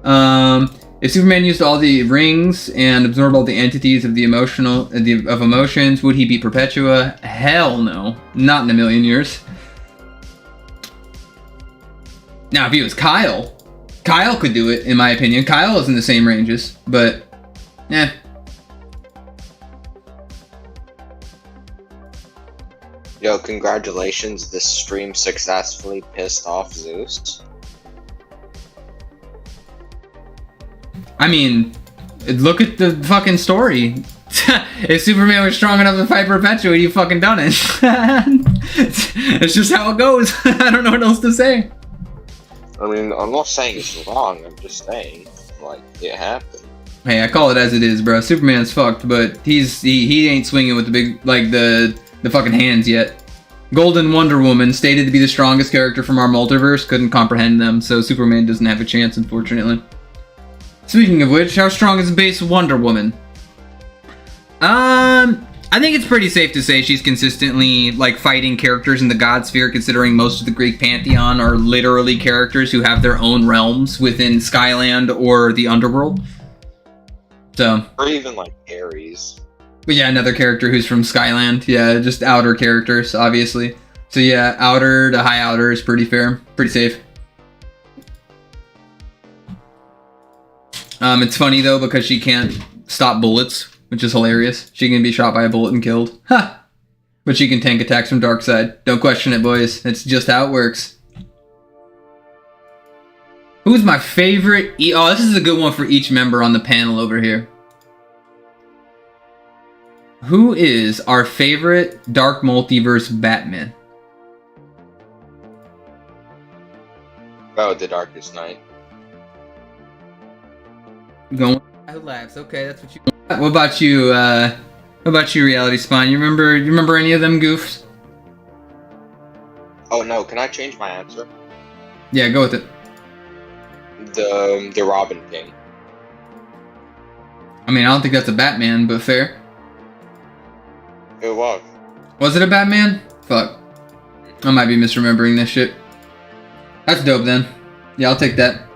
If Superman used all the rings and absorbed all the entities of emotions, would he beat Perpetua? Hell no. Not in a million years. Now, if he was Kyle could do it, in my opinion. Kyle is in the same ranges, but, eh. Yo, congratulations, this stream successfully pissed off Zeus. I mean, look at the fucking story. If Superman was strong enough to fight Perpetua, you fucking done it. It's just how it goes. I don't know what else to say. I mean, I'm not saying it's wrong, I'm just saying, like, it happened. Hey, I call it as it is, bro. Superman's fucked, but he ain't swinging with the big, like, the fucking hands yet. Golden Wonder Woman, stated to be the strongest character from our multiverse, couldn't comprehend them, so Superman doesn't have a chance, unfortunately. Speaking of which, how strong is base Wonder Woman? I think it's pretty safe to say she's consistently, like, fighting characters in the God Sphere, considering most of the Greek pantheon are literally characters who have their own realms within Skyland or the Underworld. So. Or even, like, Ares. But yeah, another character who's from Skyland. Yeah, just outer characters, obviously. So yeah, outer to high outer is pretty fair. Pretty safe. It's funny, though, because she can't stop bullets, which is hilarious. She can be shot by a bullet and killed. Ha! But she can tank attacks from Darkseid. Don't question it, boys. It's just how it works. Who's my favorite? Oh, this is a good one for each member on the panel over here. Who is our favorite Dark Multiverse Batman? Oh, The Darkest Knight. Going laughs. Okay, that's what you. What about you, Reality Spawn? You remember any of them goofs? Oh no, can I change my answer? Yeah, go with it. The Robin King. I mean, I don't think that's a Batman, but fair. It was. Was it a Batman? Fuck. I might be misremembering this shit. That's dope then. Yeah, I'll take that.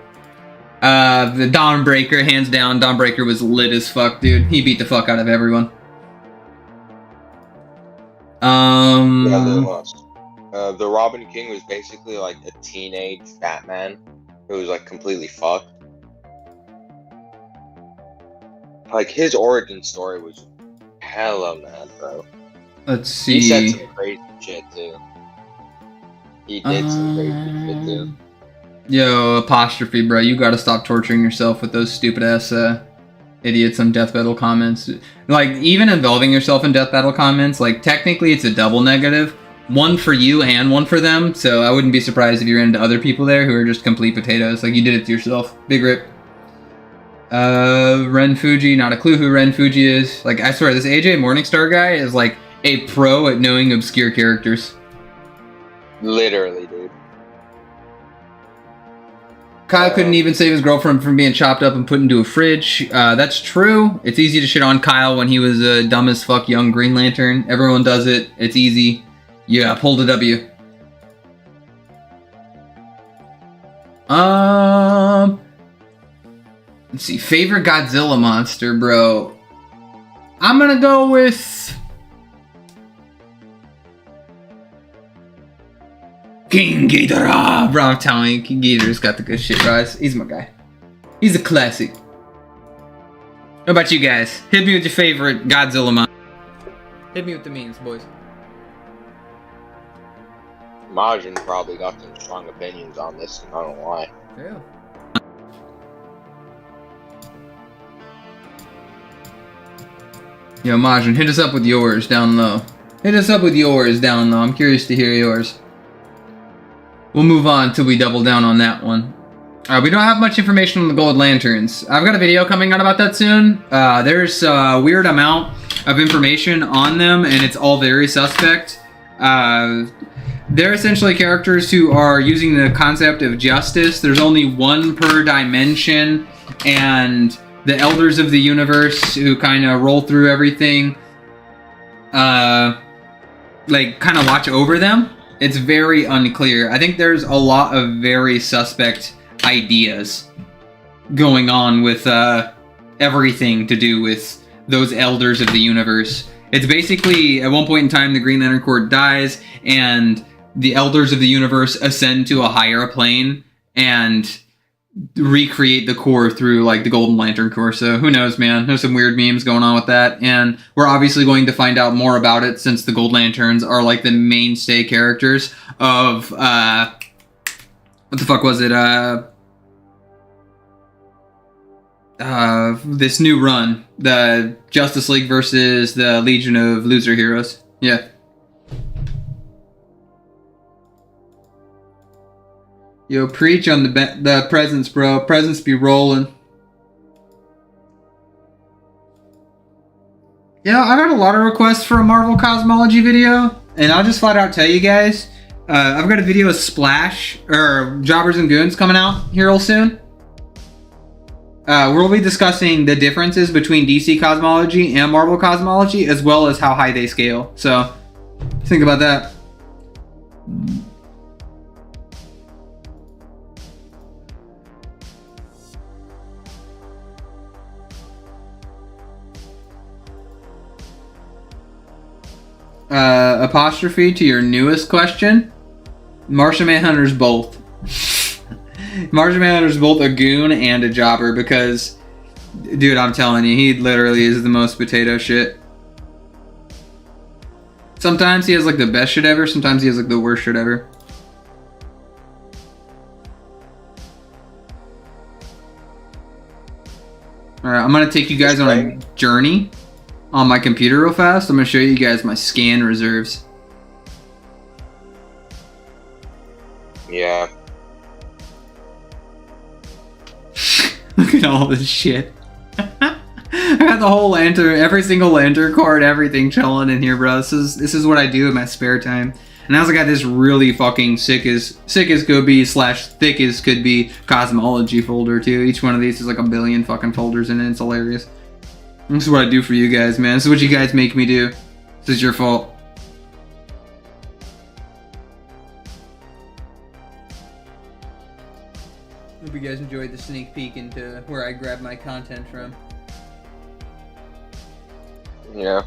The Dawnbreaker, hands down. Dawnbreaker was lit as fuck, dude. He beat the fuck out of everyone. The Robin King was basically like a teenage Batman who was like completely fucked. Like his origin story was hella mad, bro. Let's see. He said some crazy shit too. He did some crazy shit too. Yo, apostrophe, bro. You gotta stop torturing yourself with those stupid ass idiots on Death Battle comments. Like, even involving yourself in Death Battle comments, like, technically it's a double negative. One for you and one for them, so I wouldn't be surprised if you ran into other people there who are just complete potatoes. Like, you did it to yourself. Big rip. Ren Fuji, not a clue who Ren Fuji is. Like, I swear, this AJ Morningstar guy is, like, a pro at knowing obscure characters. Literally, dude. Kyle couldn't even save his girlfriend from being chopped up and put into a fridge. That's true. It's easy to shit on Kyle when he was a dumb as fuck young Green Lantern. Everyone does it. It's easy. Yeah, pull the W. Let's see. Favorite Godzilla monster, bro. I'm gonna go with King Ghidorah. Bro, I'm telling you, King Ghidorah's got the good shit, guys. He's my guy. He's a classic. What about you guys? Hit me with your favorite Godzilla monster. Hit me with the memes, boys. Majin probably got some strong opinions on this, and I don't know why. Yeah. Yo, Majin, hit us up with yours down low. Hit us up with yours down low. I'm curious to hear yours. We'll move on till we double down on that one. We don't have much information on the Gold Lanterns. I've got a video coming out about that soon. There's a weird amount of information on them, and it's all very suspect. They're essentially characters who are using the concept of justice. There's only one per dimension, and the Elders of the Universe who kind of roll through everything, like, kind of watch over them. It's very unclear. I think there's a lot of very suspect ideas going on with everything to do with those Elders of the Universe. It's basically, at one point in time, the Green Lantern Corps dies, and the Elders of the Universe ascend to a higher plane and recreate the Corps through, like, the Golden Lantern Corps. So who knows, man? There's some weird memes going on with that, and we're obviously going to find out more about it since the Gold Lanterns are, like, the mainstay characters of, what the fuck was it? This new run, the Justice League versus the Legion of Loser Heroes. Yeah. Yo, preach on the presents, bro. Presents be rolling. Yeah, I got a lot of requests for a Marvel Cosmology video, and I'll just flat out tell you guys, I've got a video of Splash, or Jobbers and Goons coming out here real soon. We'll be discussing the differences between DC Cosmology and Marvel Cosmology, as well as how high they scale. So, think about that. Apostrophe to your newest question. Martian Manhunter's both. Martian Manhunter's both a goon and a jobber because, dude, I'm telling you, he literally is the most potato shit. Sometimes he has like the best shit ever, sometimes he has like the worst shit ever. Alright, I'm gonna take you guys on a journey on my computer real fast. I'm gonna show you guys my scan reserves. Yeah. Look at all this shit. I got the whole lantern, every single lantern card, everything chilling in here, bro. This is what I do in my spare time. And I also got this really fucking sick as could be / thick as could be cosmology folder too. Each one of these is like a billion fucking folders in it. It's hilarious. This is what I do for you guys, man. This is what you guys make me do. This is your fault. Hope you guys enjoyed the sneak peek into where I grab my content from. Yeah.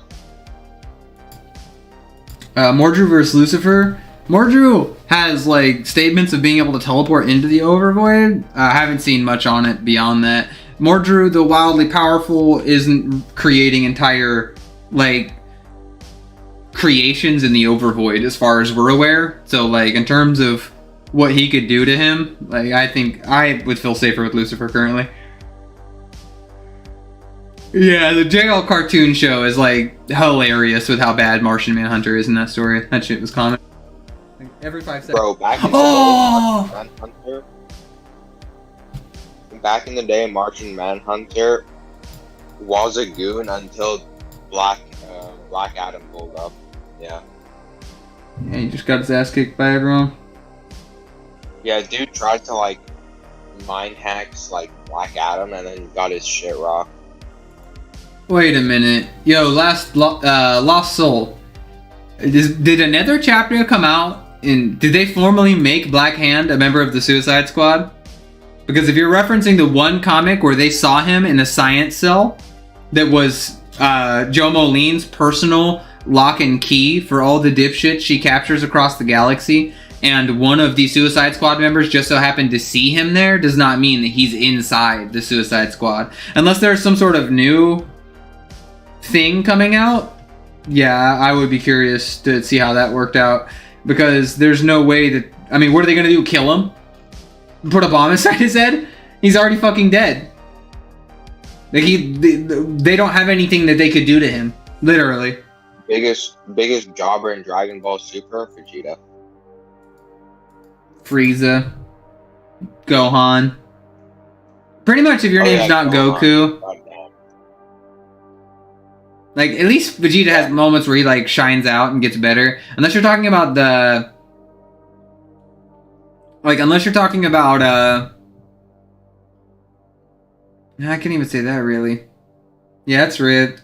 Mordru versus Lucifer. Mordru has like statements of being able to teleport into the overvoid. I haven't seen much on it beyond that. Mordru, the wildly powerful, isn't creating entire like creations in the overvoid as far as we're aware. So like in terms of what he could do to him, like I think I would feel safer with Lucifer currently. Yeah, the JL cartoon show is like hilarious with how bad Martian Manhunter is in that story. That shit was comic. Like, every 5 seconds. Bro, back in the day, Martian Manhunter was a goon until Black Adam pulled up. Yeah. Yeah, he just got his ass kicked by everyone. Yeah, dude tried to like mind hacks like Black Adam and then got his shit rocked. Wait a minute. Yo, Lost Soul. Did another chapter come out? Did they formally make Black Hand a member of the Suicide Squad? Because if you're referencing the one comic where they saw him in a science cell that was Joe Moline's personal lock and key for all the dipshits she captures across the galaxy, and one of the Suicide Squad members just so happened to see him there, does not mean that he's inside the Suicide Squad. Unless there's some sort of new thing coming out, yeah, I would be curious to see how that worked out, because there's no way that, I mean, what are they gonna do, kill him? Put a bomb inside his head? He's already fucking dead. Like they don't have anything that they could do to him, literally. Biggest jobber in Dragon Ball Super, Vegeta. Frieza, Gohan. Pretty much if your name's not Goku. Like, at least Vegeta has moments where he, like, shines out and gets better. Unless you're talking about the... Like, unless you're talking about, I can't even say that, really. Yeah, that's right.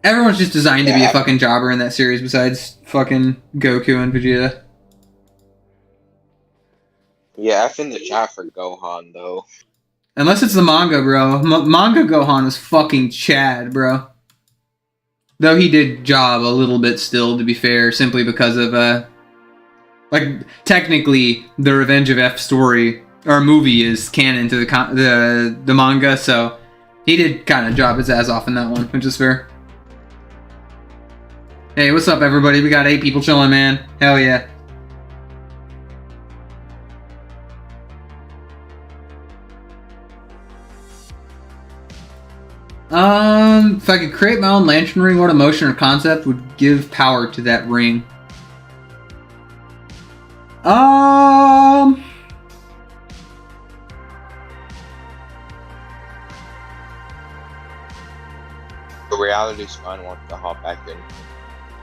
Everyone's just designed to be a fucking jobber in that series besides fucking Goku and Vegeta. Yeah, F in the chat for Gohan, though. Unless it's the manga, bro. Manga Gohan is fucking Chad, bro. Though he did job a little bit still, to be fair, simply because of, like, technically, the Revenge of F story, or movie, is canon to the manga, so he did kind of job his ass off in that one, which is fair. Hey, what's up, everybody? We got 8 people chilling, man. Hell yeah. If I could create my own lantern ring, what emotion or concept would give power to that ring? The reality spine wants to hop back in.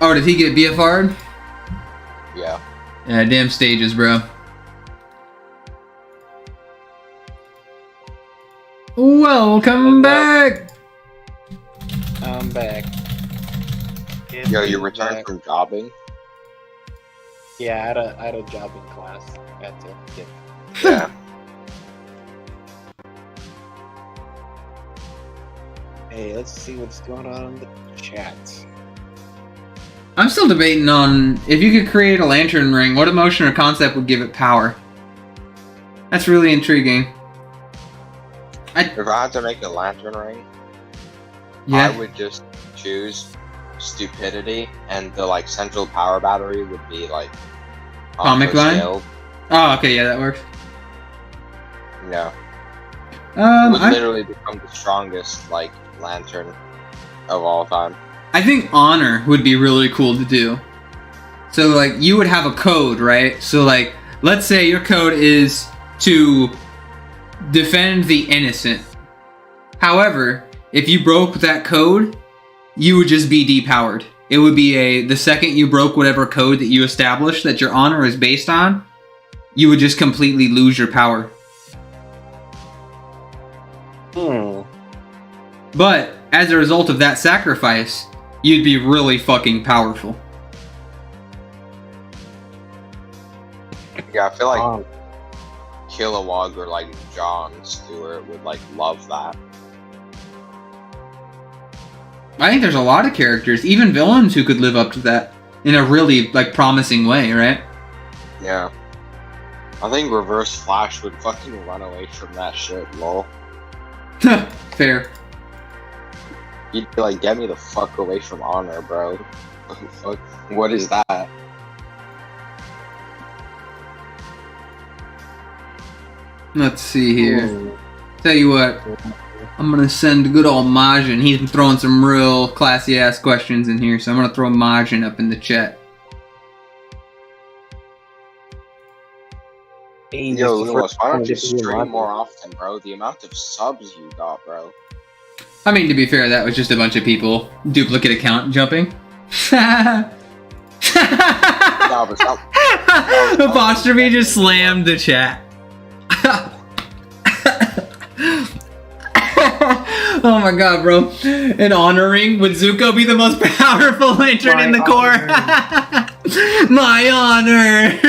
Oh, did he get BFR'd? Yeah. Yeah, damn stages, bro. Welcome back! I'm back. Yo, you returned from jobbing? Yeah, I had a jobbing class. That's it. Yeah. Hey, let's see what's going on in the chat. I'm still debating on if you could create a lantern ring, what emotion or concept would give it power? That's really intriguing. If I had to make a lantern ring, Yeah. I would just choose stupidity, and the like central power battery would be like Comic line? scaled. Oh, okay, yeah, that works. Yeah. It would I literally become the strongest like lantern of all time. think honor would be really cool to do. So like you would have a code, right? So like let's say your code is to defend the innocent. However, if you broke that code, you would just be depowered. It would be the second you broke whatever code that you established that your honor is based on, you would just completely lose your power. But as a result of that sacrifice, you'd be really fucking powerful. Yeah, I feel like Kilowog or like John Stewart would like love that. I think there's a lot of characters, even villains, who could live up to that in a really like promising way, right? Yeah. I think Reverse Flash would fucking run away from that shit, lol. Fair. You'd be like, get me the fuck away from Honor, bro. Fuck. What is that? Let's see here. Tell you what, I'm gonna send good old Majin. He's been throwing some real classy ass questions in here, so I'm gonna throw Majin up in the chat. Yo, Lewis, why don't you stream more often, bro? The amount of subs you got, bro. I mean, to be fair, that was just a bunch of people duplicate account jumping. Apostrophe just slammed the chat. Oh my god, bro. In honoring, would Zuko be the most powerful lantern in the Corps? My honor!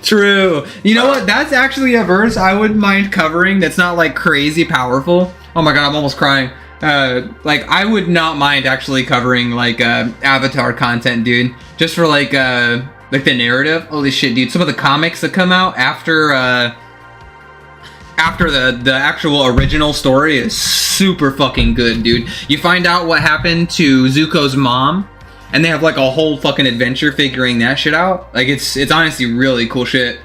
True. You know what? That's actually a verse I wouldn't mind covering that's not like crazy powerful. Oh my god, I'm almost crying. Like, I would not mind actually covering like Avatar content, dude. Just for like the narrative. Holy shit, dude. Some of the comics that come out after the actual original story is super fucking good, dude. You find out what happened to Zuko's mom, and they have like a whole fucking adventure figuring that shit out. Like, it's honestly really cool shit.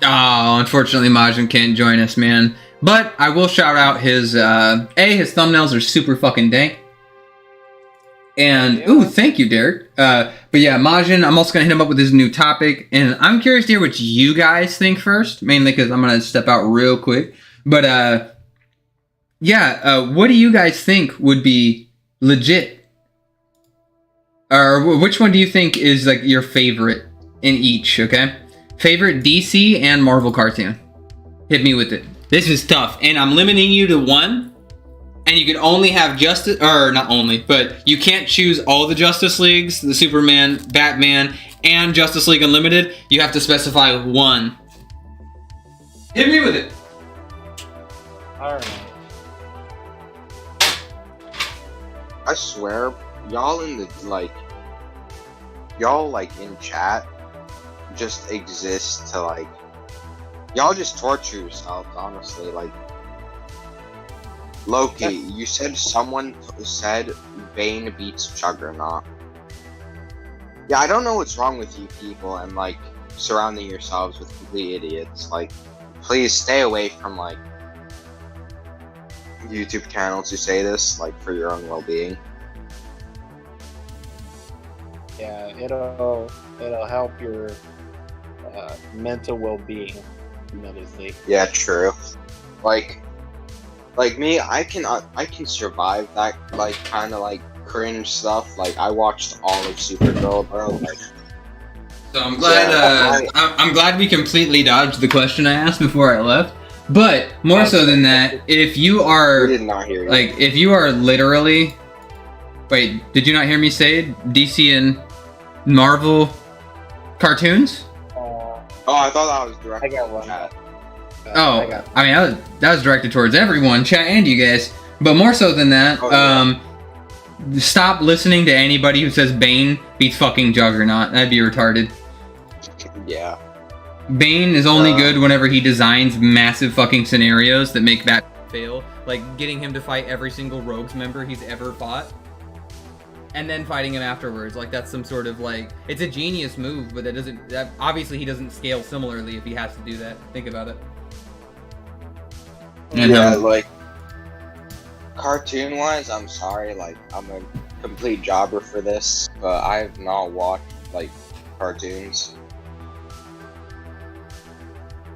Oh, unfortunately Majin can't join us, man. But I will shout out his his thumbnails are super fucking dank. And, ooh, thank you, Derek. But yeah, Majin, I'm also going to hit him up with his new topic. And I'm curious to hear what you guys think first. Mainly because I'm going to step out real quick. But, what do you guys think would be legit? Or which one do you think is, like, your favorite in each, okay? Favorite DC and Marvel cartoon. Hit me with it. This is tough. And I'm limiting you to one. And you can only have Justice, or not only, but you can't choose all the Justice Leagues, the Superman, Batman, and Justice League Unlimited. You have to specify one. Hit me with it. Alright. I swear, y'all in the, y'all, in chat just exist to, y'all just torture yourselves, honestly, Loki, you said someone said Bane beats Juggernaut. Yeah, I don't know what's wrong with you people and, surrounding yourselves with complete idiots. Please stay away from, YouTube channels who say this, for your own well-being. Yeah, it'll help your mental well-being tremendously. Yeah, true. Like me, I can survive that kind of cringe stuff. I watched all of Supergirl, bro. So I'm glad I'm glad we completely dodged the question I asked before I left. But more so than that, if you are did not hear you. If you are literally, wait, did you not hear me say DC and Marvel cartoons? Oh, I thought that was direct. I got one. I mean, that was directed towards everyone, chat and you guys. But more so than that, stop listening to anybody who says Bane beats fucking Juggernaut. That'd be retarded. Yeah. Bane is only good whenever he designs massive fucking scenarios that make Batman fail. Like getting him to fight every single Rogues member he's ever fought. And then fighting him afterwards. That's some sort of it's a genius move, but obviously he doesn't scale similarly if he has to do that. Think about it. Yeah, cartoon-wise, I'm sorry, I'm a complete jobber for this, but I have not watched, cartoons.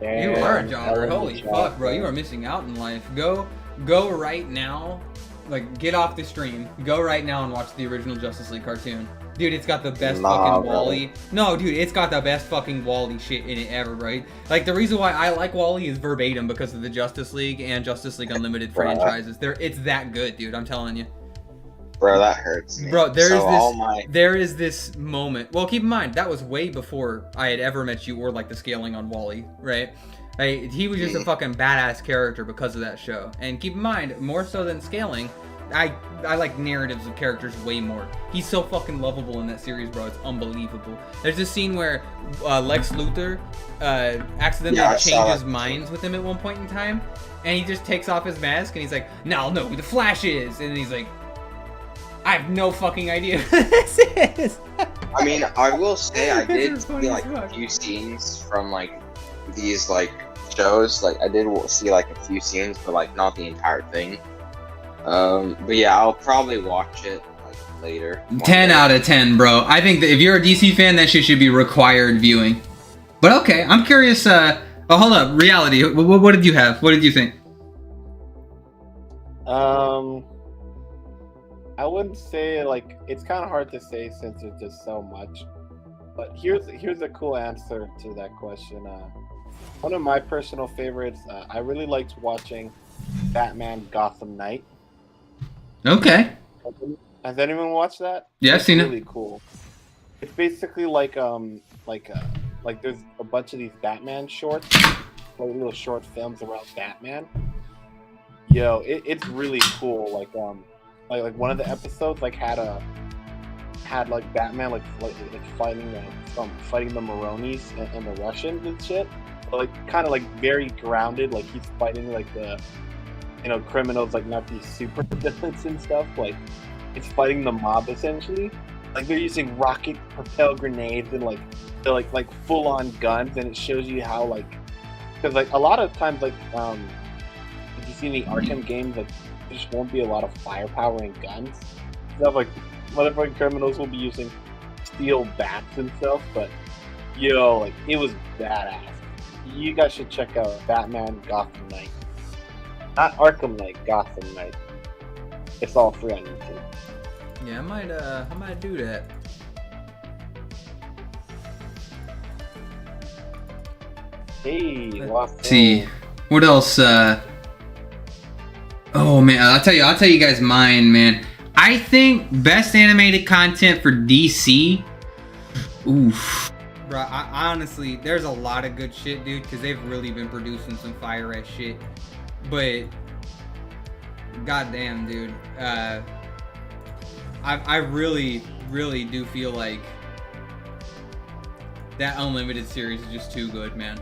You are a jobber, holy fuck, bro, you are missing out in life. Go right now, get off the stream, go right now and watch the original Justice League cartoon. Dude, it's got the best Nah, fucking bro. Wally. No, dude, it's got the best fucking Wally shit in it ever, right? Like, the reason why I like Wally is verbatim because of the Justice League and Justice League Unlimited Bruh. franchises. It's that good, dude, I'm telling you. Bro, that hurts me. Bro, So there is this moment. Well, keep in mind, that was way before I had ever met you or, like, the scaling on Wally, right? He was just a fucking badass character because of that show. And keep in mind, more so than scaling, I like narratives of characters way more. He's so fucking lovable in that series, bro. It's unbelievable. There's this scene where Lex Luthor accidentally Yeah, I saw changes that. minds with him at one point in time, and he just takes off his mask and he's like, "Now I'll know who the Flash is," and he's like, "I have no fucking idea who this is." I mean, I will say I This did is funny see as like fuck. a few scenes from like these like shows. Like I did see like a few scenes, but like not the entire thing. But yeah, I'll probably watch it like later. 10 out of 10, bro. I think that if you're a DC fan, that shit should be required viewing. But okay, I'm curious. Oh, hold up. Reality. What did you have? What did you think? I wouldn't say like it's kind of hard to say since there's just so much. But here's a cool answer to that question. One of my personal favorites. I really liked watching Batman Gotham Knight. Okay. Has anyone watched that? Yeah, I've It's seen it. really cool. It's basically like there's a bunch of these Batman shorts, like little short films around Batman. Yo, it's really cool. Like one of the episodes had like Batman like fighting the Maronis and the Russians and shit. But, like kind of like very grounded. Like he's fighting like the criminals, like not these super villains and stuff. Like it's fighting the mob essentially. Like they're using rocket propel grenades and like they're like full on guns, and it shows you how because like a lot of times if you see the Arkham games, like there just won't be a lot of firepower and guns. Stuff like motherfucking criminals will be using steel bats and stuff, but like it was badass. You guys should check out Batman Gotham Knight. Not Arkham Knight, Gotham Knight. It's all free on YouTube. Yeah, I might do that. Hey, Let's see. What else? Oh man, I'll tell you guys mine, man. I think best animated content for DC. Oof. Bro, I honestly, there's a lot of good shit, dude, because they've really been producing some fire ass shit. But goddamn, dude, I really do feel like that Unlimited series is just too good, man.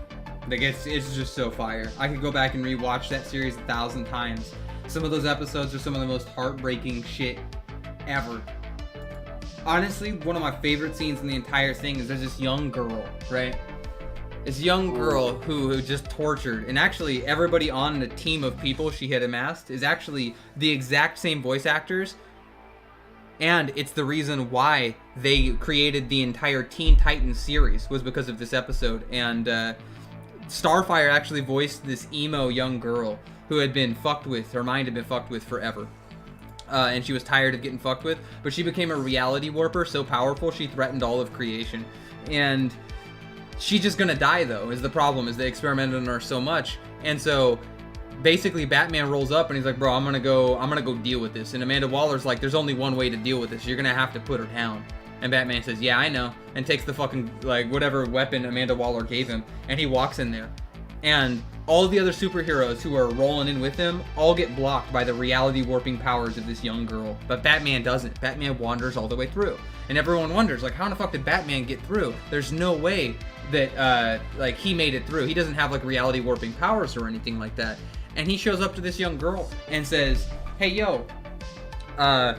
Like it's just so fire. I could go back and rewatch that series 1,000 times. Some of those episodes are some of the most heartbreaking shit ever. Honestly, one of my favorite scenes in the entire thing is there's this young girl, right? This young girl who just tortured, and actually everybody on the team of people she had amassed is actually the exact same voice actors, and it's the reason why they created the entire Teen Titans series was because of this episode. And Starfire actually voiced this emo young girl who had been fucked with, her mind had been fucked with forever. And she was tired of getting fucked with, but she became a reality warper so powerful she threatened all of creation. And she's just gonna die though, is the problem, is they experimented on her so much. And so basically Batman rolls up and he's like, bro, I'm gonna go deal with this. And Amanda Waller's like, there's only one way to deal with this, you're gonna have to put her down. And Batman says, yeah, I know, and takes the fucking like whatever weapon Amanda Waller gave him, and he walks in there. And all the other superheroes who are rolling in with him all get blocked by the reality warping powers of this young girl. But Batman doesn't. Batman wanders all the way through. And everyone wonders, like, how in the fuck did Batman get through? There's no way that, like, he made it through. He doesn't have, like, reality warping powers or anything like that. And he shows up to this young girl and says, hey, yo, I'm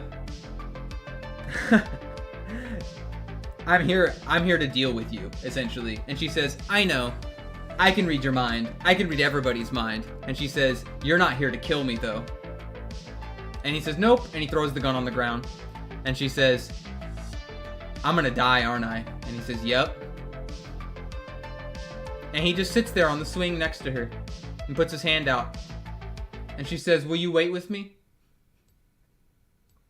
here to deal with you, essentially. And she says, I know. I can read your mind. I can read everybody's mind. And she says, you're not here to kill me, though. And he says, nope. And he throws the gun on the ground. And she says, I'm gonna die, aren't I? And he says, yep. And he just sits there on the swing next to her and puts his hand out. And she says, will you wait with me?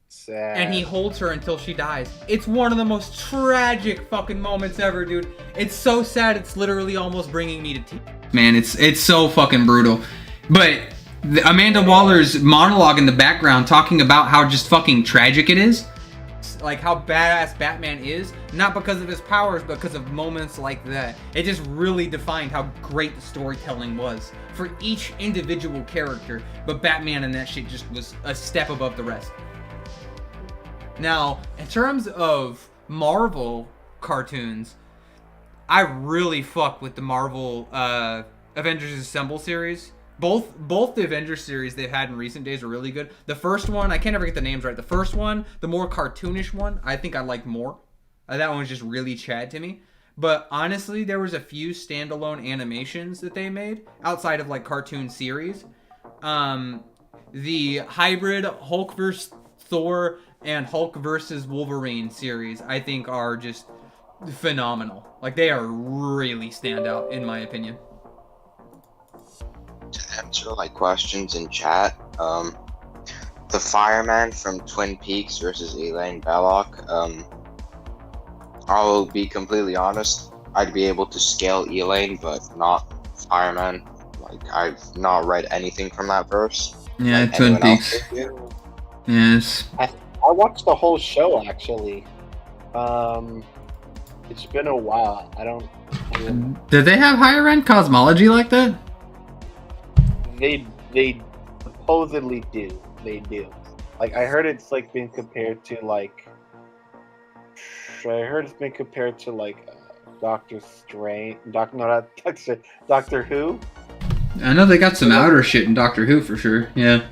Sad. And he holds her until she dies. It's one of the most tragic fucking moments ever, dude. It's so sad, it's literally almost bringing me to tears. Man, it's so fucking brutal. But Amanda Waller's monologue in the background talking about how just fucking tragic it is, like how badass Batman is, not because of his powers, but because of moments like that. It just really defined how great the storytelling was for each individual character. But Batman and that shit just was a step above the rest. Now, in terms of Marvel cartoons, I really fuck with the Marvel Avengers Assemble series. Both the Avengers series they've had in recent days are really good. The first one, I can't ever get the names right. The first one, the more cartoonish one, I think I like more. That one was just really Chad to me. But honestly, there was a few standalone animations that they made outside of like cartoon series. The hybrid Hulk vs. Thor and Hulk vs. Wolverine series, I think, are just phenomenal. Like, they are really stand out, in my opinion. To answer like questions in chat, the fireman from Twin Peaks versus Elaine Belloc, I'll be completely honest, I'd be able to scale Elaine, but not fireman. Like, I've not read anything from that verse. Yeah, like Twin Peaks. Yes. I watched the whole show actually. It's been a while. I don't. Did they have higher end cosmology like that? They supposedly do. They do. Like, I heard it's like been compared to like. I heard it's been compared to like Doctor Strange. Doctor Who. I know they got some outer shit in Doctor Who for sure. Yeah.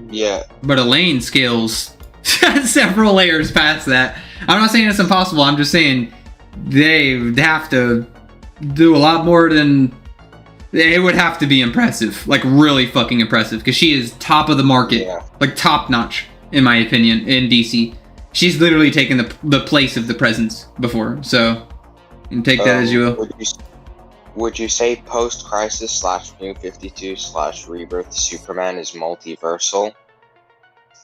Yeah. But Elaine scales several layers past that. I'm not saying it's impossible. I'm just saying they have to do a lot more than. It would have to be impressive, like really fucking impressive, because she is top of the market, like top notch, in my opinion, in DC. She's literally taken the place of the Presence before, so you can take that as you will. Would you say post-crisis / New 52 / Rebirth Superman is multiversal?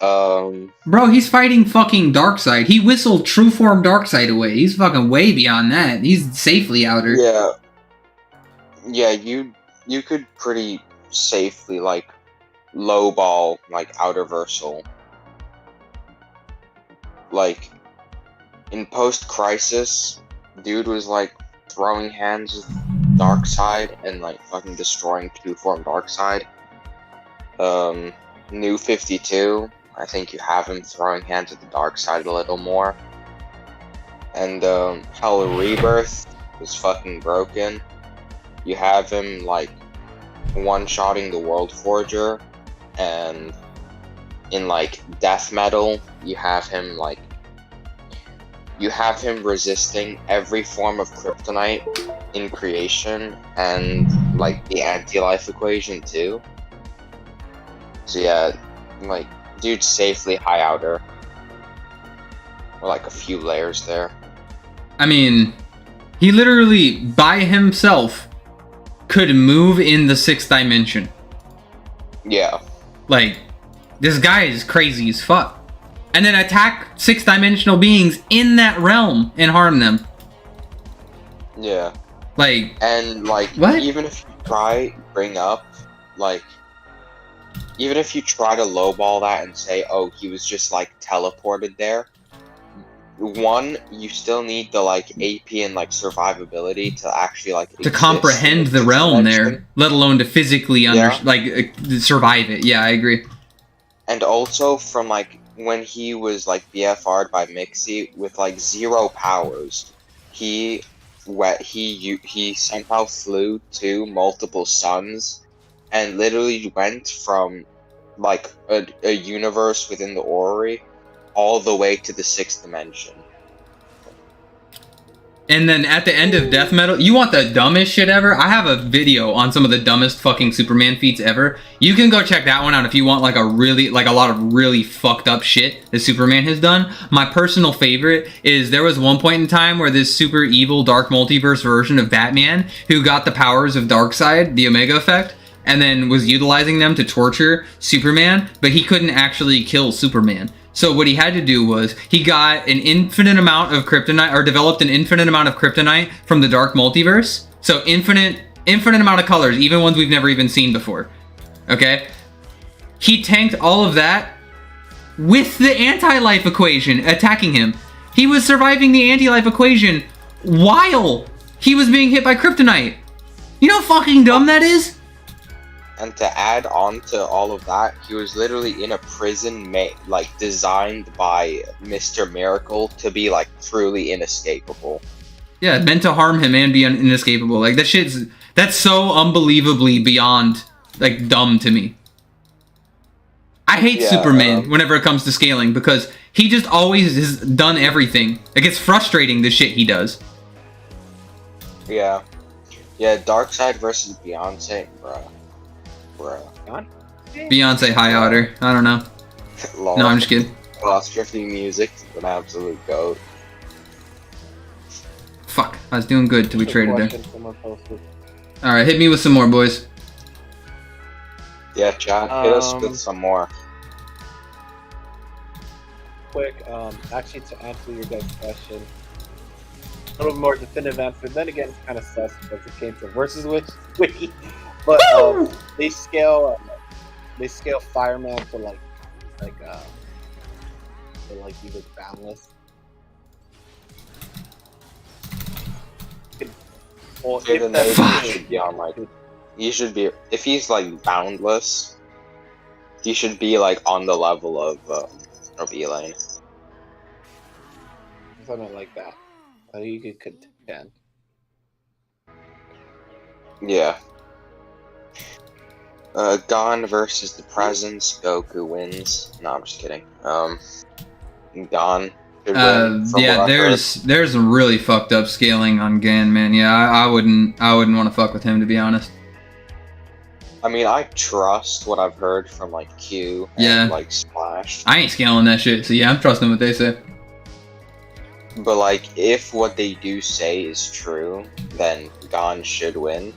Bro, he's fighting fucking Darkseid. He whistled true form Darkseid away. He's fucking way beyond that. He's safely outer. Yeah. Yeah, you could pretty safely, like, lowball, like, outerversal. Like, in post-crisis, dude was, like, throwing hands with Darkseid and, like, fucking destroying two-form Darkseid. New 52, I think you have him throwing hands with the Darkseid a little more. And, Hell Rebirth was fucking broken. You have him, like, one-shotting the World Forger, and in, like, Death Metal, you have him, like, resisting every form of kryptonite in creation, and, like, the anti-life equation, too. So, yeah, like, dude's safely high outer. Or, like, a few layers there. I mean, he literally, by himself, could move in the 6th dimension. Yeah. Like, this guy is crazy as fuck. And then attack 6th dimensional beings in that realm and harm them. Yeah. Like, and, like, what? Even if you try to lowball that and say, oh, he was just, like, teleported there, one, you still need the, like, AP and, like, survivability to actually, like, to comprehend the realm there, let alone to physically survive it. Yeah, I agree. And also from, like, when he was, like, BFR'd by Mixie with, like, 0 powers, he somehow flew to multiple suns and literally went from, like, a universe within the orrery all the way to the 6th dimension. And then at the end of Death Metal, you want the dumbest shit ever? I have a video on some of the dumbest fucking Superman feats ever. You can go check that one out if you want, like, a lot of really fucked up shit that Superman has done. My personal favorite is there was one point in time where this super evil dark multiverse version of Batman, who got the powers of Darkseid, the Omega effect, and then was utilizing them to torture Superman, but he couldn't actually kill Superman. So what he had to do was he got an infinite amount of kryptonite, or developed an infinite amount of kryptonite from the dark multiverse. So infinite amount of colors, even ones we've never even seen before. Okay? He tanked all of that with the anti-life equation attacking him. He was surviving the anti-life equation while he was being hit by kryptonite. You know how fucking dumb that is? And to add on to all of that, he was literally in a prison designed by Mr. Miracle to be like truly inescapable. Yeah, meant to harm him and be inescapable. Like that's so unbelievably beyond like dumb to me. I hate Superman whenever it comes to scaling because he just always has done everything. Like it's frustrating the shit he does. Yeah. Yeah, Darkseid versus Beyonce, bruh. Beyonce high otter. I don't know. No, I'm just kidding. Apostrophe music, an absolute goat. Fuck, I was doing good till we traded there. Alright, hit me with some more, boys. Yeah, chat, hit us with some more. Quick, actually to answer your guys' question, a little more definitive answer. Then again, it's kind of sus because it came from Versus Wiki, but they scale Fireman for like either boundless. Well, Okay, then if he should be on like. He should be, if he's like boundless, he should be like on the level of Elaine. something like that, you could contend. Yeah. Gon versus the Presence. Goku wins. No, I'm just kidding. Gon. Yeah, there's some really fucked up scaling on Gan, man. Yeah, I wouldn't want to fuck with him, to be honest. I mean, I trust what I've heard from like Q and like Splash. I ain't scaling that shit, so yeah, I'm trusting what they say. But like, if what they do say is true, then Gon should win.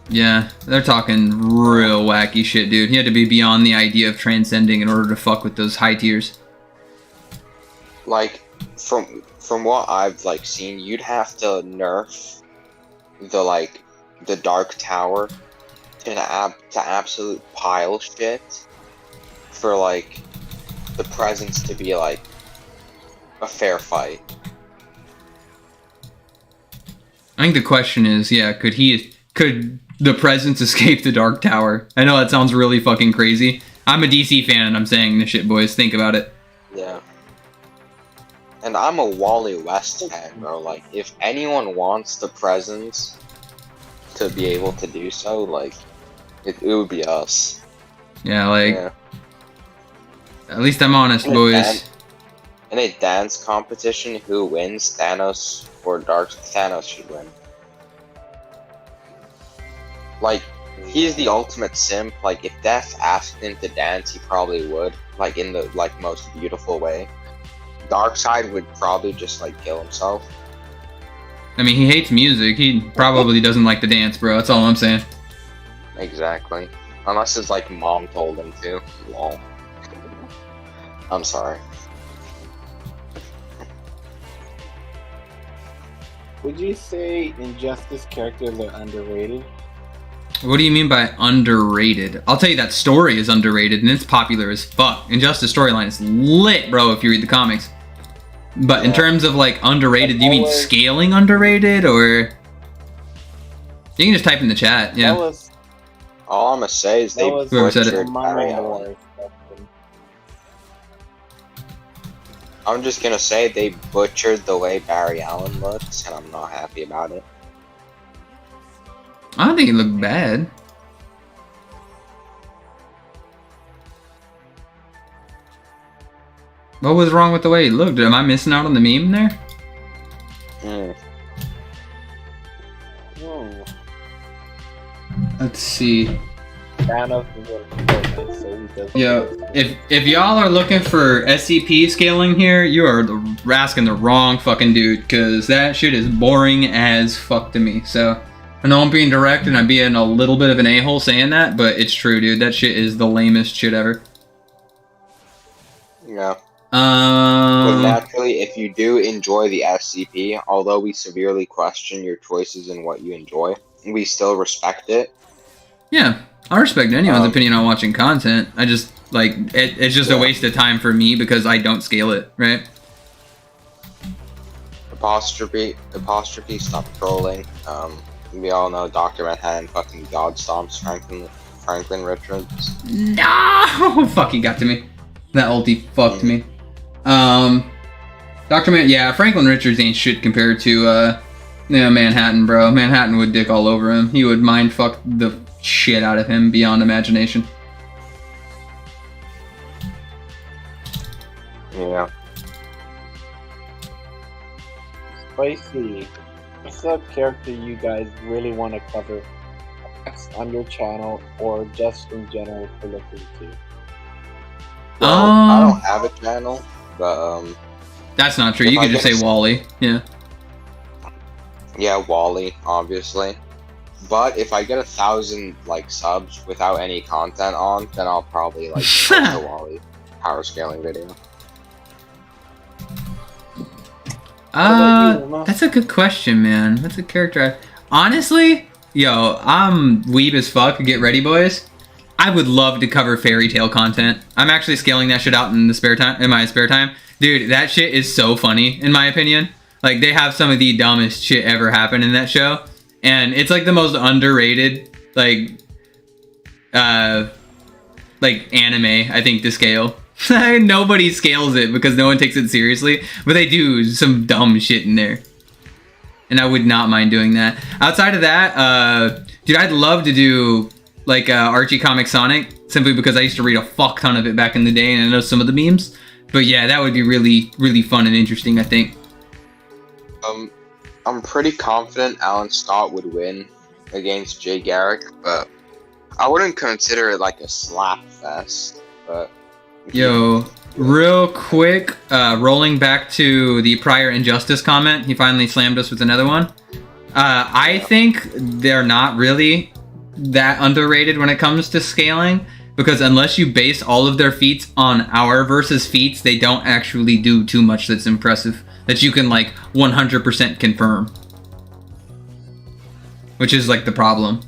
Yeah, they're talking real wacky shit, dude. He had to be beyond the idea of transcending in order to fuck with those high tiers. Like, from what I've like seen, you'd have to nerf the Dark Tower to absolute pile shit for like the Presence to be like a fair fight. I think the question is, yeah, could the Presence escape the Dark Tower? I know that sounds really fucking crazy. I'm a DC fan and I'm saying this shit, boys. Think about it. Yeah. And I'm a Wally West fan, bro. Like, if anyone wants the Presence to be able to do so, like, it would be us. Yeah, like, at least I'm honest, boys. In a dance competition, who wins, Thanos or Dark? Thanos should win. Like, he's the ultimate simp. Like, if Death asked him to dance, he probably would. Like, in the most beautiful way. Darkseid would probably just like kill himself. I mean, he hates music. He probably doesn't like to dance, bro. That's all I'm saying. Exactly. Unless his like mom told him to. Lol. I'm sorry. Would you say Injustice characters are underrated? What do you mean by underrated? I'll tell you that story is underrated and it's popular as fuck. Injustice storyline is lit, bro, if you read the comics. But in terms of like underrated, do you mean scaling underrated, or you can just type in the chat? Yeah. All I'm gonna say is they butchered Barry Allen. I'm just gonna say they butchered the way Barry Allen looks, and I'm not happy about it. I don't think it looked bad. What was wrong with the way he looked? Am I missing out on the meme there? Let's see. Yeah, if y'all are looking for SCP scaling here, you are asking the wrong fucking dude, because that shit is boring as fuck to me. So, I know I'm being direct and I'm being a little bit of an a-hole saying that, but it's true, dude. That shit is the lamest shit ever. Yeah. But naturally, if you do enjoy the SCP, although we severely question your choices and what you enjoy, we still respect it. Yeah, I respect anyone's opinion on watching content. I just, like, it's just a waste of time for me because I don't scale it, right? Apostrophe, stop trolling. We all know Dr. Manhattan fucking god stomps Franklin Richards. No! Fuck, he got to me. That ulti fucked me. Franklin Richards ain't shit compared to, Manhattan, bro. Manhattan would dick all over him. He would mind fuck the shit out of him beyond imagination. Yeah. Spicy. What's a character you guys really want to cover on your channel or just in general to look into? Well, I don't have a channel, but that's not true. You could just say Wally. Yeah. Yeah, Wally, obviously. But if I get 1,000 like subs without any content on, then I'll probably like post a Wally power scaling video. That's a good question, man. That's a character honestly, yo, I'm weeb as fuck. Get ready, boys. I would love to cover fairy tale content. I'm actually scaling that shit out in my spare time. Dude, that shit is so funny, in my opinion. Like, they have some of the dumbest shit ever happen in that show. And it's like the most underrated, like anime, I think, to scale. Nobody scales it because no one takes it seriously, but they do some dumb shit in there. And I would not mind doing that. Outside of that, dude, I'd love to do like Archie Comic Sonic, simply because I used to read a fuck ton of it back in the day and I know some of the memes. But yeah, that would be really, really fun and interesting, I think. I'm pretty confident Alan Scott would win against Jay Garrick, but I wouldn't consider it like a slap fest. But yo, real quick, rolling back to the prior Injustice comment, he finally slammed us with another one. I think they're not really that underrated when it comes to scaling, because unless you base all of their feats on our versus feats, they don't actually do too much that's impressive, that you can like 100% confirm, which is like the problem.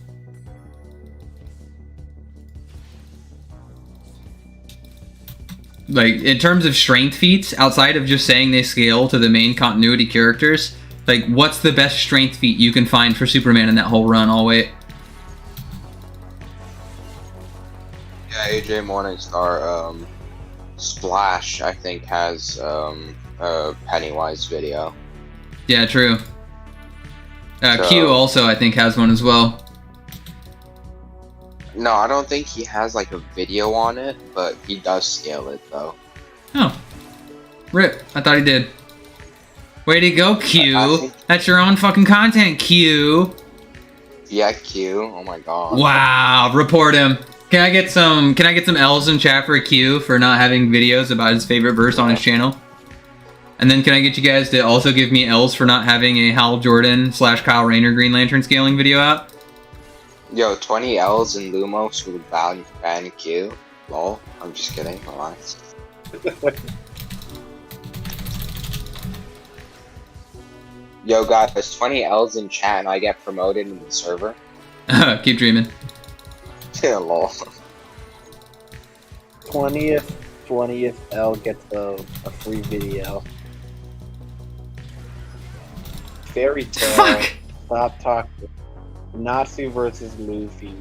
Like, in terms of strength feats, outside of just saying they scale to the main continuity characters, like, what's the best strength feat you can find for Superman in that whole run? I'll wait. yeah, AJ Morningstar, Splash, I think, has a Pennywise video. Yeah, true. Q also, I think, has one as well. No, I don't think he has like a video on it, but he does scale it though. Oh. Rip. I thought he did. Way to go, Q. That's your own fucking content, Q. Yeah, Q. Oh my god. Wow. Report him. Can I get some L's in chat for Q for not having videos about his favorite verse on his channel? And then can I get you guys to also give me L's for not having a Hal Jordan / Kyle Rayner Green Lantern scaling video out? Yo, 20 L's in Lumos with ban Q. Lol. I'm just kidding. Relax. Yo, guys, 20 L's in chat and I get promoted in the server. Keep dreaming. Yeah, lol. 20th L gets a free video. Fairy tale. Fuck! Stop talking. Natsu versus Luffy.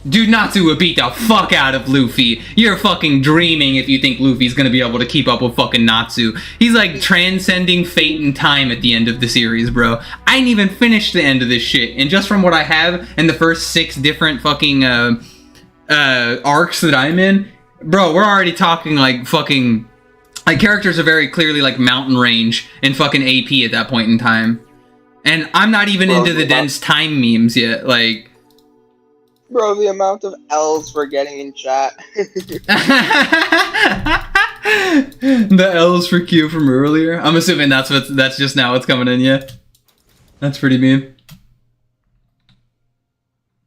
Dude, Natsu would beat the fuck out of Luffy. You're fucking dreaming if you think Luffy's gonna be able to keep up with fucking Natsu. He's like transcending fate and time at the end of the series, bro. I ain't even finished the end of this shit. And just from what I have in the first 6 different fucking arcs that I'm in, bro, we're already talking like fucking... Like, characters are very clearly like mountain range and fucking AP at that point in time. And I'm not even into the dense time memes yet, like... Bro, the amount of L's we're getting in chat. The L's for Q from earlier? I'm assuming that's just now what's coming in, yeah? That's pretty mean.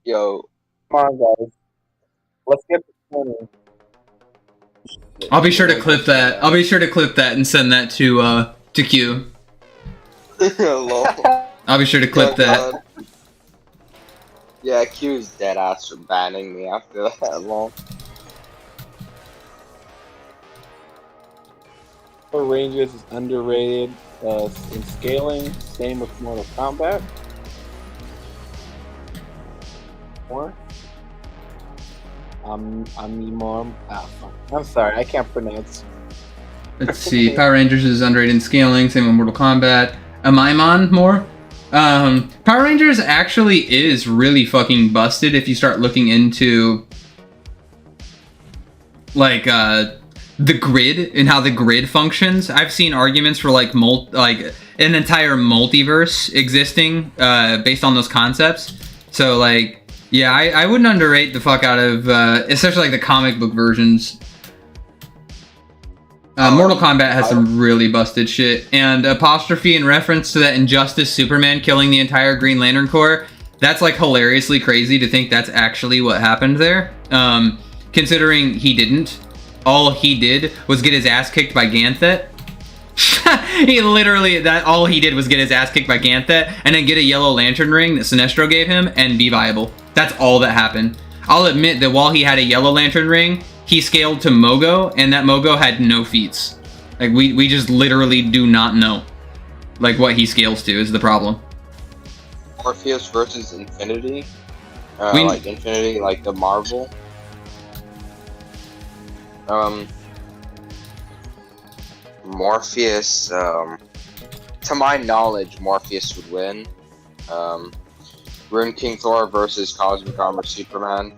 Yo, Come on, guys. Let's get to 20. I'll be sure to clip that. I'll be sure to clip that and send that to Q. lol. I'll be sure to clip that. God. Yeah, Q's dead ass for banning me after that long. Power Rangers is underrated in scaling. Same with Mortal Kombat. More. I'm sorry, I can't pronounce. Let's see. Power Rangers is underrated in scaling. Same with Mortal Kombat. Amaimon more. Power Rangers actually is really fucking busted if you start looking into like the grid and how the grid functions. I've seen arguments for like an entire multiverse existing based on those concepts. So like, yeah, I wouldn't underrate the fuck out of especially like the comic book versions. Mortal Kombat has some really busted shit, and apostrophe in reference to that Injustice Superman killing the entire Green Lantern Corps. That's like hilariously crazy to think that's actually what happened there. Considering he didn't. All he did was get his ass kicked by Ganthet. He literally, all he did was get his ass kicked by Ganthet and then get a yellow lantern ring that Sinestro gave him and be viable. That's all that happened. I'll admit that while he had a yellow lantern ring, he scaled to Mogo, and that Mogo had no feats. Like, we just literally do not know. Like, what he scales to is the problem. Morpheus versus Infinity. Like Infinity, like the Marvel. Morpheus, to my knowledge, Morpheus would win. Rune King Thor versus Cosmic Armor Superman.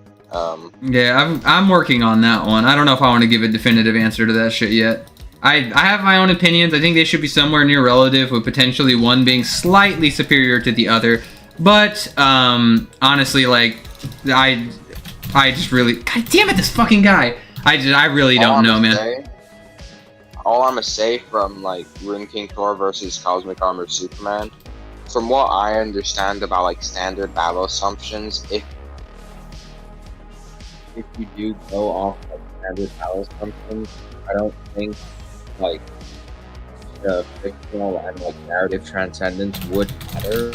Yeah, I'm working on that one. I don't know if I want to give a definitive answer to that shit yet. I have my own opinions. I think they should be somewhere near relative, with potentially one being slightly superior to the other. But honestly, like I just really, god damn it, this fucking guy. I really don't know, man. All I'm gonna say from like Rune King Thor versus Cosmic Armor Superman, from what I understand about like standard battle assumptions, if you do go off like standard battle assumptions, I don't think like the fictional and like narrative transcendence would matter.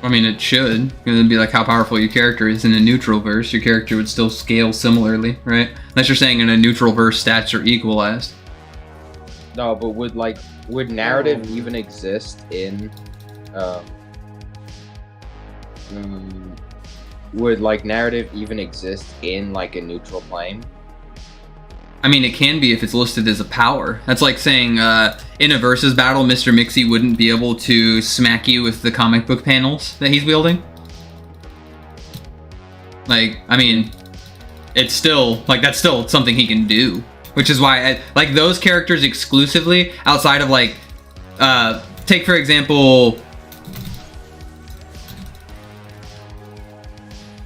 I mean, it should. It'd be like how powerful your character is in a neutral verse. Your character would still scale similarly, right? Unless you're saying in a neutral verse stats are equalized. No, but would narrative even exist in would like narrative even exist in like a neutral plane? I mean, it can be if it's listed as a power. That's like saying in a versus battle, Mr. Mixie wouldn't be able to smack you with the comic book panels that he's wielding. Like, I mean, it's still, like, that's still something he can do. Which is why, like, those characters exclusively, outside of, like, take, for example...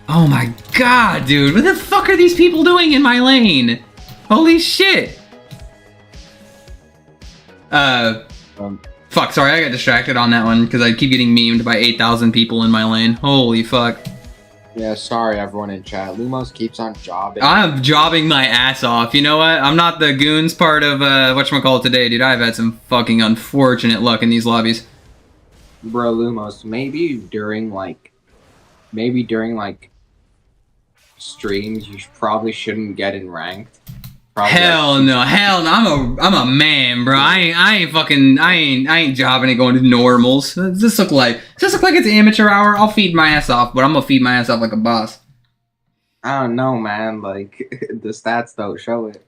Oh my god, dude, what the fuck are these people doing in my lane? Holy shit! Fuck, sorry, I got distracted on that one because I keep getting memed by 8,000 people in my lane. Holy fuck. Yeah, sorry everyone in chat. Lumos keeps on jobbing. I'm jobbing my ass off. You know what? I'm not the goons part of whatchamacallit today, dude. I've had some fucking unfortunate luck in these lobbies. Bro, Lumos, maybe during streams you probably shouldn't get in ranked. Hell no, I'm a man, bro. I ain't jobbing and going to normals. Does this look like it's amateur hour? I'll feed my ass off, but I'm gonna feed my ass off like a boss. I don't know, man. Like the stats don't show it.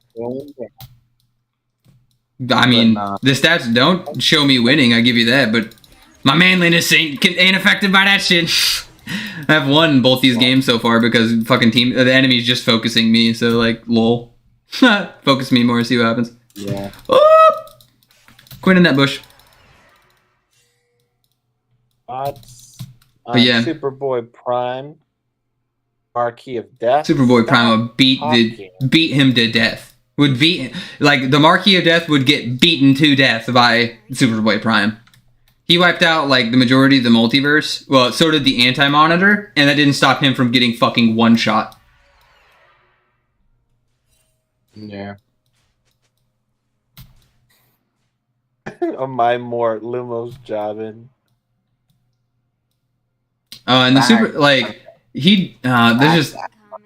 I mean, the stats don't show me winning. I give you that, but my manliness ain't affected by that shit. I've won both these games so far because fucking the enemy's just focusing me. So like, lol. Focus me more, see what happens. Yeah. Oh! Quit in that bush. But yeah. Superboy Prime, Marquee of Death. Superboy Prime would beat him to death. Like the Marquee of Death would get beaten to death by Superboy Prime. He wiped out like the majority of the multiverse. Well, so did the Anti-Monitor, and that didn't stop him from getting fucking one shot. Yeah. My more Lumos jobbing. And the super like there's just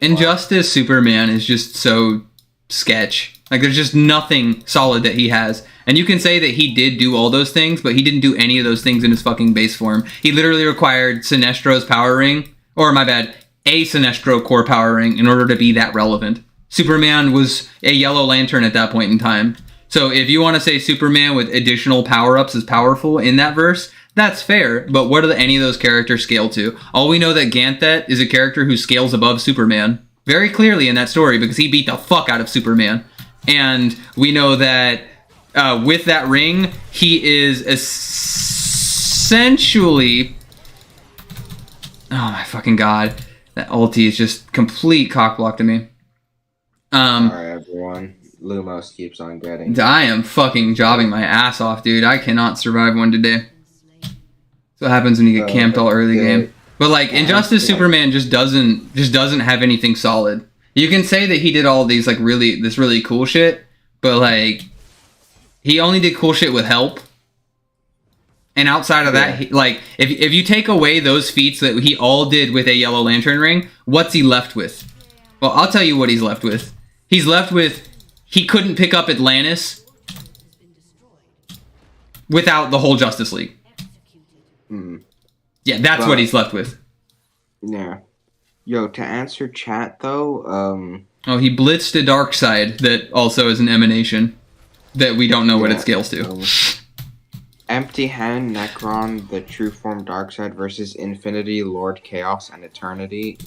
Injustice Superman is just so sketch. Like there's just nothing solid that he has. And you can say that he did do all those things, but he didn't do any of those things in his fucking base form. He literally required Sinestro's power ring, or my bad, a Sinestro core power ring in order to be that relevant. Superman was a Yellow Lantern at that point in time. So if you want to say Superman with additional power-ups is powerful in that verse, that's fair, but what do any of those characters scale to? All we know that Ganthet is a character who scales above Superman. Very clearly in that story, because he beat the fuck out of Superman. And we know that with that ring, he is essentially... Oh my fucking god. That ulti is just complete cockblock to me. Alright, everyone. Lumos keeps on getting. I am fucking jobbing my ass off, dude. I cannot survive one today. That's what happens when you get camped all early game. But like Injustice Superman just doesn't have anything solid. You can say that he did all these like really cool shit, but like he only did cool shit with help. And outside of that, if you take away those feats that he all did with a Yellow Lantern ring, what's he left with? Well, I'll tell you what he's left with. He's left with he couldn't pick up Atlantis without the whole Justice League. Yeah, that's what he's left with. Yeah. Yo, to answer chat though, Oh, he blitzed a Darkseid that also is an emanation that we don't know what it scales to. Empty Hand, Necron, the true form Darkseid versus Infinity, Lord Chaos, and Eternity.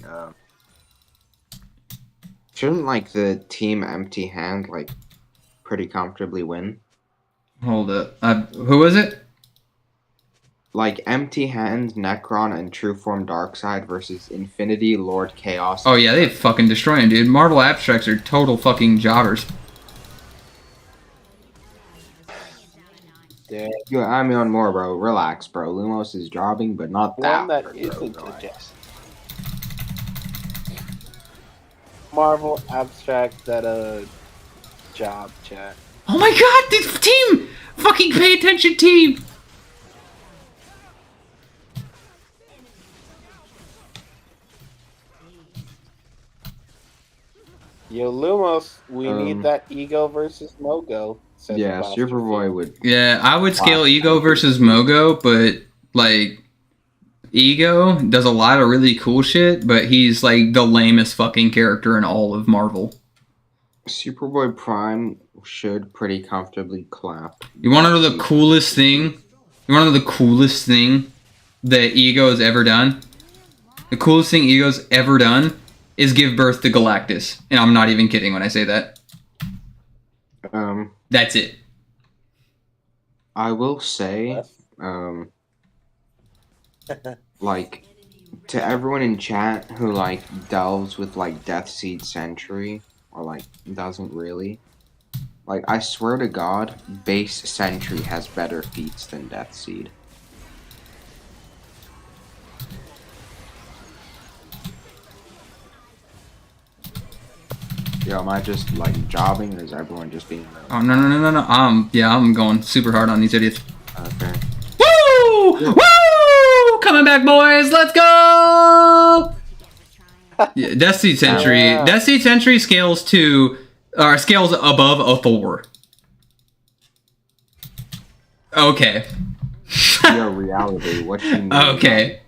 Shouldn't like the team Empty Hand like pretty comfortably win? Hold up. Who was it? Like Empty Hand, Necron, and True Form Darkseid versus Infinity, Lord Chaos. Oh yeah, they fucking destroy him, dude. Marvel Abstracts are total fucking jobbers. Yeah. Yo, I'm on more, bro. Relax, bro. Lumos is jobbing, but not that. One that isn't a job. Marvel Abstract that job chat. Oh my god, this team! Fucking pay attention, team! Yo, Lumos, we need that Ego versus Mogo. Yeah, Superboy would. Yeah, I would scale Ego versus Mogo, but like Ego does a lot of really cool shit, but he's like the lamest fucking character in all of Marvel. Superboy Prime should pretty comfortably clap. You want to know the coolest thing? You want to know the coolest thing that Ego has ever done? The coolest thing Ego's ever done is give birth to Galactus. And I'm not even kidding when I say that. That's it. I will say, like, to everyone in chat who, like, delves with, like, Deathseed Sentry, or, like, doesn't really, like, I swear to God, base Sentry has better feats than Deathseed. Yo, am I just, like, jobbing, or is everyone just being... Oh, no. Yeah, I'm going super hard on these idiots. Okay. Woo! Woo! Coming back, boys! Let's go! Yeah, Deathseed Sentry. Deathseed Sentry scales above a Thor. Okay. Yo, reality, what you mean? Okay.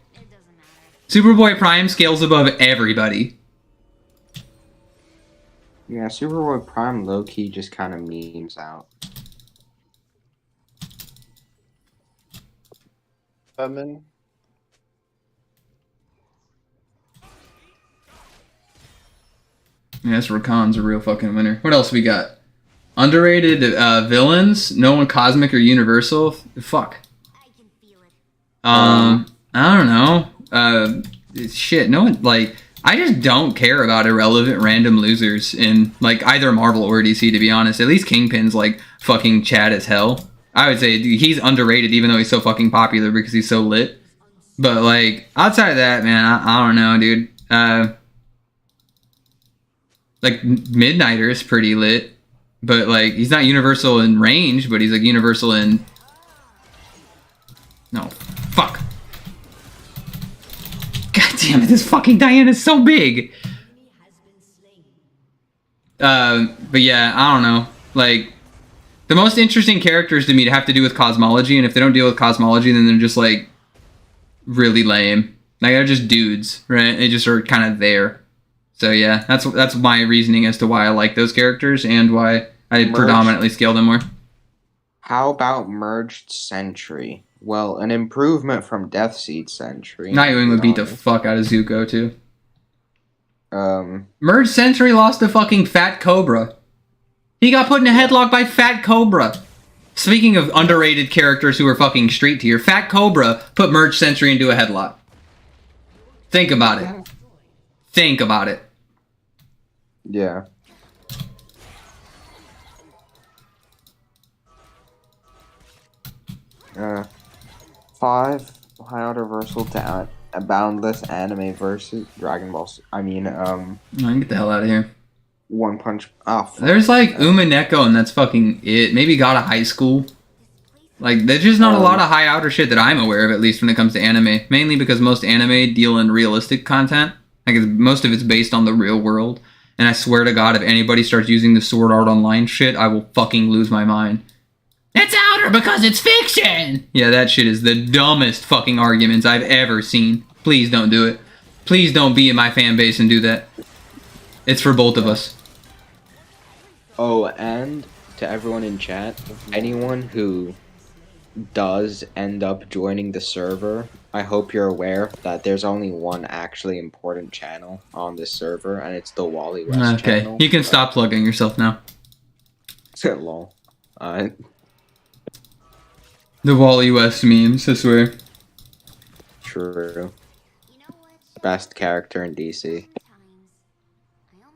Superboy Prime scales above everybody. Yeah, Superboy Prime low-key just kind of memes out. Yeah, this Rakan's a real fucking winner. What else we got? Underrated villains? No one cosmic or universal? Fuck. I don't know. Shit, no one, like... I just don't care about irrelevant random losers in, like, either Marvel or DC, to be honest. At least Kingpin's, like, fucking Chad as hell. I would say he's underrated, even though he's so fucking popular because he's so lit. But like outside of that, man, I don't know, dude. Like Midnighter is pretty lit, but like he's not universal in range, but he's like universal in. No, fuck. God damn it! This fucking Diana's so big. But yeah, I don't know. Like, the most interesting characters to me to have to do with cosmology, and if they don't deal with cosmology, then they're just like really lame. Like they're just dudes, right? They just are kind of there. So yeah, that's my reasoning as to why I like those characters and why I predominantly scale them more. How about Merged Sentry? Well, an improvement from Deathseed Sentry. Nightwing would beat the fuck out of Zuko too. Merged Sentry lost to fucking Fat Cobra. He got put in a headlock by Fat Cobra. Speaking of underrated characters who are fucking street tier, Fat Cobra put Merged Sentry into a headlock. Think about it. Think about it. Yeah. Five High-Universal to a Boundless Anime versus Dragon Ball. I mean, Get the hell out of here. One Punch. Oh, fuck. There's like Umineko, and that's fucking it. Maybe got a high school. Like, there's just not a lot of high outer shit that I'm aware of, at least when it comes to anime. Mainly because most anime deal in realistic content. Like, most of it's based on the real world. And I swear to God, if anybody starts using the Sword Art Online shit, I will fucking lose my mind. It's outer because it's fiction! Yeah, that shit is the dumbest fucking arguments I've ever seen. Please don't do it. Please don't be in my fan base and do that. It's for both of us. Oh, and to everyone in chat, anyone who does end up joining the server, I hope you're aware that there's only one actually important channel on this server, and it's the Wally West channel. Okay, you can stop plugging yourself now. Lol. The Wally West memes, I swear. True. Best character in DC.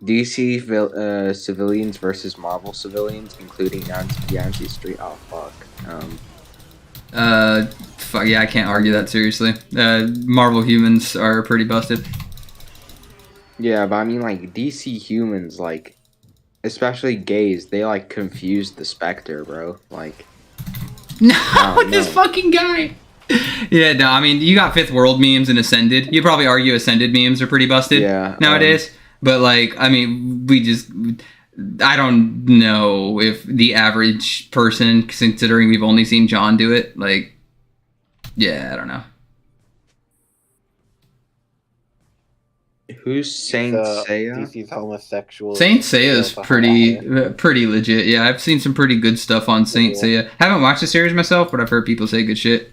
DC civilians versus Marvel civilians, including Yancey Street. Oh, fuck. Fuck, yeah, I can't argue that seriously. Marvel humans are pretty busted. Yeah, but I mean, like, DC humans, like, especially gays, they, like, confused the Spectre, bro. Like... No, this fucking guy! Yeah, no, I mean, you got Fifth World memes and Ascended. You'd probably argue Ascended memes are pretty busted nowadays. But, like, I mean, I don't know if the average person, considering we've only seen John do it, like, yeah, I don't know. Who's Saint Seiya? DC's homosexual. Saint Seiya is pretty legit. Yeah, I've seen some pretty good stuff on Saint Seiya. Haven't watched the series myself, but I've heard people say good shit.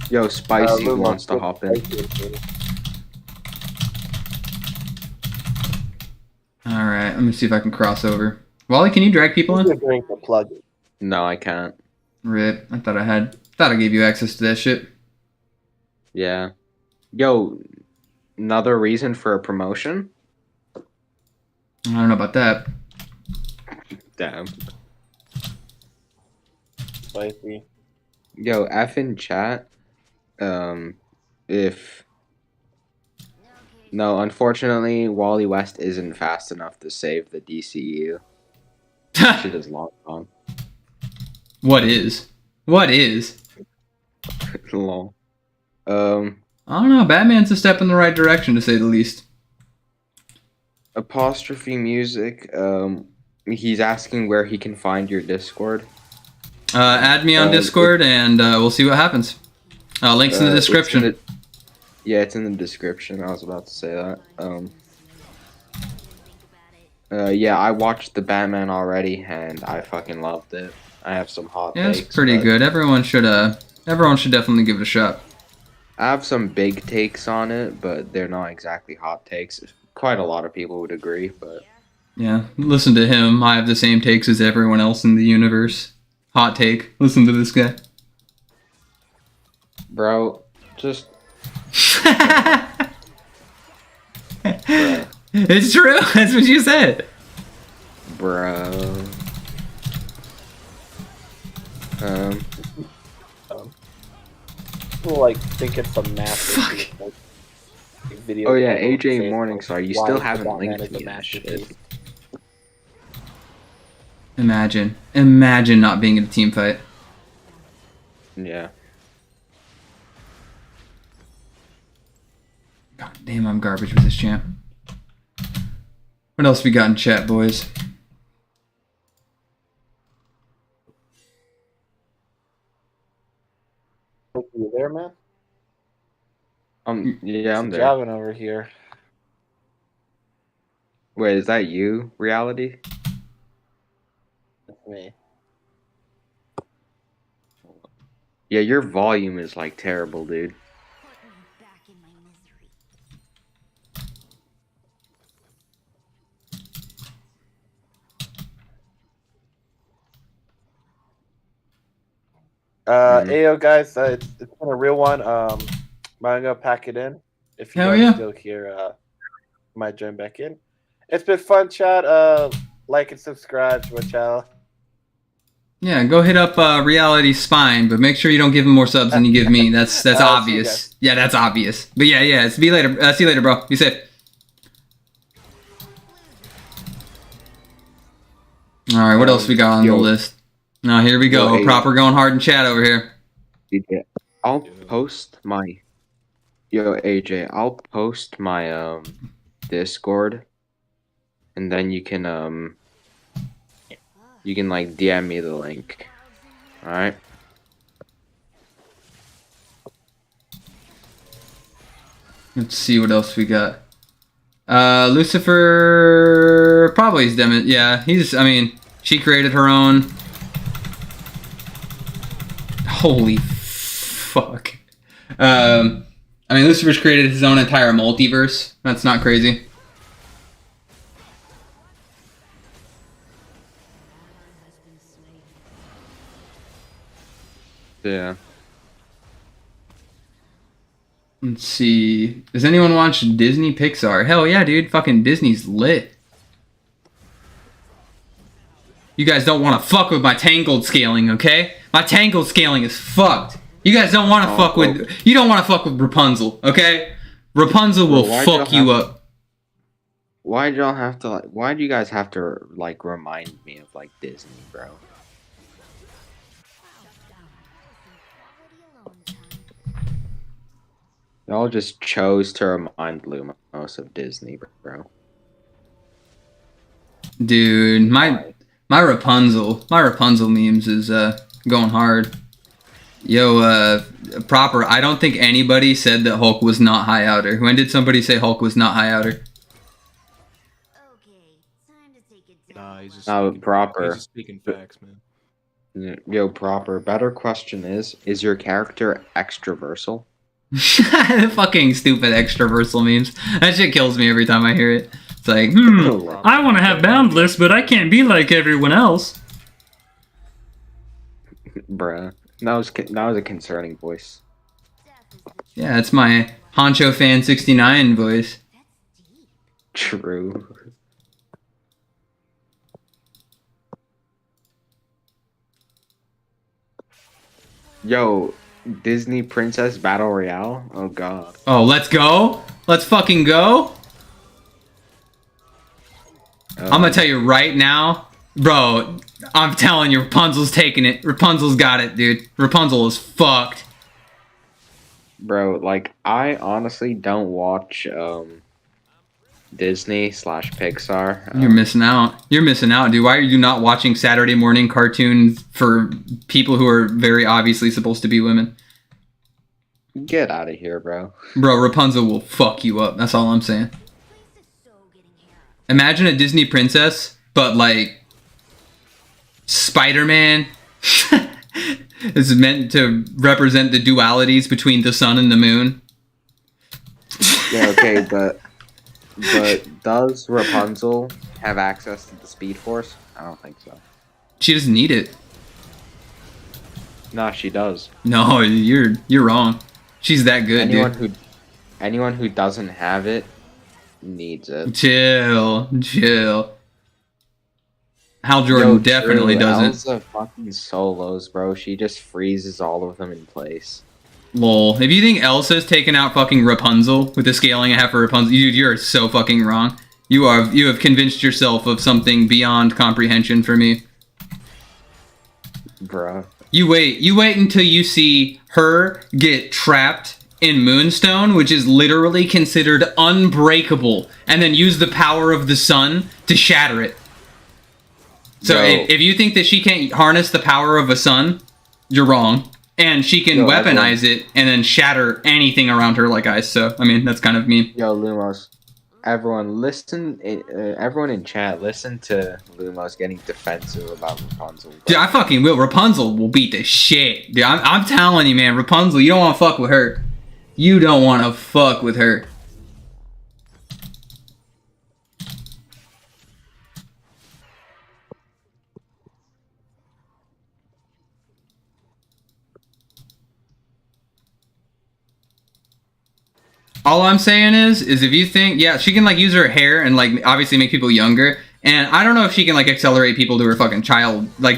Yo, Spicy wants to hop in. Alright, let me see if I can cross over. Wally, can you drag people in? No, I can't. Rip. I thought I gave you access to that shit. Yeah. Yo, another reason for a promotion? I don't know about that. Damn. Spicy. Yo, F in chat. No, unfortunately, Wally West isn't fast enough to save the DCU. Shit is long gone. What is? Lol. I don't know. Batman's a step in the right direction, to say the least. Apostrophe Music. He's asking where he can find your Discord. Add me on Discord, and we'll see what happens. Links in the description. It's in the description. I was about to say that. Yeah, I watched the Batman already, and I fucking loved it. I have some hot takes. Yeah, it's pretty good. Everyone should definitely give it a shot. I have some big takes on it, but they're not exactly hot takes. Quite a lot of people would agree, but... Yeah, listen to him. I have the same takes as everyone else in the universe. Hot take. Listen to this guy. Bro, just... It's true. That's what you said. Bro. People like think it's a masterpiece. Like, video Oh yeah, game AJ saying, Morningstar, you why still is haven't Batman linked is a me that masterpiece. shit. Imagine not being in a team fight. Yeah. God damn, I'm garbage with this champ. What else we got in chat, boys? You there, man? Yeah, I'm there. Javin over here. Wait, is that you, Reality? That's me. Yeah, your volume is like terrible, dude. Back in my misery. Ayo guys, it's been a real one. I'm gonna pack it in. If you Hell guys yeah. are still here, might join back in. It's been fun, chat. Like and subscribe, y'all. Yeah, go hit up Reality Spine, but make sure you don't give him more subs than you give me. That's See you obvious. guys. Yeah, that's obvious. But yeah. See you later. See you later, bro. Be safe. All right, what else we got on the list? Now here we go. Yo, Proper going hard in chat over here. AJ, I'll post my AJ, I'll post my Discord, and then you can like DM me the link. All right. Let's see what else we got. Lucifer probably is demo. Yeah, I mean, she created her own. Holy fuck. I mean, Lucifer's created his own entire multiverse. That's not crazy. Yeah. Let's see. Does anyone watch Disney Pixar? Hell yeah, dude. Fucking Disney's lit. You guys don't want to fuck with my tangled scaling, okay? My tangled scaling is fucked. You guys don't want to fuck with... You don't want to fuck with Rapunzel, okay? Rapunzel will fuck you up. Why'd y'all have to like? Why do you guys have to like remind me of like Disney, bro? Y'all just chose to remind Lumos of Disney, bro. Dude, my Rapunzel memes is going hard. Yo, proper. I don't think anybody said that Hulk was not high outer. When did somebody say Hulk was not high outer? Okay, time to take it down. Nah, he's just No, speaking, proper. He's just speaking facts, man. Yo, proper. Better question is your character extraversal? Fucking stupid extraversal memes. That shit kills me every time I hear it. It's like, I want to have boundless, but I can't be like everyone else. Bruh. That was a concerning voice. Yeah, it's my Honcho Fan 69 voice. True. Yo, Disney Princess Battle Royale? Oh god. Oh, let's go. Let's fucking go. I'm gonna tell you right now, bro, I'm telling you, Rapunzel's taking it. Rapunzel's got it, dude. Rapunzel is fucked. Bro, like, I honestly don't watch Disney/Pixar. You're missing out. You're missing out, dude. Why are you not watching Saturday morning cartoons for people who are very obviously supposed to be women? Get out of here, bro. Bro, Rapunzel will fuck you up. That's all I'm saying. Imagine a Disney princess, but like Spider-Man is meant to represent the dualities between the sun and the moon. Yeah, okay, but does Rapunzel have access to the Speed Force? I don't think so. She doesn't need it. No, she does. No, you're wrong. She's that good, dude. Anyone who doesn't have it needs it. Chill. Hal Jordan definitely doesn't. Elsa fucking solos, bro. She just freezes all of them in place. Lol. If you think Elsa's taken out fucking Rapunzel with the scaling I have for Rapunzel, dude, you're so fucking wrong. You have convinced yourself of something beyond comprehension for me. Bruh. You wait until you see her get trapped in Moonstone, which is literally considered unbreakable, and then use the power of the sun to shatter it. So if you think that she can't harness the power of a sun, you're wrong. And she can weaponize it and then shatter anything around her like ice. So, I mean, that's kind of mean. Yo, Lumos. Everyone, listen. Everyone in chat, listen to Lumos getting defensive about Rapunzel. Bro. Dude, I fucking will. Rapunzel will beat the shit. Dude, I'm telling you, man. Rapunzel, you don't want to fuck with her. You don't want to fuck with her. All I'm saying is if you think, yeah, she can like use her hair and like obviously make people younger, and I don't know if she can like accelerate people to her fucking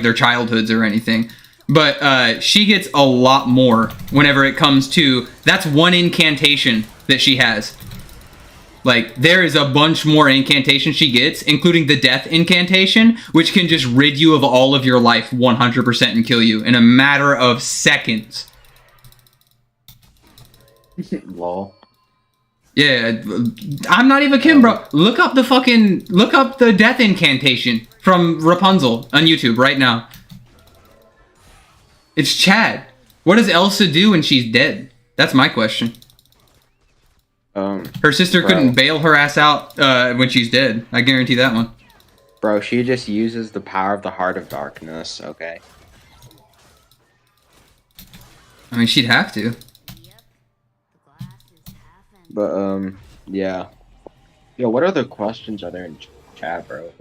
their childhoods or anything, but she gets a lot more whenever it comes to, that's one incantation that she has. Like, there is a bunch more incantations she gets, including the death incantation, which can just rid you of all of your life 100% and kill you in a matter of seconds. Lol. Yeah, I'm not even kidding, bro. Look up the death incantation from Rapunzel on YouTube right now. It's Chad. What does Elsa do when she's dead? That's my question. Her sister couldn't bail her ass out when she's dead. I guarantee that one. Bro, she just uses the power of the Heart of Darkness, okay? I mean, she'd have to. But, yeah. Yo, what other questions are there in chat, bro?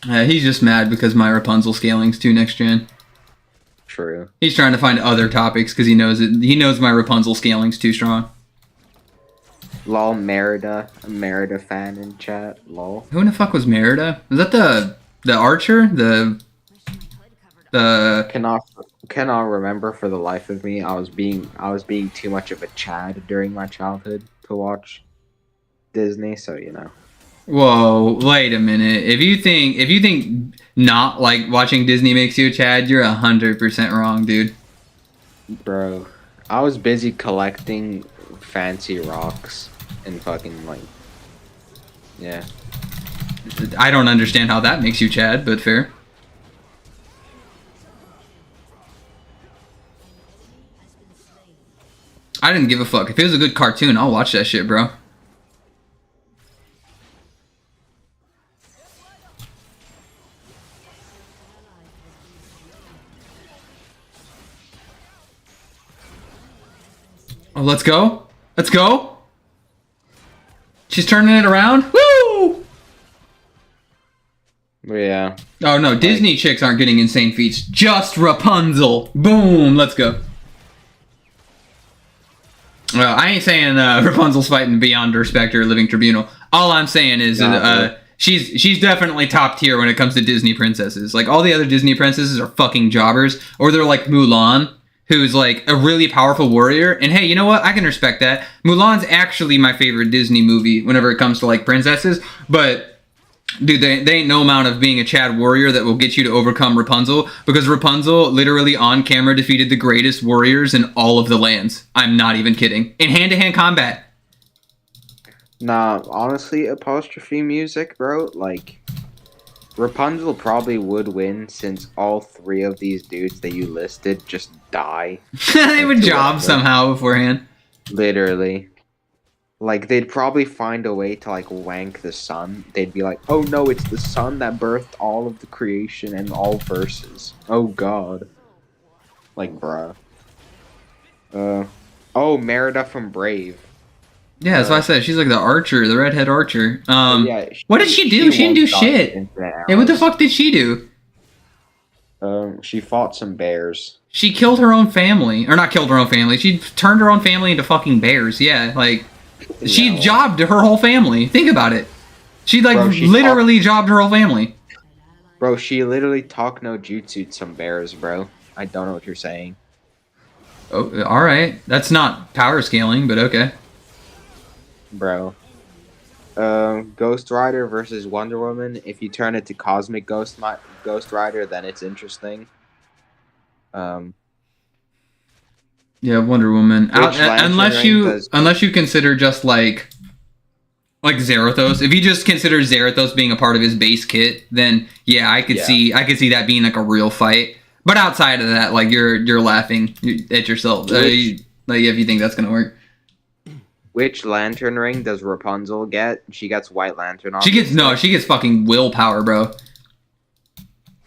He's just mad because my Rapunzel scaling's too next gen. True. He's trying to find other topics because he knows my Rapunzel scaling's too strong. Lol, Merida. A Merida fan in chat. Lol. Who in the fuck was Merida? Was that the archer? The Cannot remember for the life of me. I was being too much of a Chad during my childhood to watch Disney, so you know. Whoa, wait a minute. If you think not like watching Disney makes you a Chad, you're 100% wrong, dude. Bro, I was busy collecting fancy rocks and fucking like, yeah. I don't understand how that makes you Chad, but fair. I didn't give a fuck. If it was a good cartoon, I'll watch that shit, bro. Oh, let's go. Let's go. She's turning it around. Woo! Yeah. Oh, no. Disney chicks aren't getting insane feats. Just Rapunzel. Boom. Let's go. Well, I ain't saying Rapunzel's fighting beyond her Spectre Living Tribunal. All I'm saying is she's definitely top tier when it comes to Disney princesses. Like, all the other Disney princesses are fucking jobbers. Or they're like Mulan, who's like a really powerful warrior. And hey, you know what? I can respect that. Mulan's actually my favorite Disney movie whenever it comes to like princesses. But dude, they ain't no amount of being a Chad warrior that will get you to overcome Rapunzel, because Rapunzel literally on camera defeated the greatest warriors in all of the lands. I'm not even kidding. In hand-to-hand combat. Nah, honestly, apostrophe music, bro, like, Rapunzel probably would win since all three of these dudes that you listed just die. They would job somehow beforehand. Literally. Like, they'd probably find a way to, like, wank the sun. They'd be like, oh no, it's the sun that birthed all of the creation and all verses. Oh god. Like, bruh. Oh, Merida from Brave. Yeah, that's why I said she's like the archer, the redhead archer. Yeah, what did she do? She didn't do shit. Hey, what the fuck did she do? She fought some bears. She killed her own family. Or not killed her own family. She turned her own family into fucking bears. Yeah, like, she jobbed her whole family. Think about it. She, like, literally jobbed her whole family. Bro, she literally talk no jutsu some bears, bro. I don't know what you're saying. Oh, all right. That's not power scaling, but okay. Bro. Ghost Rider versus Wonder Woman. If you turn it to Cosmic Ghost Rider, then it's interesting. Yeah, Wonder Woman. Unless you consider just like Zarathos. If you just consider Zarathos being a part of his base kit, then yeah, I could see that being like a real fight. But outside of that, like you're laughing at yourself. If you think that's gonna work. Which lantern ring does Rapunzel get? She gets White Lantern. She gets fucking willpower, bro.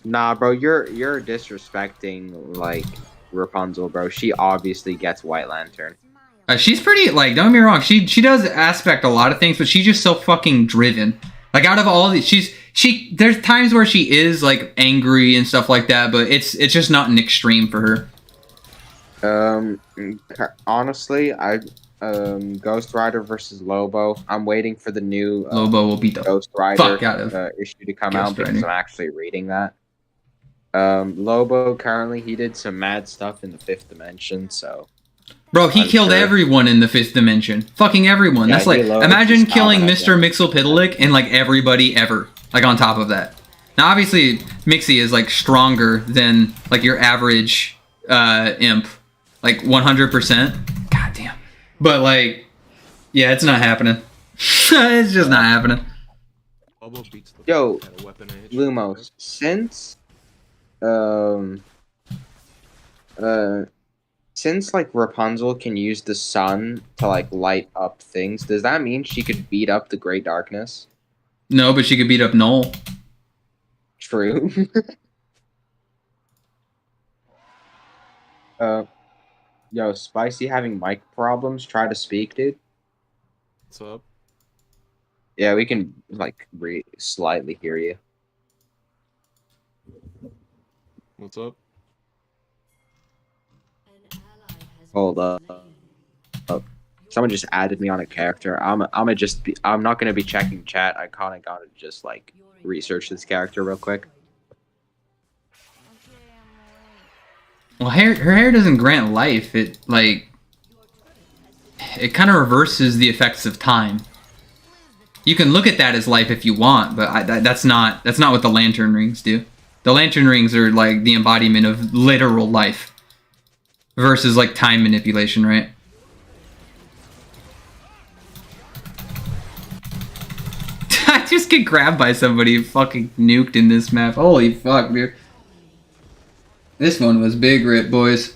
Nah, bro, you're disrespecting like Rapunzel, bro. She obviously gets White Lantern. She's pretty, like, don't get me wrong, she does aspect a lot of things, but she's just so fucking driven. Like, out of all these, there's times where she is, like, angry and stuff like that, but it's just not an extreme for her. Honestly, Ghost Rider versus Lobo. I'm waiting for the new Lobo will beat the Ghost Rider fuck out of issue to come out because I'm actually reading that. Lobo, currently, he did some mad stuff in the 5th dimension, so... Bro, he killed everyone in the 5th dimension. Fucking everyone. Yeah, That's like, imagine killing Mr. Mixelpidalic and like everybody ever. Like on top of that. Now obviously, Mixie is like stronger than like your average imp. Like 100%. God damn. But like, yeah, it's not happening. It's just not happening. Yo, Lumos, since like Rapunzel can use the sun to like light up things, does that mean she could beat up the Great Darkness? No, but she could beat up Null. True. Yo, Spicy having mic problems. Try to speak, dude. What's up? Yeah, we can like slightly hear you. What's up? Hold up. Someone just added me on a character. I'm not gonna be checking chat. I kinda gotta just like research this character real quick. Well, her hair doesn't grant life. It kind of reverses the effects of time. You can look at that as life if you want, but that's not what the lantern rings do. The lantern rings are like the embodiment of literal life versus like time manipulation, right? I just get grabbed by somebody fucking nuked in this map. Holy fuck, dude. This one was big rip, boys.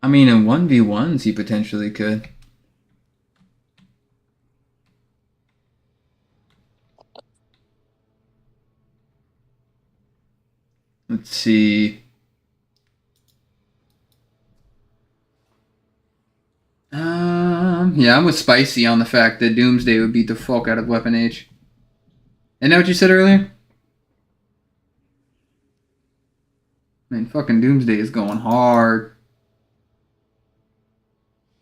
I mean, in 1v1s, he potentially could. Let's see. Yeah, I'm with Spicy on the fact that Doomsday would beat the fuck out of Weapon H. Isn't that what you said earlier? Man, fucking Doomsday is going hard.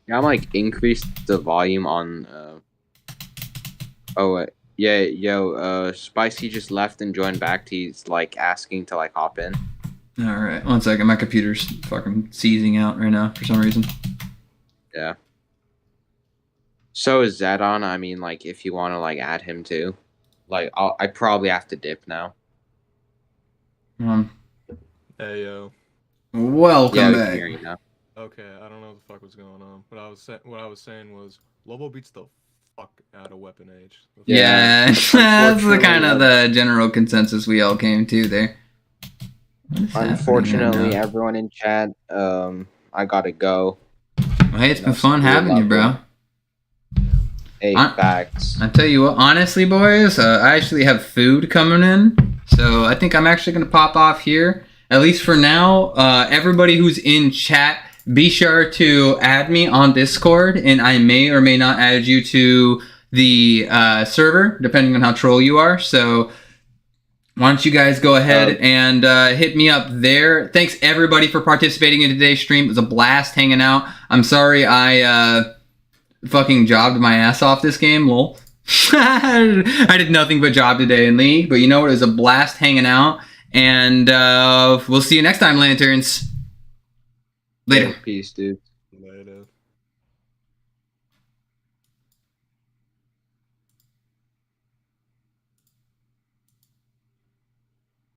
Yeah, I'm like increased the volume on. Oh wait, yeah, yo, Spicy just left and joined back. He's like asking to like hop in. All right, 1 second. My computer's fucking seizing out right now for some reason. Yeah. So is Zedon. I mean, like, if you want to like add him too, like, I probably have to dip now. Hey yo. Welcome back. Hear you now. Okay, I don't know what the fuck was going on, but what I was saying was Lobo beats the fuck out of Weapon H. Yeah, that's the kind of the general consensus we all came to there. Unfortunately, everyone in chat, I gotta go. Well, hey, it's been fun having you, bro. Hey, facts. I tell you what, honestly, boys, I actually have food coming in, so I think I'm actually gonna pop off here. At least for now. Everybody who's in chat, be sure to add me on Discord, and I may or may not add you to the server, depending on how troll you are. So why don't you guys go ahead and hit me up there. Thanks everybody for participating in today's stream. It was a blast hanging out. I'm sorry I fucking jobbed my ass off this game, lol. I did nothing but job today in League, but you know what? It was a blast hanging out, and we'll see you next time, Lanterns. Later. Peace, dude.